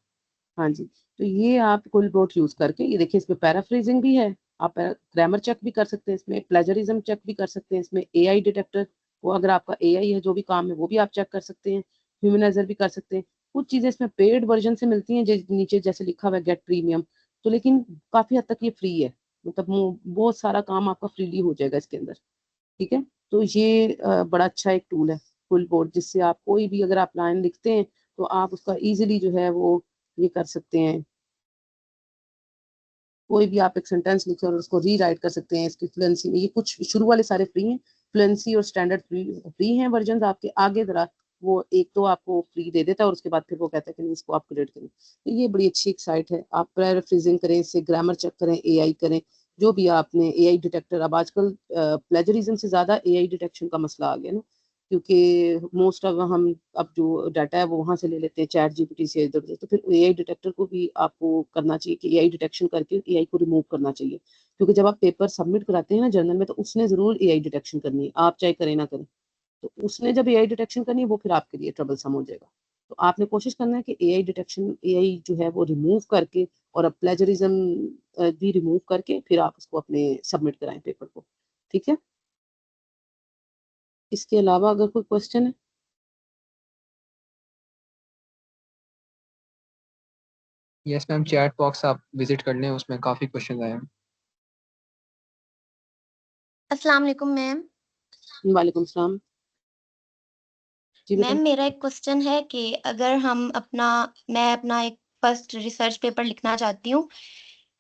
Speaker 2: हाँ जी। तो ये आप कुल बोट यूज करके, ये देखिए इसमें पैराफ्रेजिंग भी है, आप ग्रामर चेक भी कर सकते हैं, इसमें प्लेजरिज्म चेक भी कर सकते हैं, इसमें एआई डिटेक्टर, वो अगर आपका एआई है जो भी काम है वो भी आप चेक कर सकते हैं, ह्यूमनाइजर भी कर सकते हैं। कुछ चीजें इसमें पेड वर्जन से मिलती हैं, नीचे जैसे लिखा हुआ है गेट प्रीमियम। तो लेकिन काफी हद तक ये फ्री है, मतलब बहुत सारा काम आपका फ्रीली हो जाएगा इसके अंदर, ठीक है। तो ये बड़ा अच्छा एक टूल है फुल बोर्ड, जिससे आप कोई भी अगर आप लाइन लिखते हैं तो आप उसका इजीली जो है वो ये कर सकते हैं। कोई भी आप एक सेंटेंस लिखे और उसको रीराइट कर सकते हैं इसकी फ्लुएंसी में। ये कुछ शुरू वाले सारे फ्री हैं, फ्लुएंसी और स्टैंडर्ड फ्री हैं वर्जन। आपके आगे जरा वो एक तो आपको फ्री दे देता है और उसके बाद फिर वो कहता है कि नहीं इसको अपग्रेड करें। तो ये बड़ी अच्छी एक साइट है, आप पैराफ्रेजिंग करें, इससे ग्रामर चेक करें, एआई करें, जो भी आपने एआई डिटेक्टर। अब आजकल प्लेजरिज्म से ज्यादा एआई डिटेक्शन का मसला आ गया ना, क्योंकि मोस्ट ऑफ हम अब जो डाटा है वो वहां से ले लेते हैं, चैट जीपीटी से, इधर उधर। तो फिर एआई डिटेक्टर को भी आपको करना चाहिए कि एआई डिटेक्शन करके एआई को रिमूव करना चाहिए। क्योंकि जब आप पेपर सबमिट कराते हैं ना जर्नल में, तो उसने जरूर एआई डिटेक्शन करनी है, आप चाहे करें ना करें। तो उसने जब एआई डिटेक्शन करनी है वो फिर आपके लिए ट्रबल सम हो जाएगा। तो आपने कोशिश करना है कि एआई डिटेक्शन, एआई जो है वो रिमूव करके, और अब प्लेजरिज्म भी रिमूव करके फिर आप उसको अपने सबमिट कराएं पेपर को, ठीक है। इसके अलावा अगर कोई क्वेश्चन है?
Speaker 1: यस मैम चैट बॉक्स आप विजिट कर लें, उसमें काफ़ी क्वेश्चन आए हैं।
Speaker 4: अस्सलाम वालेकुम मैम।
Speaker 2: वालेकुम सलाम। जी बेटा।
Speaker 4: मैम मेरा एक क्वेश्चन है कि अगर मैं अपना एक फर्स्ट रिसर्च पेपर लिखना चाहती हूँ,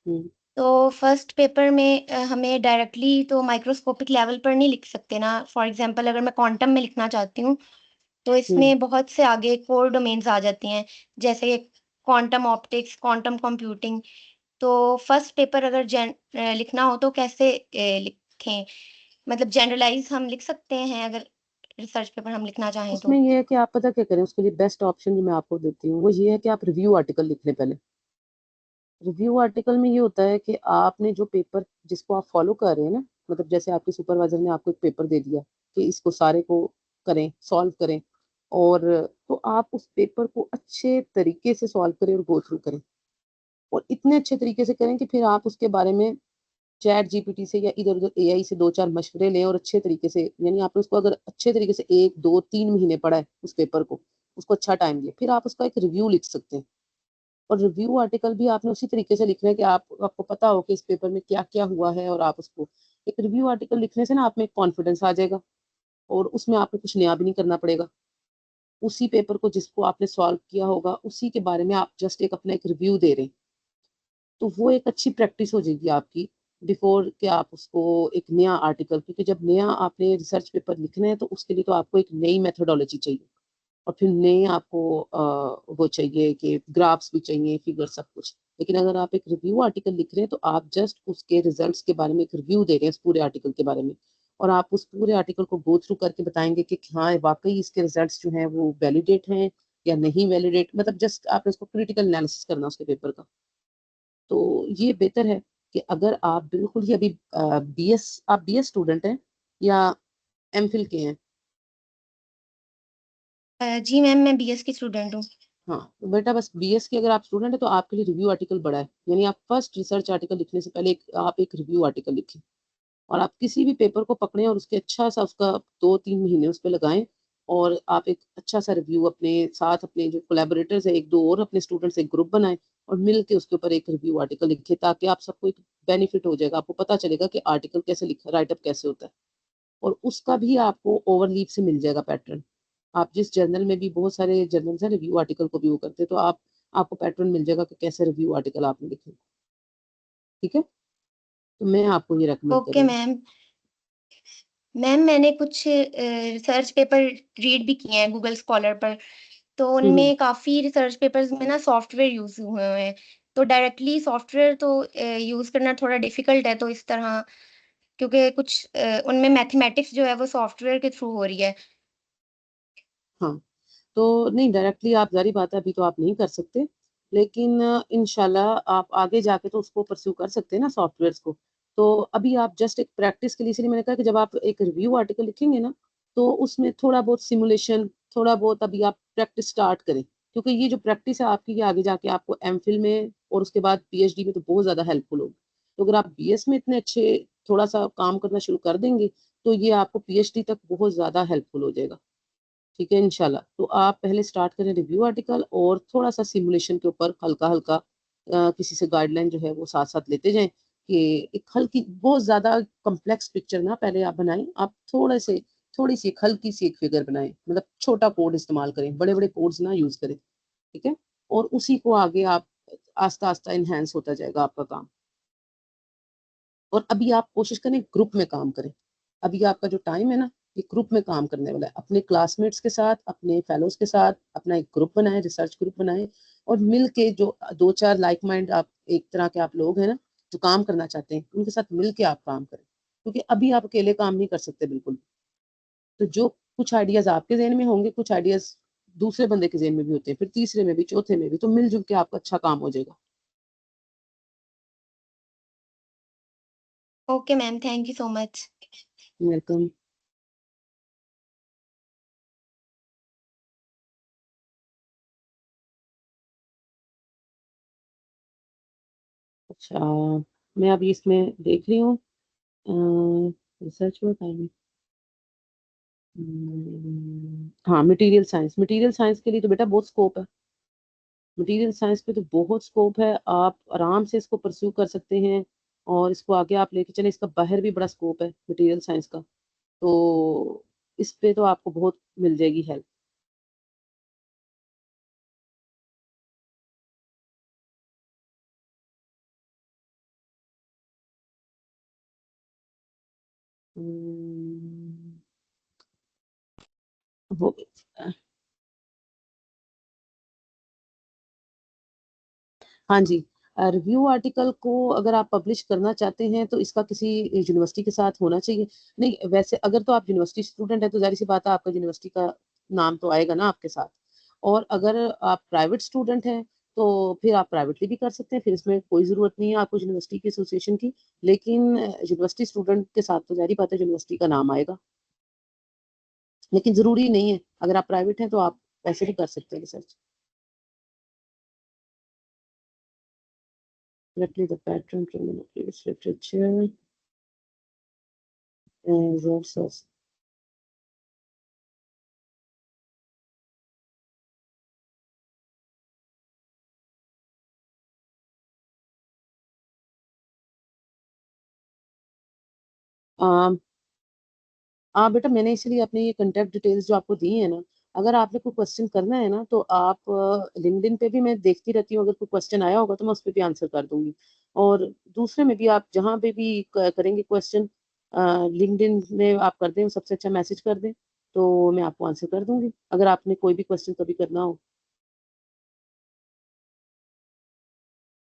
Speaker 2: हम्म,
Speaker 4: तो फर्स्ट पेपर में हमें डायरेक्टली तो माइक्रोस्कोपिक लेवल पर नहीं लिख सकते ना। फॉर एग्जांपल अगर मैं क्वांटम में लिखना चाहती हूँ, तो
Speaker 2: हम्म।
Speaker 4: इसमें बहुत से आगे कोर डोमेन्स आ जाती हैं, जैसे क्वांटम ऑप्टिक्स, क्वांटम कंप्यूटिंग। तो फर्स्ट पेपर अगर लिखना हो तो कैसे लिखें? मतलब जनरलाइज़ हम लिख सकते हैं अगर रिसर्च पेपर हम लिखना चाहें
Speaker 2: उसमें
Speaker 4: तो?
Speaker 2: ये है कि आप पता क्या करें, उसके लिए बेस्ट ऑप्शन जो मैं आपको देती हूँ वो ये है कि आप रिव्यू आर्टिकल लिख लें पहले। रिव्यू आर्टिकल में ये होता है कि आपने जो पेपर जिसको आप फॉलो कर रहे हैं ना, मतलब जैसे आपके सुपरवाइजर ने आपको एक पेपर दे दिया कि इसको सारे को करें, सॉल्व करें, और तो आप उस पेपर को अच्छे तरीके से सॉल्व करें और गो थ्रू करें, और इतने अच्छे तरीके से करें कि फिर आप उसके बारे में चैट जीपीटी से या इधर उधर एआई से दो चार मशवरे लें, और अच्छे तरीके से, यानी आपने उसको अगर अच्छे तरीके से 1 2 3 महीने पढ़ा है उस पेपर को, उसको अच्छा टाइम दिया, फिर आप उसका एक रिव्यू लिख सकते हैं। और रिव्यू आर्टिकल भी आपने उसी तरीके से लिखना है कि आपको पता हो कि इस पेपर में क्या क्या हुआ है, और आप उसको एक रिव्यू आर्टिकल लिखने से ना आप में एक कॉन्फिडेंस आ जाएगा, और उसमें आपको कुछ नया भी नहीं करना पड़ेगा। उसी पेपर को जिसको आपने सॉल्व किया होगा उसी के बारे में आप जस्ट एक अपना एक रिव्यू दे रहे हैं, तो वो एक अच्छी प्रैक्टिस हो जाएगी आपकी बिफोर कि आप उसको एक नया आर्टिकल, क्योंकि जब नया आपने रिसर्च पेपर लिखना है तो उसके लिए तो आपको एक नई मेथोडोलॉजी चाहिए, और फिर नए आपको वो चाहिए कि ग्राफ्स भी चाहिए, फिगर, सब कुछ। लेकिन अगर आप एक रिव्यू आर्टिकल लिख रहे हैं तो आप जस्ट उसके रिजल्ट्स के बारे में एक रिव्यू दे रहे हैं उस पूरे आर्टिकल के बारे में, और आप उस पूरे आर्टिकल को गो थ्रू करके बताएंगे कि हाँ वाकई इसके रिजल्ट्स जो हैं वो वैलिडेट हैं या नहीं वैलिडेट, मतलब जस्ट आपने उसको क्रिटिकल एनालिसिस करना उसके पेपर का। तो ये बेहतर है कि अगर आप बिल्कुल ही अभी बीएस स्टूडेंट हैं या एमफिल के हैं?
Speaker 4: जी मैम, मैं बीएस की स्टूडेंट हूँ।
Speaker 2: हाँ, तो बेटा बस बीएस की अगर आप स्टूडेंट है तो आपके लिए रिव्यू आर्टिकल बड़ा है, यानी आप फर्स्ट रिसर्च आर्टिकल लिखने से पहले आप एक रिव्यू आर्टिकल लिखें, और आप किसी भी पेपर को पकड़ें और उसके अच्छा सा उसका 2-3 महीने उस पर लगाएं, और आप एक अच्छा सा रिव्यू अपने साथ, अपने जो कोलैबोरेटर्स है एक दो और अपने स्टूडेंट्स एक ग्रुप बनाएं, और मिल के उसके ऊपर एक रिव्यू आर्टिकल लिखें, ताकि आप सबको एक बेनिफिट हो जाएगा, आपको पता चलेगा कि आर्टिकल कैसे लिखा, राइटअप कैसे होता है, और उसका भी आपको ओवरलीप से मिल जाएगा पैटर्न। आप जिस जर्नल में भी, बहुत सारे जर्नल्स हैं रिव्यू आर्टिकल को व्यू करते हैं, तो आपको पैटर्न मिल जाएगा कि कैसे रिव्यू आर्टिकल आपने लिखे। ठीक है, तो मैं आपको ये रेकमेंड
Speaker 4: ओके
Speaker 2: करूँगी।
Speaker 4: मैम। मैम, मैंने कुछ रिसर्च पेपर रीड भी किए हैं गूगल स्कॉलर पर, तो
Speaker 2: हम्म।
Speaker 4: उनमें काफ़ी रिसर्च पेपर्स में ना सॉफ्टवेयर यूज़ हुए हुए हैं। तो डायरेक्टली सॉफ्टवेयर तो यूज़ करना थोड़ा डिफ़िकल्ट है, तो इस तरह क्योंकि कुछ उनमें मैथमेटिक्स जो है वो सॉफ्टवेयर के थ्रू हो रही है।
Speaker 2: हाँ, तो नहीं, डायरेक्टली आप, ज़ाहिर बात है अभी तो आप नहीं कर सकते, लेकिन इंशाल्लाह आप आगे जाके तो उसको परस्यू कर सकते हैं ना सॉफ्टवेयर्स को। तो अभी आप जस्ट एक प्रैक्टिस के लिए, इसलिए मैंने कहा कि जब आप एक रिव्यू आर्टिकल लिखेंगे ना, तो उसमें थोड़ा बहुत सिमुलेशन, थोड़ा बहुत अभी आप प्रैक्टिस स्टार्ट करें, क्योंकि ये जो प्रैक्टिस है आपकी, ये आगे जाके आपको एमफिल में और उसके बाद पीएचडी में तो बहुत ज़्यादा हेल्पफुल होगी। तो अगर आप बीएस में इतने अच्छे थोड़ा सा काम करना शुरू कर देंगे, तो ये आपको पीएचडी तक बहुत ज़्यादा हेल्पफुल हो जाएगा। ठीक है इंशाल्लाह। तो आप पहले स्टार्ट करें रिव्यू आर्टिकल, और थोड़ा सा सिमुलेशन के ऊपर हल्का हल्का किसी से गाइडलाइन जो है वो साथ साथ लेते जाएं, कि एक हल्की, बहुत ज्यादा कॉम्प्लेक्स पिक्चर ना पहले आप बनाएं, आप थोड़ी सी एक हल्की सी एक फिगर बनाएं, मतलब छोटा कोड इस्तेमाल करें, बड़े बड़े कोड्स ना यूज करें। ठीक है, और उसी को आगे आप आस्ता आस्ता इनहेंस होता जाएगा आपका काम। और अभी आप कोशिश करें ग्रुप में काम करें, अभी आपका जो टाइम है ना, ये ग्रुप में काम करने वाला है, अपने क्लासमेट्स के साथ, अपने फेलोज के साथ अपना एक ग्रुप बनाएं, रिसर्च ग्रुप बनाएं, और मिल के जो दो चार लाइक माइंड आप एक तरह के आप लोग हैं ना जो काम करना चाहते हैं, उनके साथ मिल के आप काम करें, क्योंकि अभी आप अकेले काम नहीं कर सकते बिल्कुल। तो जो कुछ आइडियाज आपके जहन में होंगे, कुछ आइडियाज दूसरे बंदे के जहन में भी होते हैं, फिर तीसरे में भी, चौथे में भी, तो मिलजुल के आपका अच्छा काम हो जाएगा।
Speaker 4: Okay ma'am, thank you so much.
Speaker 2: Welcome. अच्छा, मैं अभी इसमें देख रही हूँ रिसर्च में टाइम। हाँ, मटेरियल साइंस के लिए तो बेटा बहुत स्कोप है, मटेरियल साइंस पे तो बहुत स्कोप है, आप आराम से इसको परस्यू कर सकते हैं, और इसको आगे आप लेके चले, इसका बाहर भी बड़ा स्कोप है मटेरियल साइंस का, तो इस पे तो आपको बहुत मिल जाएगी हेल्प। वो हाँ जी, रिव्यू आर्टिकल को अगर आप पब्लिश करना चाहते हैं तो इसका किसी यूनिवर्सिटी के साथ होना चाहिए। नहीं, वैसे अगर तो आप यूनिवर्सिटी स्टूडेंट हैं तो ज़ाहिर सी बात है आपका यूनिवर्सिटी का नाम तो आएगा ना आपके साथ, और अगर आप प्राइवेट स्टूडेंट हैं तो फिर आप प्राइवेटली भी कर सकते हैं, फिर इसमें कोई ज़रूरत नहीं है आपको यूनिवर्सिटी की एसोसिएशन की। लेकिन यूनिवर्सिटी स्टूडेंट के साथ तो ज़ाहिर बात है यूनिवर्सिटी का नाम आएगा, लेकिन ज़रूरी नहीं है, अगर आप प्राइवेट हैं तो आप वैसे भी कर सकते हैं research. Directly the pattern from the previous literature and sources. हाँ बेटा, मैंने इसलिए अपने ये कंटेक्ट डिटेल्स जो आपको दी है ना, अगर आपने कोई क्वेश्चन करना है ना तो आप लिंक्डइन पे भी मैं देखती रहती हूँ, अगर कोई क्वेश्चन आया होगा तो मैं उस पर भी आंसर कर दूंगी। और दूसरे में भी आप जहाँ पे भी करेंगे क्वेश्चन, लिंक्डइन में आप कर दें, सबसे अच्छा मैसेज कर दें, तो मैं आपको आंसर कर दूंगी अगर आपने कोई भी क्वेश्चन कभी करना हो।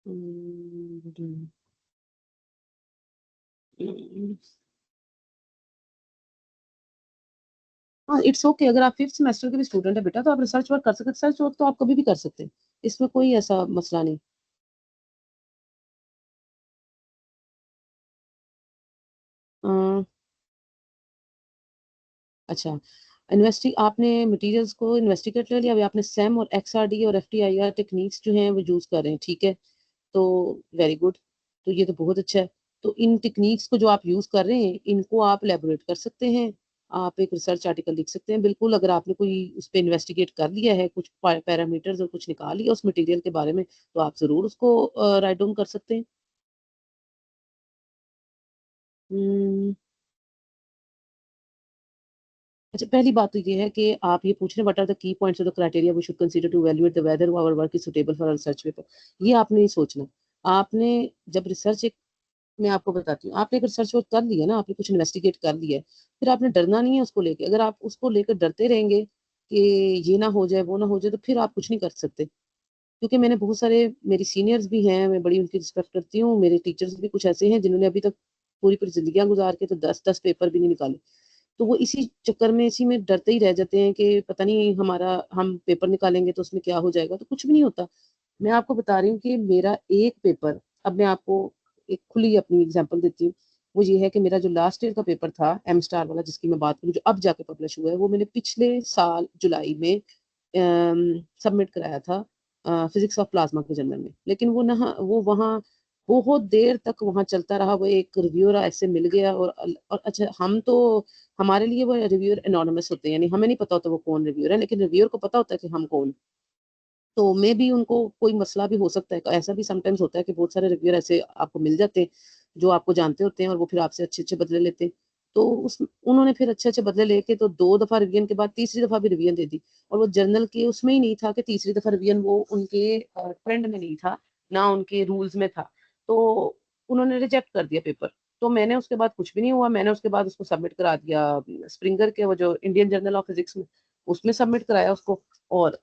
Speaker 2: हम्म, हाँ इट्स ओके, अगर आप 5th सेमेस्टर के भी स्टूडेंट है बेटा तो आप रिसर्च वर्क कर सकते हैं। रिसर्च वर्क तो आप कभी भी कर सकते हैं, इसमें कोई ऐसा मसला नहीं। अ, अच्छा, आपने मटेरियल्स को इन्वेस्टिगेट कर लिया, अभी आपने सैम और एक्सआरडी और एफटीआईआर टेक्निक्स जो हैं वो यूज कर रहे हैं, ठीक है, तो वेरी गुड, तो ये तो बहुत अच्छा है। तो इन टेक्निक्स को जो आप यूज कर रहे हैं इनको आप एलेबोरेट कर सकते हैं, आप एक रिसर्च आर्टिकल लिख सकते हैं बिल्कुल। अगर आपने कोई उस पर इन्वेस्टिगेट कर लिया है, कुछ पैरामीटर्स और कुछ निकाल लिया उस मटेरियल के बारे में, तो आप जरूर उसको राइट डाउन कर सकते हैं। हम्म, अच्छा, पहली बात तो ये है कि आप ये पूछ रहे हैं what are the key points of the criteria we should consider to evaluate the whether our work is suitable for research paper. ये आपने नहीं सोचना। आपने जब रिसर्च एक मैं आपको बताती हूँ, आपने एक रिसर्च वर्क कर लिया ना, आपने कुछ इन्वेस्टिगेट कर लिया है, फिर आपने डरना नहीं है उसको लेके। अगर आप उसको लेकर डरते रहेंगे कि ये ना हो जाए वो ना हो जाए, तो फिर आप कुछ नहीं कर सकते। क्योंकि मैंने बहुत सारे, मेरी सीनियर्स भी हैं, मैं बड़ी उनकी रिस्पेक्ट करती हूँ, मेरे टीचर्स भी कुछ ऐसे हैं जिन्होंने अभी तक पूरी पूरी जिंदगियां गुजार के तो 10-10 पेपर भी नहीं निकाले। तो वो इसी चक्कर में, इसी में डरते ही रह जाते हैं कि पता नहीं हमारा, हम पेपर निकालेंगे तो उसमें क्या हो जाएगा, तो कुछ भी नहीं होता। मैं आपको बता रही हूँ कि मेरा एक पेपर, अब मैं आपको एक खुली अपनी एग्जांपल देती हूँ, वो ये है कि मेरा जो लास्ट ईयर का पेपर था एम स्टार वाला, जिसकी मैं बात करूँ जो अब जाके पब्लिश हुआ है, वो मैंने पिछले साल जुलाई में सबमिट कराया था फिजिक्स ऑफ प्लाज्मा के जर्नल में। लेकिन वो ना, वो वहाँ बहुत देर तक वहाँ चलता रहा, वो एक रिव्यूअर ऐसे मिल गया, और अच्छा, हम तो, हमारे लिए वो रिव्यूअर एनोनिमस होते हैं, यानी हमें नहीं पता होता वो कौन रिव्यूअर है, लेकिन रिव्यूअर को पता होता है कि हम कौन। तो मे भी उनको कोई मसला भी हो सकता है, ऐसा भी समटाइम्स होता है कि बहुत सारे रिव्यूअर ऐसे आपको मिल जाते हैं जो आपको जानते होते हैं, और वो फिर आपसे अच्छे अच्छे बदले लेते हैं। तो उस उन्होंने फिर अच्छे अच्छे बदले लेके तो 2 दफा रिवीजन के बाद तीसरी दफा भी रिवीजन दे दी, और वो जर्नल के उसमें ही नहीं था कि तीसरी दफा रिवीजन, वो उनके ट्रेंड में नहीं था, ना उनके रूल्स में था। तो उन्होंने रिजेक्ट कर दिया पेपर। तो मैंने उसके बाद कुछ भी नहीं हुआ, मैंने उसके बाद उसको सबमिट करा दिया स्प्रिंगर के, वो जो इंडियन जर्नल ऑफ फिजिक्स में, उसमें सबमिट कराया उसको। और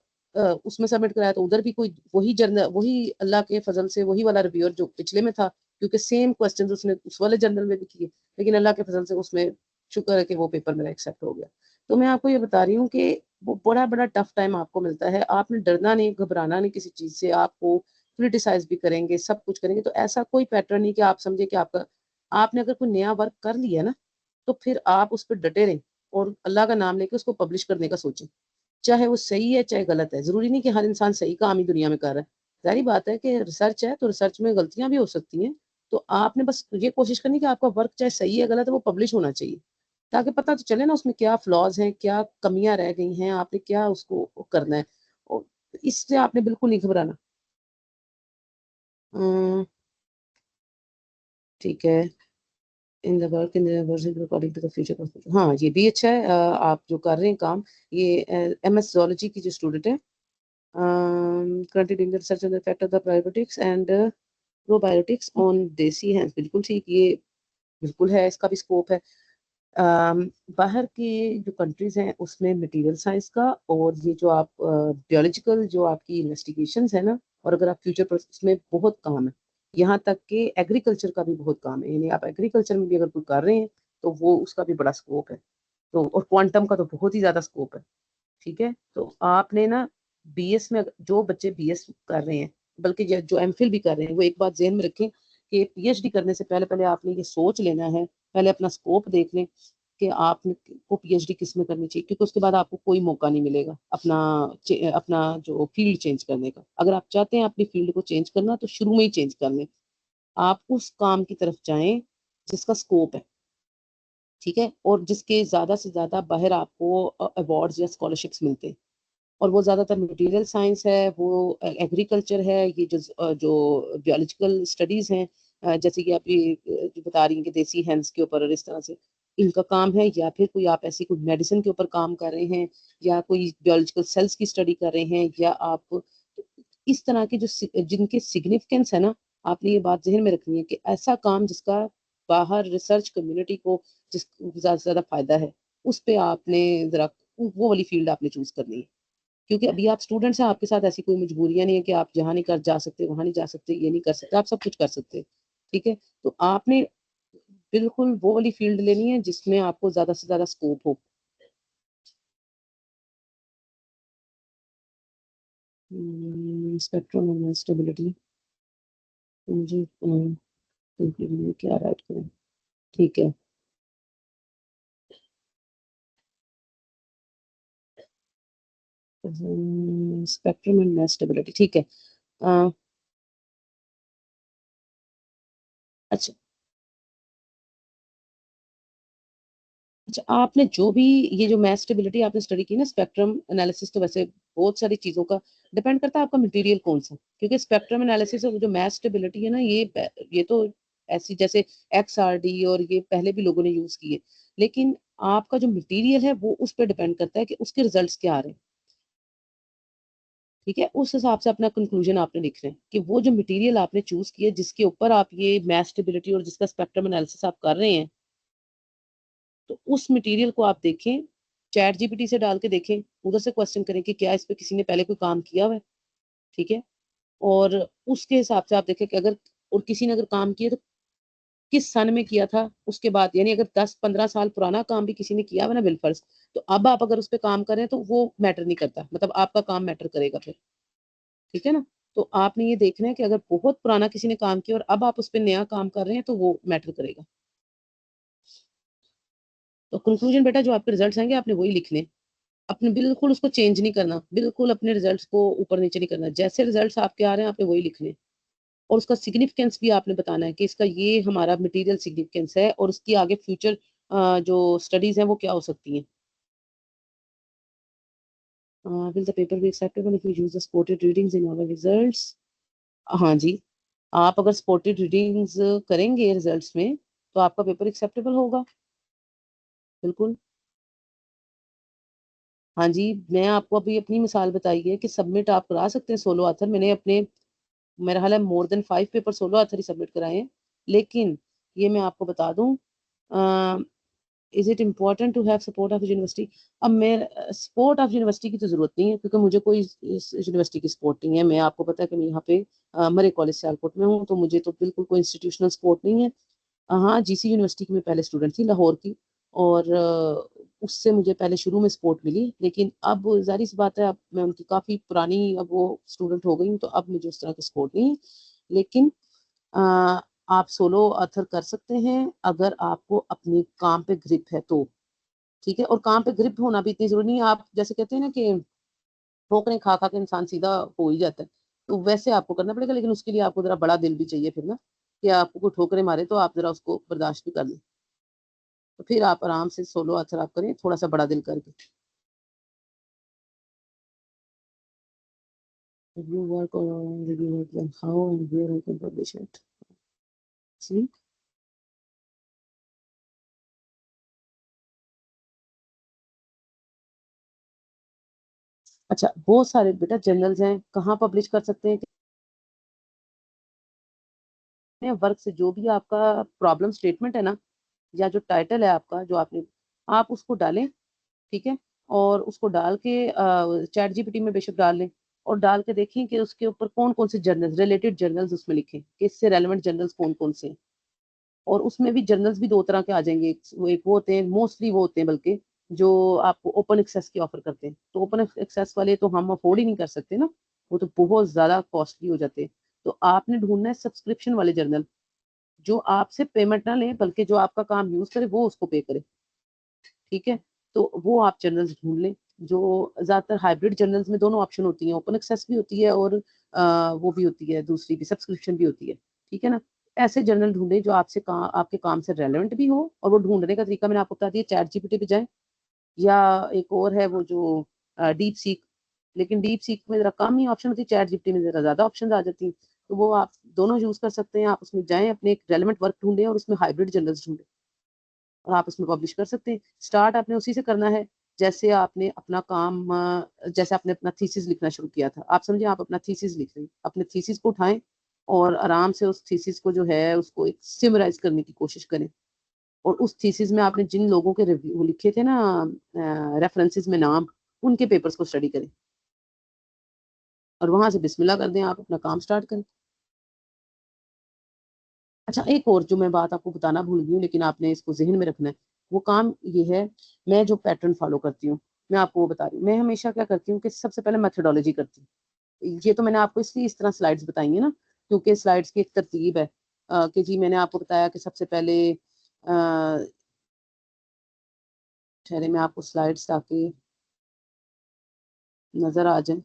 Speaker 2: उसमें सबमिट कराया तो उधर भी कोई वही जर्नल, वही अल्लाह के फजल से वही वाला रिव्यूअर जो पिछले में था, क्योंकि सेम क्वेश्चंस उसने उस वाले जर्नल में भी किए, लेकिन अल्लाह के फजल से उसमें शुक्र है कि वो पेपर मेरा एक्सेप्ट हो गया। तो मैं आपको ये बता रही हूँ कि वो बड़ा बड़ा टफ टाइम आपको मिलता है, आपने डरना नहीं, घबराना नहीं किसी चीज से। आपको क्रिटिसाइज भी करेंगे, सब कुछ करेंगे, तो ऐसा कोई पैटर्न नहीं कि आप समझे कि आपका, आपने अगर कोई नया वर्क कर लिया ना, तो फिर आप उस पर डटे रहें और अल्लाह का नाम लेके उसको पब्लिश करने का सोचें। चाहे वो सही है चाहे गलत है, जरूरी नहीं कि हर इंसान सही काम ही दुनिया में कर रहा है। जाहिर बात है कि रिसर्च है तो रिसर्च में गलतियां भी हो सकती हैं। तो आपने बस ये कोशिश करनी कि आपका वर्क चाहे सही है गलत है वो पब्लिश होना चाहिए, ताकि पता तो चले ना उसमें क्या फ्लॉज हैं, क्या कमियां रह गई हैं, आपने क्या उसको करना है। और इससे आपने बिल्कुल नहीं घबराना। अम्म, ठीक है, in the work in the according to the future. हाँ ये भी अच्छा है, आप जो कर रहे हैं काम, ये एमएस जोलॉजी की जो स्टूडेंट है, currently doing the research on the effect of the probiotics and probiotics on देसी हैं, बिल्कुल ठीक, ये बिल्कुल है, इसका भी स्कोप है। बाहर के जो कंट्रीज हैं उसमें मटेरियल साइंस का, और ये जो आप बियोलॉजिकल जो आपकी इन्वेस्टिगेशंस है ना, और अगर आप फ्यूचर प्रोसेस में बहुत काम है, यहाँ तक कि एग्रीकल्चर का भी बहुत काम है, यानी आप एग्रीकल्चर में भी अगर कोई कर रहे हैं तो वो उसका भी बड़ा स्कोप है। तो और क्वांटम का तो बहुत ही ज्यादा स्कोप है। ठीक है, तो आपने ना बीएस में, जो बच्चे बीएस कर रहे हैं, बल्कि जो एमफिल भी कर रहे हैं, वो एक बात ध्यान में रखें कि पीएचडी करने से पहले पहले आपने ये सोच लेना है, पहले अपना स्कोप देख लें कि आपने को पीएचडी किस में करनी चाहिए, क्योंकि उसके बाद आपको कोई मौका नहीं मिलेगा अपना अपना जो फील्ड चेंज करने का। अगर आप चाहते हैं अपनी फील्ड को चेंज करना तो शुरू में ही चेंज कर लें, आप उस काम की तरफ जाएं जिसका स्कोप है, ठीक है, और जिसके ज्यादा से ज्यादा बाहर आपको अवार्ड्स या स्कॉलरशिप्स मिलते हैं। और वो ज्यादातर मटेरियल साइंस है, वो एग्रीकल्चर है, ये जो जो बियोलॉजिकल स्टडीज हैं, जैसे कि आप ये जो बता रही हैं कि देसी हैंस के ऊपर और इस तरह से इनका काम है, या फिर कोई आप ऐसी कोई मेडिसिन के ऊपर काम कर रहे हैं, या कोई बायोलॉजिकल सेल्स की स्टडी कर रहे हैं, या आप इस तरह के जो जिनके सिग्निफिकेंस है ना, आपने ये बात जहन में रखनी है कि ऐसा काम जिसका बाहर रिसर्च कम्युनिटी को ज्यादा से ज्यादा फायदा है, उस पे आपने जरा वो वाली फील्ड आपने चूज करनी है। क्योंकि अभी आप स्टूडेंट्स हैं, आपके साथ ऐसी कोई मजबूरियां नहीं है कि आप जहाँ नहीं कर जा सकते, वहां नहीं जा सकते, ये नहीं कर सकते, आप सब कुछ कर सकते हैं। ठीक है, तो आपने बिल्कुल वो वाली फील्ड लेनी है जिसमें आपको ज्यादा से ज्यादा स्कोप हो। स्पेक्ट्रम स्टेबिलिटी, मुझे क्या राइट करें? ठीक है, स्पेक्ट्रम एंड मैथ स्टेबिलिटी, ठीक है। अच्छा अच्छा, आपने जो भी ये जो मैथ स्टेबिलिटी आपने स्टडी की ना, स्पेक्ट्रम एनालिसिस, तो वैसे बहुत सारी चीजों का डिपेंड करता है आपका मटेरियल कौन सा, क्योंकि स्पेक्ट्रम एनालिसिस और जो मैथ स्टेबिलिटी है ना, ये तो ऐसी जैसे XRD और ये पहले भी लोगों ने यूज किए, लेकिन आपका जो मटेरियल है वो उस पर डिपेंड करता है कि उसके रिजल्ट्स क्या आ रहे हैं। ठीक है, उस हिसाब से अपना कंक्लूजन आपने लिखना है कि वो जो मटेरियल आपने चूज किया जिसके ऊपर आप ये मैथ स्टेबिलिटी और जिसका स्पेक्ट्रम एनालिसिस आप कर रहे हैं, तो उस मटेरियल को आप देखें, चैट जीपीटी से डाल के देखें, उधर से क्वेश्चन करें कि क्या इस पे किसी ने पहले कोई काम किया हुआ है। ठीक है, और उसके हिसाब से आप देखें कि अगर और किसी ने अगर काम किया तो किस सन में किया था, उसके बाद यानी अगर 10-15 साल पुराना काम भी किसी ने किया हुआ ना बिलफर्ज, तो अब आप अगर उस पर काम करें तो वो मैटर नहीं करता, मतलब आपका काम मैटर करेगा फिर। ठीक है ना, तो आपने ये देखना है कि अगर बहुत पुराना किसी ने काम किया और अब आप उस पर नया काम कर रहे हैं तो वो मैटर करेगा। तो कंक्लूजन बेटा जो आपके रिजल्ट्स आएंगे आपने वही लिखने, अपने बिल्कुल उसको चेंज नहीं करना, बिल्कुल अपने रिजल्ट्स को ऊपर नीचे नहीं करना, जैसे रिजल्ट्स आपके आ रहे हैं आपने वही लिखने। और उसका सिग्निफिकेंस भी आपने बताना है कि इसका ये हमारा मटेरियल सिग्निफिकेंस है और उसकी आगे फ्यूचर जो स्टडीज हैं वो क्या हो सकती हैं। Will the paper be acceptable if you use the supported readings in our results? हाँ जी, आप अगर सपोर्टेड रीडिंग्स करेंगे रिजल्ट्स में तो आपका पेपर एक्सेप्टेबल होगा, बिल्कुल। हाँ जी, मैं आपको अभी अपनी मिसाल बताई है कि सबमिट आप करा सकते हैं सोलो ऑथर। मैंने अपने, मेरा हाल है more than 5 paper solo author ही सबमिट कराए हैं, लेकिन ये मैं आपको बता दूं, is it important to have support of university? अब मैं सपोर्ट ऑफ यूनिवर्सिटी की तो जरूरत नहीं है, क्योंकि मुझे कोई इस यूनिवर्सिटी की सपोर्ट नहीं है। मैं आपको पता है कि मैं यहाँ पे मरे कॉलेज सियालकोट में हूँ, तो मुझे तो बिल्कुल कोई इंस्टीट्यूशनल सपोर्ट नहीं है। हाँ, जीसी यूनिवर्सिटी की मैं पहले स्टूडेंट थी लाहौर की, और उससे मुझे पहले शुरू में सपोर्ट मिली, लेकिन अब जाहिर सी बात है, अब मैं उनकी काफ़ी पुरानी अब वो स्टूडेंट हो गई हूँ, तो अब मुझे उस तरह की सपोर्ट नहीं है। लेकिन अ, आप सोलो ऑथर कर सकते हैं अगर आपको अपने काम पे ग्रिप है तो। ठीक है, और काम पे ग्रिप होना भी इतनी जरूरी नहीं है। आप जैसे कहते हैं ना कि ठोकरें खा खा के इंसान सीधा हो ही जाता है, तो वैसे आपको करना पड़ेगा, लेकिन उसके लिए आपको जरा बड़ा दिल भी चाहिए फिर ना, कि आपको कोई ठोकरें मारे तो आप जरा उसको बर्दाश्त भी कर लें, तो फिर आप आराम से सोलो ऑथर आप करें थोड़ा सा बड़ा दिल करके। Review work or review work, then how and where I can publish it? See? अच्छा, बहुत सारे बेटा जर्नल्स हैं, कहाँ पब्लिश कर सकते हैं? वर्क से जो भी आपका प्रॉब्लम स्टेटमेंट है ना, या जो टाइटल है आपका जो आपने, आप उसको डालें। ठीक है, और उसको डाल के चैट जीपीटी में बेशक डाल लें, और डाल के देखें कि उसके ऊपर कौन कौन से जर्नल्स, रिलेटेड जर्नल्स उसमें लिखें कि इससे रेलेवेंट जर्नल्स कौन कौन से हैं। और उसमें भी जर्नल्स भी दो तरह के आ जाएंगे, एक वो होते हैं, मोस्टली वो होते हैं बल्कि, जो आपको ओपन एक्सेस की ऑफर करते हैं। तो ओपन एक्सेस वाले तो हम अफोर्ड ही नहीं कर सकते ना, वो तो बहुत ज्यादा कॉस्टली हो जाते हैं। तो आपने ढूंढना है सब्सक्रिप्शन वाले जर्नल, जो आपसे पेमेंट ना लें, बल्कि जो आपका काम यूज करे वो उसको पे करे। ठीक है, तो वो आप जर्नल्स ढूंढ लें। जो ज्यादातर हाइब्रिड जर्नल्स में दोनों ऑप्शन होती हैं, ओपन एक्सेस भी होती है और वो भी होती है, दूसरी भी सब्सक्रिप्शन भी होती है। ठीक है ना, ऐसे जर्नल ढूंढे जो आपके काम से रेलेवेंट भी हो। और वो ढूंढने का तरीका मैंने आपको बता दिया, चैट जीपीटी पे जाएं, या एक और है वो जो डीप सीक, लेकिन डीप सीक में जरा कम ही ऑप्शन होती है, चैट जीपीटी में जरा ज्यादा ऑप्शन आ जाती है। तो वो आप दोनों यूज कर सकते हैं। आप उसमें जाएं, अपने एक रेलेवेंट वर्क ढूंढें और उसमें हाइब्रिड जर्नल्स ढूंढें और आप उसमें पब्लिश कर सकते हैं। स्टार्ट आपने उसी से करना है जैसे आपने अपना काम जैसे आपने अपना थीसिस लिखना शुरू किया था। आप समझे, आप अपना थीसिस लिख रहे हैं, अपने थीसिस को उठाएं और आराम से उस थीसिस को जो है उसको एक सिमराइज करने की कोशिश करें। और उस थीसिस में आपने जिन लोगों के रिव्यू लिखे थे ना, रेफरेंसेस में नाम, उनके पेपर्स को स्टडी करें और वहां से बिस्मिल्लाह कर दें, आप अपना काम स्टार्ट करें। अच्छा, एक और जो मैं बात आपको बताना भूल गई हूँ, लेकिन आपने इसको जहन में रखना है, वो काम ये है, मैं जो पैटर्न फॉलो करती हूँ, मैं आपको वो बता रही हूँ। मैं हमेशा क्या करती हूँ कि सबसे पहले मेथोडोलॉजी करती हूँ। ये तो मैंने आपको इसलिए इस तरह स्लाइड्स बताई है ना, क्योंकि स्लाइड्स की एक तरतीब है कि जी मैंने आपको बताया कि सबसे पहले ठहरे मैं आपको स्लाइड्स ताकि नजर आ जाए।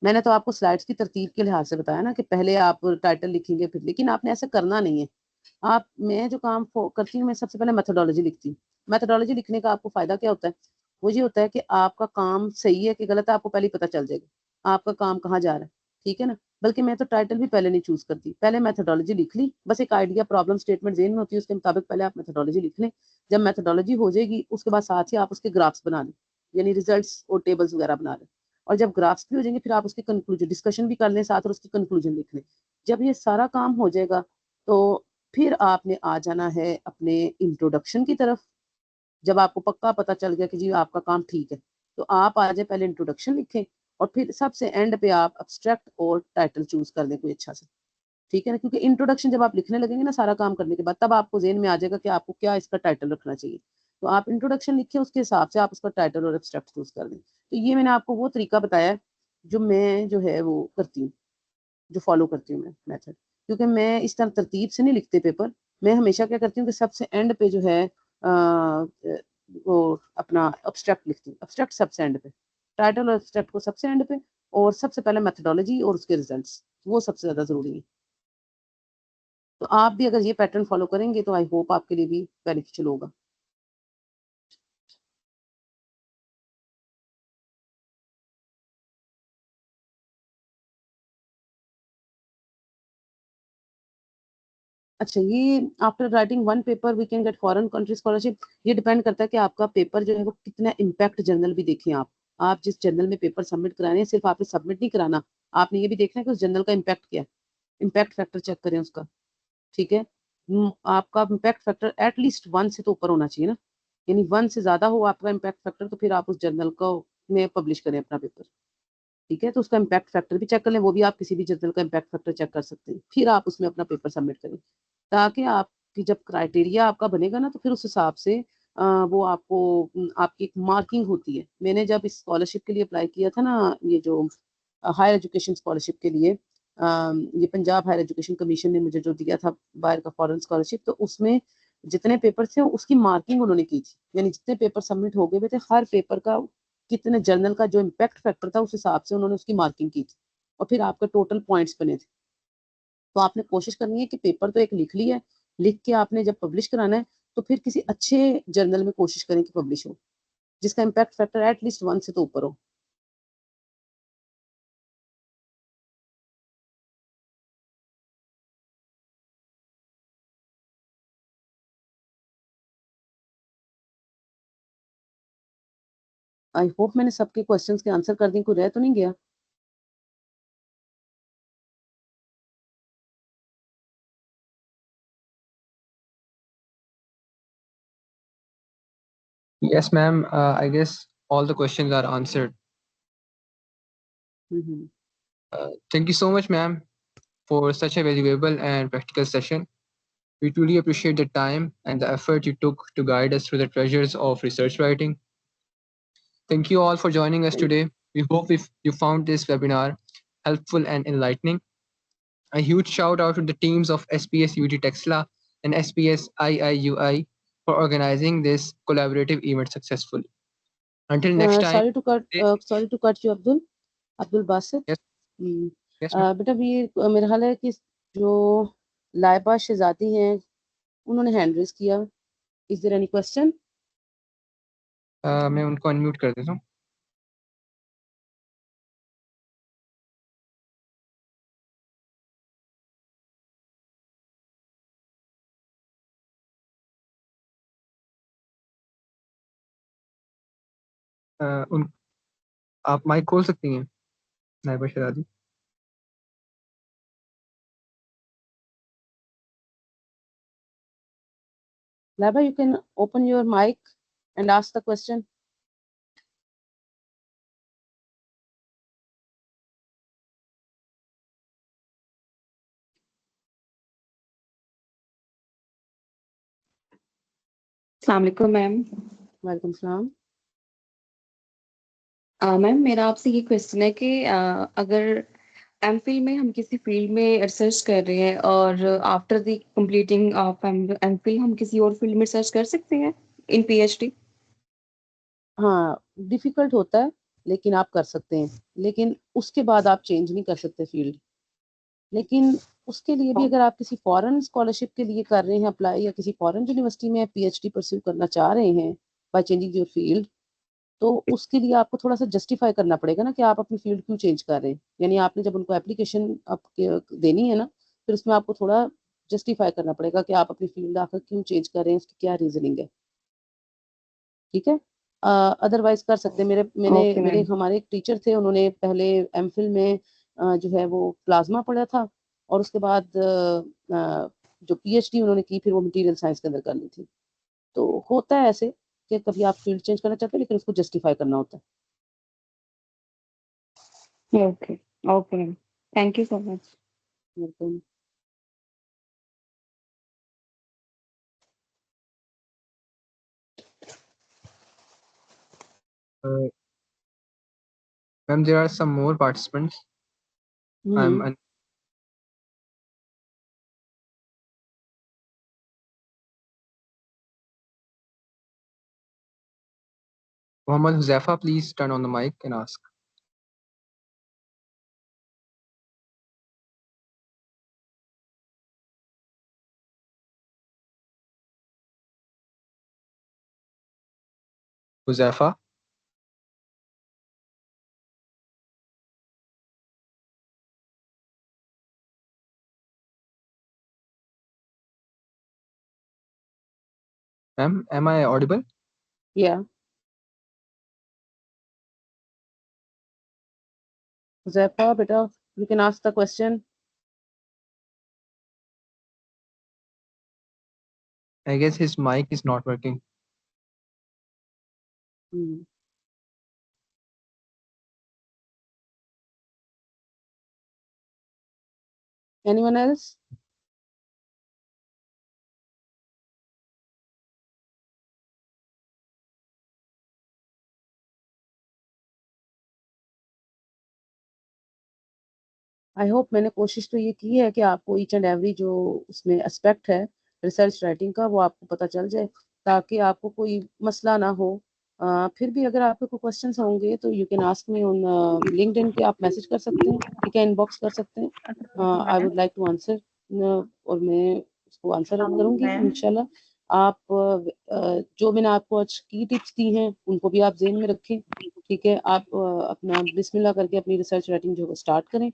Speaker 2: मैंने तो आपको स्लाइड्स की तरतीब के लिहाज से बताया ना कि पहले आप टाइटल लिखेंगे फिर, लेकिन आपने ऐसा करना नहीं है। आप मैं जो काम करती हूँ, मैं सबसे पहले मेथोडोलॉजी लिखती हूँ। मेथोडोलॉजी लिखने का आपको फायदा क्या होता है? वो ये होता है कि आपका काम सही है कि गलत है आपको पहले ही पता चल जाएगा, आपका काम कहाँ जा रहा है। ठीक है ना? बल्कि मैं तो टाइटल भी पहले नहीं चूज करती, पहले मेथोडोलॉजी लिख ली, बस एक आइडिया प्रॉब्लम स्टेटमेंट जेन में होती है, उसके मुताबिक पहले आप मेथोडोलॉजी लिख लें। जब मेथोडोलॉजी हो जाएगी उसके बाद साथ ही आप उसके ग्राफ्स बना लें, यानी रिजल्ट्स और टेबल्स वगैरह बना लें। और जब ग्राफ्स भी हो जाएंगे फिर आप उसके कंक्लूजन डिस्कशन भी कर लें साथ और उसकी कंक्लूजन लिख लें। जब ये सारा काम हो जाएगा तो फिर आपने आ जाना है अपने इंट्रोडक्शन की तरफ। जब आपको पक्का पता चल गया कि जी आपका काम ठीक है, तो आप आ जाए पहले इंट्रोडक्शन लिखें और फिर सबसे एंड पे आप एब्स्ट्रैक्ट और टाइटल चूज कर दें कोई अच्छा सा। ठीक है ना? क्योंकि इंट्रोडक्शन जब आप लिखने लगेंगे ना सारा काम करने के बाद, तब आपको जेहन में आ जाएगा कि आपको क्या इसका टाइटल रखना चाहिए। तो आप इंट्रोडक्शन लिखिए, उसके हिसाब से आप उसका टाइटल और एब्स्ट्रैक्ट चूज कर दें। तो ये मैंने आपको वो तरीका बताया है जो मैं जो है वो करती हूँ, जो फॉलो करती हूँ मैं मेथड। क्योंकि मैं इस तरह तरतीब से नहीं लिखते पेपर। मैं हमेशा क्या करती हूँ कि सबसे एंड पे जो है वो अपना एब्स्ट्रैक्ट लिखती हूँ, एब्स्ट्रैक्ट सबसे एंड पे, टाइटल और एब्स्ट्रैक्ट को सबसे एंड पे, और सबसे पहले मेथोडोलॉजी और उसके रिजल्ट्स, वो सबसे ज्यादा जरूरी है। तो आप भी अगर ये पैटर्न फॉलो करेंगे तो आई होप आपके लिए भी बेनिफिशियल होगा। अच्छा, ये after writing one paper we can get foreign country scholarship. ये डिपेंड करता है कि आपका पेपर जो है वो कितना इम्पैक्ट जर्नल भी देखें आप जिस जर्नल में पेपर सबमिट करा रहे हैं, सिर्फ आपने सबमिट नहीं कराना, आपने ये भी देखना है कि उस जर्नल का इम्पैक्ट क्या है। इम्पैक्ट फैक्टर चेक करें उसका। ठीक है? आपका इम्पैक्ट फैक्टर एटलीस्ट 1 से तो ऊपर होना चाहिए ना, यानी 1 से ज्यादा हो आपका इम्पैक्ट फैक्टर तो फिर आप उस जर्नल को में पब्लिश करें अपना पेपर। ठीक है? तो उसका इम्पैक्ट फैक्टर भी चेक कर लें, वो भी आप किसी भी जर्नल का इम्पैक्ट फैक्टर चेक कर सकते हैं, फिर आप उसमें अपना पेपर सबमिट करें। ताकि आपकी जब क्राइटेरिया आपका बनेगा ना तो फिर उस हिसाब से वो आपको आपकी एक मार्किंग होती है। मैंने जब इस स्कॉलरशिप के लिए अप्लाई किया था ना, ये जो हायर एजुकेशन स्कॉलरशिप के लिए, ये पंजाब हायर एजुकेशन कमीशन ने मुझे जो दिया था बाहर का फॉरेन स्कॉलरशिप, तो उसमें जितने पेपर थे उसकी मार्किंग उन्होंने की थी, यानी जितने पेपर सबमिट हो गए हुए थे हर पेपर का कितने जर्नल का जो इम्पैक्ट फैक्टर था उस हिसाब से उन्होंने उसकी मार्किंग की थी और फिर आपके टोटल पॉइंट्स बने थे। तो आपने कोशिश करनी है कि पेपर तो एक लिख लिया है, लिख के आपने जब पब्लिश कराना है तो फिर किसी अच्छे जर्नल में कोशिश करें कि पब्लिश हो, जिसका इम्पैक्ट फैक्टर एटलीस्ट 1 से तो ऊपर हो। आई होप मैंने सबके क्वेश्चंस के आंसर कर दी, कोई रह तो नहीं गया?
Speaker 1: Yes, ma'am. I guess all the questions are answered.
Speaker 2: Hmm.
Speaker 1: Thank you so much, ma'am, for such a valuable and practical session. We truly appreciate the time and the effort you took to guide us through the treasures of research writing. Thank you all for joining us
Speaker 2: Thank
Speaker 1: today. We hope if you found this webinar helpful and enlightening. A huge shout out to the teams of SPS UT Texla and SPS IIUI for organizing this collaborative event successfully. Until next time, stay-
Speaker 2: sorry to cut you Abdul Basit.
Speaker 1: yes, yes, ma'am.
Speaker 2: बेटा ये मेरा ख्याल है कि जो लाइबा शहजादी हैं उन्होंने hand raise किया। Is there any question?
Speaker 1: मैं उनको अनम्यूट कर देता हूँ. उन आप माइक खोल सकती हैं नाइबा शरादी।
Speaker 2: Laba, you can open your mic and ask the question.
Speaker 5: अस्सलाम वालेकुम मैम।
Speaker 2: वालेकुम सलाम।
Speaker 5: मैम मेरा आपसे ये क्वेश्चन है कि अगर एमफिल में हम किसी फील्ड में रिसर्च कर रहे हैं और after the completing of MPhil हम किसी और फील्ड में रिसर्च कर सकते हैं इन पीएचडी?
Speaker 2: हाँ, डिफिकल्ट होता है लेकिन आप कर सकते हैं, लेकिन उसके बाद आप चेंज नहीं कर सकते फील्ड। लेकिन उसके लिए भी अगर आप किसी फॉरेन स्कॉलरशिप के लिए कर रहे हैं अप्लाई, या किसी फॉरेन यूनिवर्सिटी में पीएचडी परस्यू करना चाह रहे हैं बाय चेंजिंग योर फील्ड, तो उसके लिए आपको थोड़ा सा जस्टिफाई करना पड़ेगा ना कि आप अपनी फील्ड क्यों चेंज कर रहे हैं। यानी आपने जब उनको एप्लीकेशन आपके देनी है ना, फिर उसमें आपको थोड़ा जस्टिफाई करना पड़ेगा कि आप अपनी फील्ड आकर क्यों चेंज कर रहे हैं, उसकी क्या रीजनिंग है। ठीक है, अदरवाइज कर सकते हैं।
Speaker 5: ओके
Speaker 2: मेरे
Speaker 5: मैम।
Speaker 2: हमारे एक टीचर थे, उन्होंने पहले एमफिल में जो है वो प्लाज्मा पढ़ा था, और उसके बाद जो पीएचडी उन्होंने की फिर वो मटेरियल साइंस के अंदर करनी थी। तो होता है ऐसे कि कभी आप फील्ड चेंज करना चाहते हैं लेकिन उसको जस्टिफाई करना होता है।
Speaker 5: Okay okay ma'am, thank you so much.
Speaker 2: बिल्कुल।
Speaker 1: Ma'am, there are some more participants. I'm
Speaker 2: hmm,
Speaker 1: Muhammad Huzaifa, please turn on the mic and ask. Huzaifa? Ma'am, am I audible?
Speaker 2: या Zeppa, बेटा, you can ask the question.
Speaker 1: I guess his mic is not working.
Speaker 2: Hmm, anyone else? I hope मैंने कोशिश तो ये की है कि आपको ईच एंड एवरी जो उसमें एस्पेक्ट है रिसर्च राइटिंग का वो आपको पता चल जाए, ताकि आपको कोई मसला ना हो। फिर भी अगर आपके कोई क्वेश्चंस होंगे तो you can ask me on LinkedIn पे, आप मैसेज कर सकते हैं, ठीक है, इनबॉक्स कर सकते हैं। I would like to answer, और मैं उसको आंसर करूंगी
Speaker 5: मैम
Speaker 2: इंशाल्लाह। आप जो मैंने आपको आज की टिप्स दी हैं उनको भी आप जेहन में रखें, ठीक है। आप अपना बिस्मिल्लाह करके अपनी रिसर्च राइटिंग जो है स्टार्ट करें,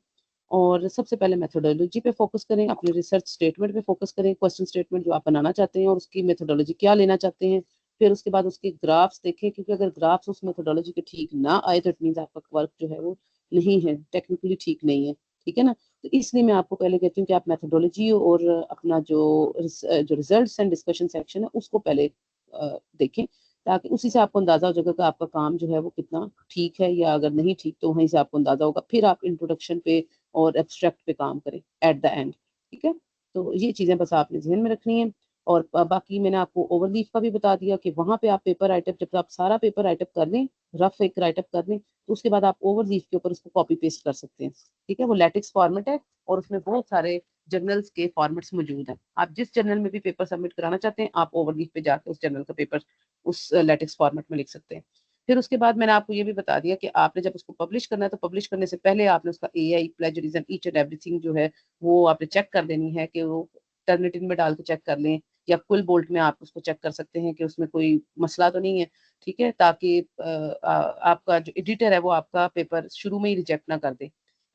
Speaker 2: और सबसे पहले मेथोडोलॉजी पे फोकस करें, अपने रिसर्च स्टेटमेंट पे फोकस करें, क्वेश्चन स्टेटमेंट जो आप बनाना चाहते हैं और उसकी मेथोडोलॉजी क्या लेना चाहते हैं। फिर उसके बाद उसके ग्राफ्स देखें, क्योंकि अगर ग्राफ्स उस मेथोडोलॉजी के ठीक ना आए तो इट मीन्स आपका वर्क जो है वो नहीं है, टेक्निकली ठीक नहीं है, ठीक है ना। तो इसलिए मैं आपको पहले कहती हूँ कि आप मेथोडोलॉजी और अपना जो रिजल्ट्स एंड डिस्कशन सेक्शन है उसको पहले देखें, ताकि उसी से आपको अंदाजा हो जाएगा कि आपका काम जो है वो कितना ठीक है, या अगर नहीं ठीक तो वहीं से आपको अंदाजा होगा। फिर आप इंट्रोडक्शन पे और एब्स्ट्रैक्ट पे काम करें एट द एंड, ठीक है। तो ये चीज़ें बस आपने ध्यान में रखनी है। और बाकी मैंने आपको ओवरलीफ का भी बता दिया कि वहां पे आप पेपर राइटअप, जब आप सारा पेपर राइटअप कर लें, रफ एक राइटअप कर लें, तो उसके बाद आप ओवरलीफ के ऊपर उसको कॉपी पेस्ट कर सकते हैं, ठीक है। वो लैटिक्स फॉर्मेट है और उसमें बहुत सारे जर्नल्स के फॉर्मेट्स मौजूद हैं। आप जिस जर्नल में भी पेपर सबमिट कराना चाहते हैं, आप ओवरलीफ पे जाकर उस जर्नल का पेपर उस लैटिक्स फॉर्मेट में लिख सकते हैं। फिर उसके बाद मैंने आपको ये भी बता दिया कि आपने जब उसको पब्लिश करना है तो पब्लिश करने से पहले आपने उसका AI plagiarism each and everything जो है वो आपने चेक कर लेनी है, कि वो टर्निटिन में डाल के चेक कर लें, या क्विल बोल्ट में आप उसको चेक कर सकते हैं कि उसमें कोई मसला तो नहीं है, ठीक है, ताकि आपका जो एडिटर है वो आपका पेपर शुरू में ही रिजेक्ट ना कर दे।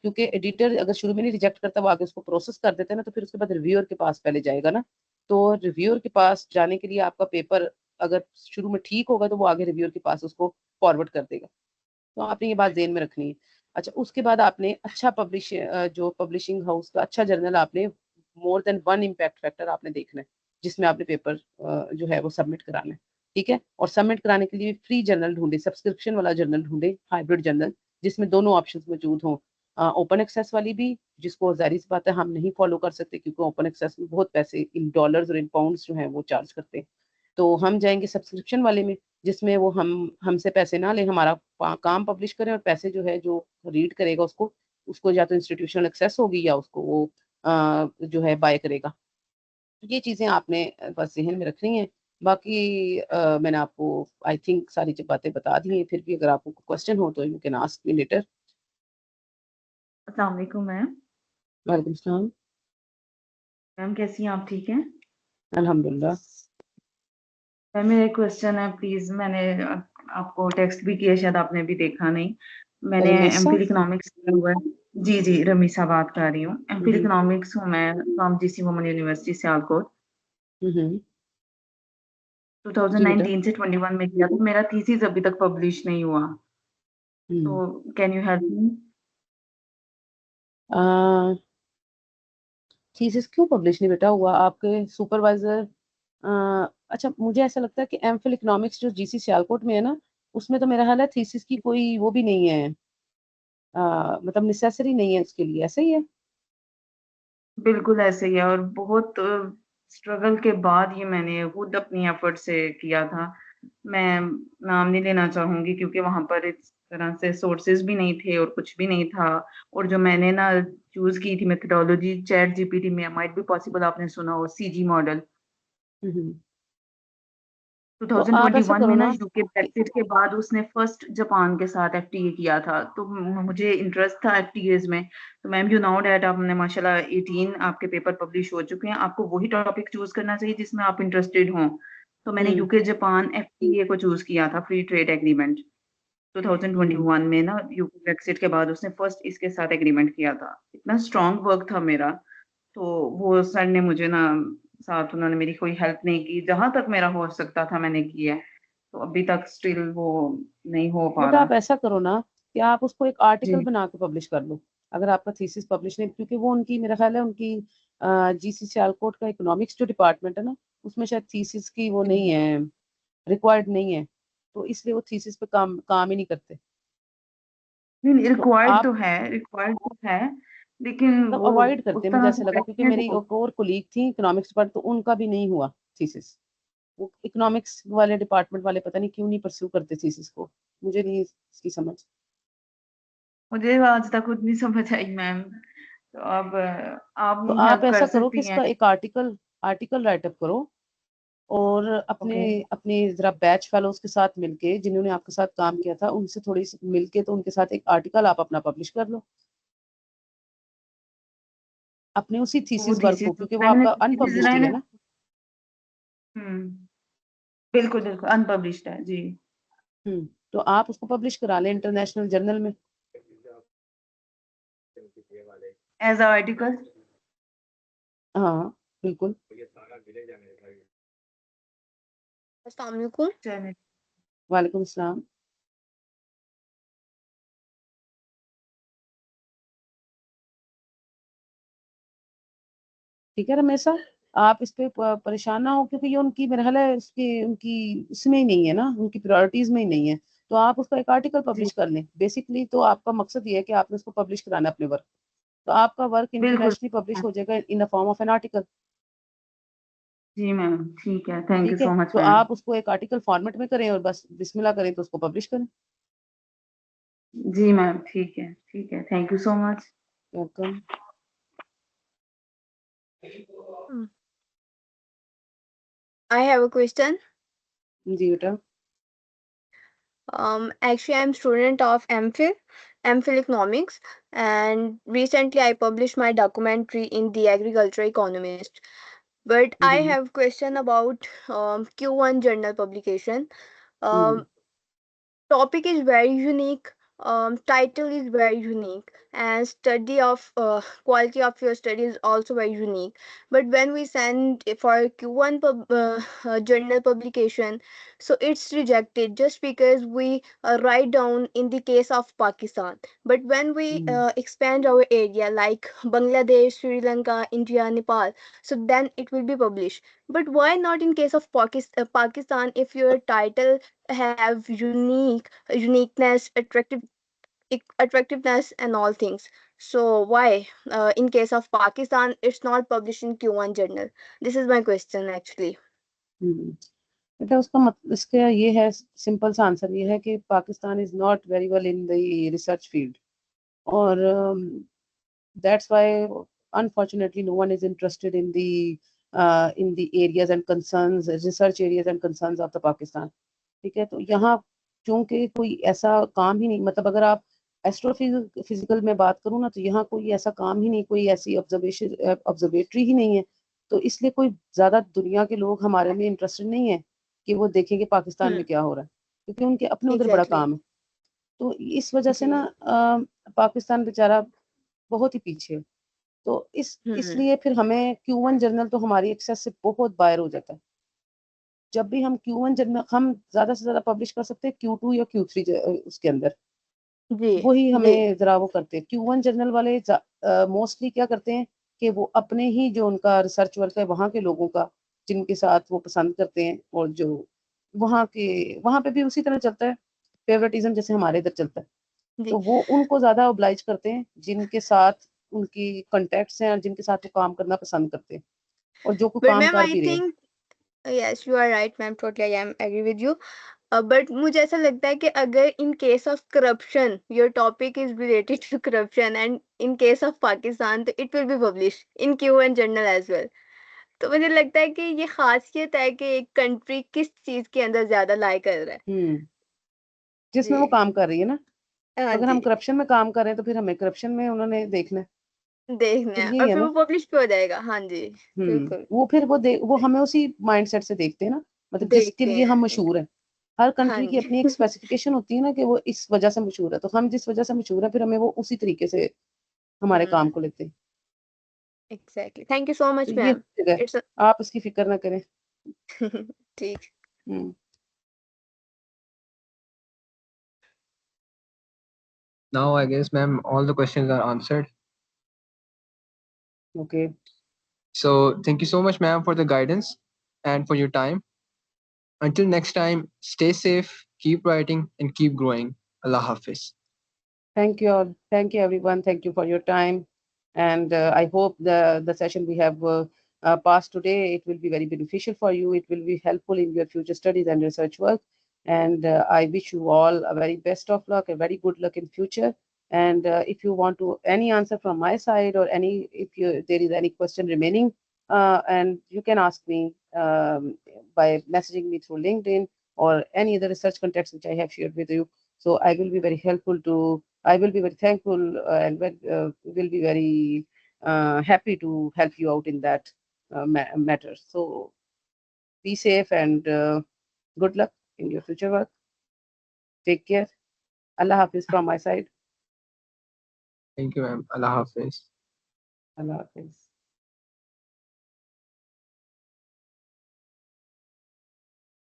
Speaker 2: क्योंकि एडिटर अगर शुरू में नहीं रिजेक्ट करता, वो आगे उसको प्रोसेस कर देते हैं ना, तो फिर उसके बाद रिव्यूअर के पास पहले जाएगा ना। तो रिव्यूअर के पास जाने के लिए आपका पेपर अगर शुरू में ठीक होगा तो वो आगे रिव्यूअर के पास उसको फॉरवर्ड कर देगा। तो आपने ये बात ज़हन में रखनी है। अच्छा, उसके बाद आपने अच्छा जो पब्लिशिंग हाउस का अच्छा जर्नल आपने मोर देन 1 इम्पैक्ट फैक्टर आपने देखना है, जिसमें आपने पेपर जो है वो सबमिट कराना है, ठीक है। और सबमिट कराने के लिए फ्री जर्नल ढूंढे, सब्सक्रिप्शन वाला जर्नल ढूंढे, हाइब्रिड जर्नल, जिसमें दोनों ऑप्शंस मौजूद हों। ओपन एक्सेस वाली भी, जिसको जाहिर सी बात है हम नहीं फॉलो कर सकते, क्योंकि ओपन एक्सेस में बहुत पैसे इन डॉलर्स और इन पाउंड्स जो हैं वो चार्ज करते हैं। तो हम जाएंगे सब्सक्रिप्शन वाले में, जिसमें वो हमसे पैसे ना लें, हमारा काम पब्लिश करें, और पैसे जो है जो रीड करेगा उसको उसको या तो इंस्टीट्यूशनल एक्सेस होगी या उसको वो जो है बाय करेगा। ये चीज़ें आपने बस ज़हन में रखनी है। बाकी मैंने आपको आई थिंक सारी बातें बता दी हैं। फिर भी अगर आपको क्वेश्चन हो तो you can ask me later.
Speaker 6: अस्सलाम वालेकुम मैम।
Speaker 2: वालेकुम सलाम।
Speaker 6: मैम कैसी हैं आप, ठीक हैं?
Speaker 2: अल्हम्दुलिल्लाह।
Speaker 6: मैम मेरा एक क्वेश्चन है, प्लीज। मैंने आपको टेक्स्ट भी किया, शायद आपने भी देखा नहीं। मैंने
Speaker 2: रमेशा?
Speaker 6: एमफिल इकोनॉमिक्स किया हुआ है। जी जी, रमीसा बात कर रही हूँ। एमफिल इकोनॉमिक्स हूँ मैं, from GC women university Sialkot.
Speaker 2: जी बेटा।
Speaker 6: 2019 से 21 में किया, तो मेरा थीसिस अभी तक पब्लिश नहीं हुआ। तो can you help me?
Speaker 2: Thesis क्यों पब्लिश नहीं बेटा हुआ? आपके सुपरवाइजर अच्छा, मुझे ऐसा लगता है कि एमफिल इकोनॉमिक्स जो जीसी सियालकोट में है ना, उसमें तो मेरा हाल है थीसिस की कोई वो भी नहीं है, मतलब नेसेसरी नहीं है उसके लिए, ऐसा ही है।
Speaker 6: बिल्कुल ऐसे ही है, और बहुत स्ट्रगल के बाद ये मैंने खुद अपनी एफर्ट से किया था। मैं नाम नहीं लेना चाहूंगी, क्योंकि वहां पर इस तरह से सोर्सेज भी नहीं थे और कुछ भी नहीं था। और जो मैंने ना चूज की थी मेथोडोलॉजी, चैट जीपीटी में, माइट भी पॉसिबल आपने सुना हो, सीजी मॉडल।
Speaker 2: तो आप ऐसा
Speaker 6: 2021
Speaker 2: करो
Speaker 6: में ना
Speaker 2: ना
Speaker 6: यूके
Speaker 2: कि
Speaker 6: ब्रेक्सिट के बाद उसने फर्स्ट जापान के साथ एफटीए किया था, तो मुझे इंटरेस्ट था एफटीएज में। तो मैम यू नाउ डैट आपने माशाल्लाह 18 आपके पेपर पब्लिश हो चुके हैं, आपको वही टॉपिक चूज करना चाहिए जिसमें आप इंटरेस्टेड हों। तो मैंने यूके जापान एफटीए को चूज किया था, फ्री ट्रेड एग्रीमेंट। 2021 में ना यूके ब्रेक्सिट के बाद उसने फर्स्ट इसके साथ एग्रीमेंट किया था। इतना स्ट्रांग वर्क था मेरा। तो वो सर ने मुझे ना, साथ उन्होंने मेरी कोई हेल्प नहीं की, जहां तक मेरा हो सकता था मैंने किया है। तो अभी तक स्टिल वो नहीं हो पा
Speaker 2: बेटा,
Speaker 6: रहा।
Speaker 2: आप ऐसा करो ना कि आप उसको एक आर्टिकल
Speaker 6: जी
Speaker 2: बना के पब्लिश कर लो, अगर आपका थीसिस पब्लिश नहीं, क्योंकि वो उनकी मेरा ख्याल है उनकी जीसी सियालकोट का इकोनॉमिक्स जो डिपार्टमेंट है ना, उसमें शायद थीसिस की वो नहीं है, रिक्वायर्ड नहीं है, तो इसलिए वो थीसिस पे काम काम ही नहीं करते।
Speaker 6: नहीं,
Speaker 2: तो
Speaker 6: रिक्वायर्ड
Speaker 2: आप
Speaker 6: तो है, रिक्वायर्ड तो है, लेकिन
Speaker 2: मतलब
Speaker 6: वो
Speaker 2: अवॉइड करते
Speaker 6: उस
Speaker 2: हैं, मुझे
Speaker 6: तरह
Speaker 2: ऐसे
Speaker 6: से
Speaker 2: लगा, क्योंकि
Speaker 6: पैशनेट
Speaker 2: मेरी
Speaker 6: हो।
Speaker 2: एक और कोलीग थी इकोनॉमिक्स पर, तो उनका भी नहीं हुआ थीसिस। वो इकोनॉमिक्स वाले डिपार्टमेंट वाले पता नहीं क्यों नहीं परस्यू करते थीसिस को, मुझे नहीं इसकी समझ।
Speaker 6: मुझे आज तक खुद नहीं समझ आई मैम। तो अब
Speaker 2: तो
Speaker 6: आप
Speaker 2: आप
Speaker 6: हेल्प
Speaker 2: ऐसा
Speaker 6: कर
Speaker 2: करो कि
Speaker 6: सकती हैं।
Speaker 2: इसका एक आर्टिकल राइटअप करो, और अपने
Speaker 6: ओके।
Speaker 2: अपने जरा बैच फेलोज के साथ मिलके, जिन्होंने आपके साथ काम किया था उनसे थोड़ी मिलके, तो उनके साथ एक आर्टिकल आप अपना पब्लिश कर लो, अपने उसी
Speaker 6: वो
Speaker 2: थीसिस वर्क
Speaker 6: थीसिस
Speaker 2: को, क्योंकि वो आपका अनपब्लिश्ड ही है ना।
Speaker 6: हम्म, बिल्कुल बिल्कुल अनपब्लिश्ड है जी।
Speaker 2: तो आप उसको पब्लिश करा लें इंटरनेशनल जर्नल में।
Speaker 6: As article.
Speaker 2: हाँ बिल्कुल।
Speaker 4: अस्सलाम वालेकुम।
Speaker 6: चलिए।
Speaker 2: वालेकुम सलाम। ठीक है रमेशा, आप इस पे परेशान ना हो, क्योंकि ये उनकी मेरा ख्याल है उसकी उनकी इसमें ही नहीं है ना, उनकी प्रायोरिटीज में ही नहीं है। तो आप उसका एक आर्टिकल
Speaker 6: जी
Speaker 2: पब्लिश कर लें। बेसिकली तो आपका मकसद ये है कि आपने उसको पब्लिश कराना है अपने वर्क, तो आपका वर्क
Speaker 6: बिल्कुल।
Speaker 2: इंटरनेशनली पब्लिश हो जाएगा in the form of an article.
Speaker 6: जी मैम, ठीक है, थैंक यू
Speaker 2: ठीक है,
Speaker 6: सो मच
Speaker 2: तो
Speaker 6: मैम।
Speaker 2: आप उसको एक आर्टिकल फॉर्मेट में करें और बस बिस्मिल्लाह करें तो उसको पब्लिश करें।
Speaker 6: जी मैम, ठीक है, thank you so much.
Speaker 2: Welcome.
Speaker 7: I have a question.
Speaker 2: जी बेटा।
Speaker 7: Actually, I'm student of MPhil Economics, and recently I published my documentary in the Agriculture Economist. But I have question about Q1 journal publication. Um, Topic is very unique. Title is very unique. and study of quality of your study is also very unique. But when we send for Q1 journal publication, so it's rejected just because we write down in the case of Pakistan. But when we expand our area like Bangladesh, Sri Lanka, India, Nepal, so then it will be published. But why not in case of Pakistan, if your title have uniqueness, attractiveness and all things? So why in case of Pakistan it's not published in Q1 journal? This is my question actually.
Speaker 2: बेटा उसका मतलब इसका ये है, simple सा answer ये है कि Pakistan is not very well in the research field, और that's why unfortunately no one is interested in the areas and concerns, research areas and concerns of the Pakistan. ठीक है, तो यहाँ क्योंकि कोई ऐसा काम ही नहीं, मतलब अगर आप एस्ट्रोफिजिकल में बात करूँ ना, तो यहाँ कोई ऐसा काम ही नहीं, कोई ऐसी ऑब्जर्वेटरी ही नहीं है, तो इसलिए कोई ज्यादा दुनिया के लोग हमारे में इंटरेस्टेड नहीं है कि वो देखेंगे पाकिस्तान में क्या हो रहा है, क्योंकि उनके अपने उधर बड़ा काम है। तो इस वजह से ना पाकिस्तान बेचारा बहुत ही पीछे है। तो इसलिए फिर हमें Q1 जर्नल तो हमारी एक्सेस से बहुत बाहर हो जाता है। जब भी हम Q1 जर्नल हम ज्यादा से ज्यादा पब्लिश कर सकते हैं Q2 या Q3 उसके अंदर, वही हमें जरा वो करते हैं। Q1 जर्नल वाले मोस्टली क्या करते हैं कि वो अपने ही जो उनका रिसर्च वर्क है वहाँ के लोगों का, जिनके साथ वो पसंद करते हैं, और जो वहाँ पे भी उसी तरह चलता है फेवरेटिज्म जैसे हमारे इधर चलता है, तो वो उनको ज्यादा ओब्लाइज करते हैं जिनके साथ उनकी कॉन्टेक्ट्स हैं और जिनके साथ वो काम करना पसंद करते हैं, और जो को काम कर भी रहे हैं।
Speaker 7: Yes, you are right, ma'am. Totally, I am agree with you. But मुझे ऐसा लगता है कि अगर in case of corruption, your topic is related to corruption, and in case of Pakistan, तो it will be published in Q1 journal as well. तो मुझे लगता है कि ये खासियत है कि एक कंट्री किस चीज के अंदर ज्यादा लाई कर रहा है,
Speaker 2: जिसमें वो काम कर रही है ना।
Speaker 7: हाँ
Speaker 2: अगर हम
Speaker 7: जी,
Speaker 2: करप्शन में काम कर रहे हैं तो फिर हमें करप्शन में उन्होंने देखना है,
Speaker 7: देखना
Speaker 2: फिर
Speaker 7: है
Speaker 2: यही
Speaker 7: और
Speaker 2: है
Speaker 7: फिर
Speaker 2: ना।
Speaker 7: वो पब्लिश भी हो जाएगा। हाँ जी, बिल्कुल
Speaker 2: वो फिर वो हमें उसी माइंडसेट से देखते हैं ना, मतलब जिसके
Speaker 7: देखते
Speaker 2: लिए हम
Speaker 7: हैं।
Speaker 2: मशहूर हैं। हर
Speaker 7: हाँ
Speaker 2: कंट्री की अपनी एक
Speaker 7: जी,
Speaker 2: स्पेसिफिकेशन होती है ना कि वो इस वजह से मशहूर है, तो हम जिस वजह से मशहूर है फिर हमें वो उसी तरीके से हमारे काम को लेते हैं।
Speaker 7: एग्जैक्टली। थैंक यू सो
Speaker 2: तो
Speaker 7: मच
Speaker 2: ये
Speaker 7: मैम।
Speaker 2: जगह
Speaker 7: इट्स
Speaker 2: आप इसकी फिक्र ना करें।
Speaker 7: ठीक।
Speaker 2: हम्म
Speaker 1: Now I guess, ma'am, all the questions are answered.
Speaker 2: Okay,
Speaker 1: So thank you so much, ma'am, for the guidance and for your time. Until next time, stay safe, keep writing, and keep growing. Allah Hafiz.
Speaker 2: thank you all, thank you everyone, thank you for your time, and I hope the session we have passed today, it will be very beneficial for you, it will be helpful in your future studies and research work, and I wish you all a very best of luck, a very good luck in future. And if you want to any answer from my side, or there is any question remaining, and you can ask me by messaging me through LinkedIn or any other research contacts which I have shared with you. So I will be very helpful to, I will be very thankful and will be very happy to help you out in that matter. So be safe and good luck in your future work. Take care. Allah Hafiz from my side.
Speaker 1: Thank you, ma'am. Allah Hafiz.
Speaker 2: Allah Hafiz.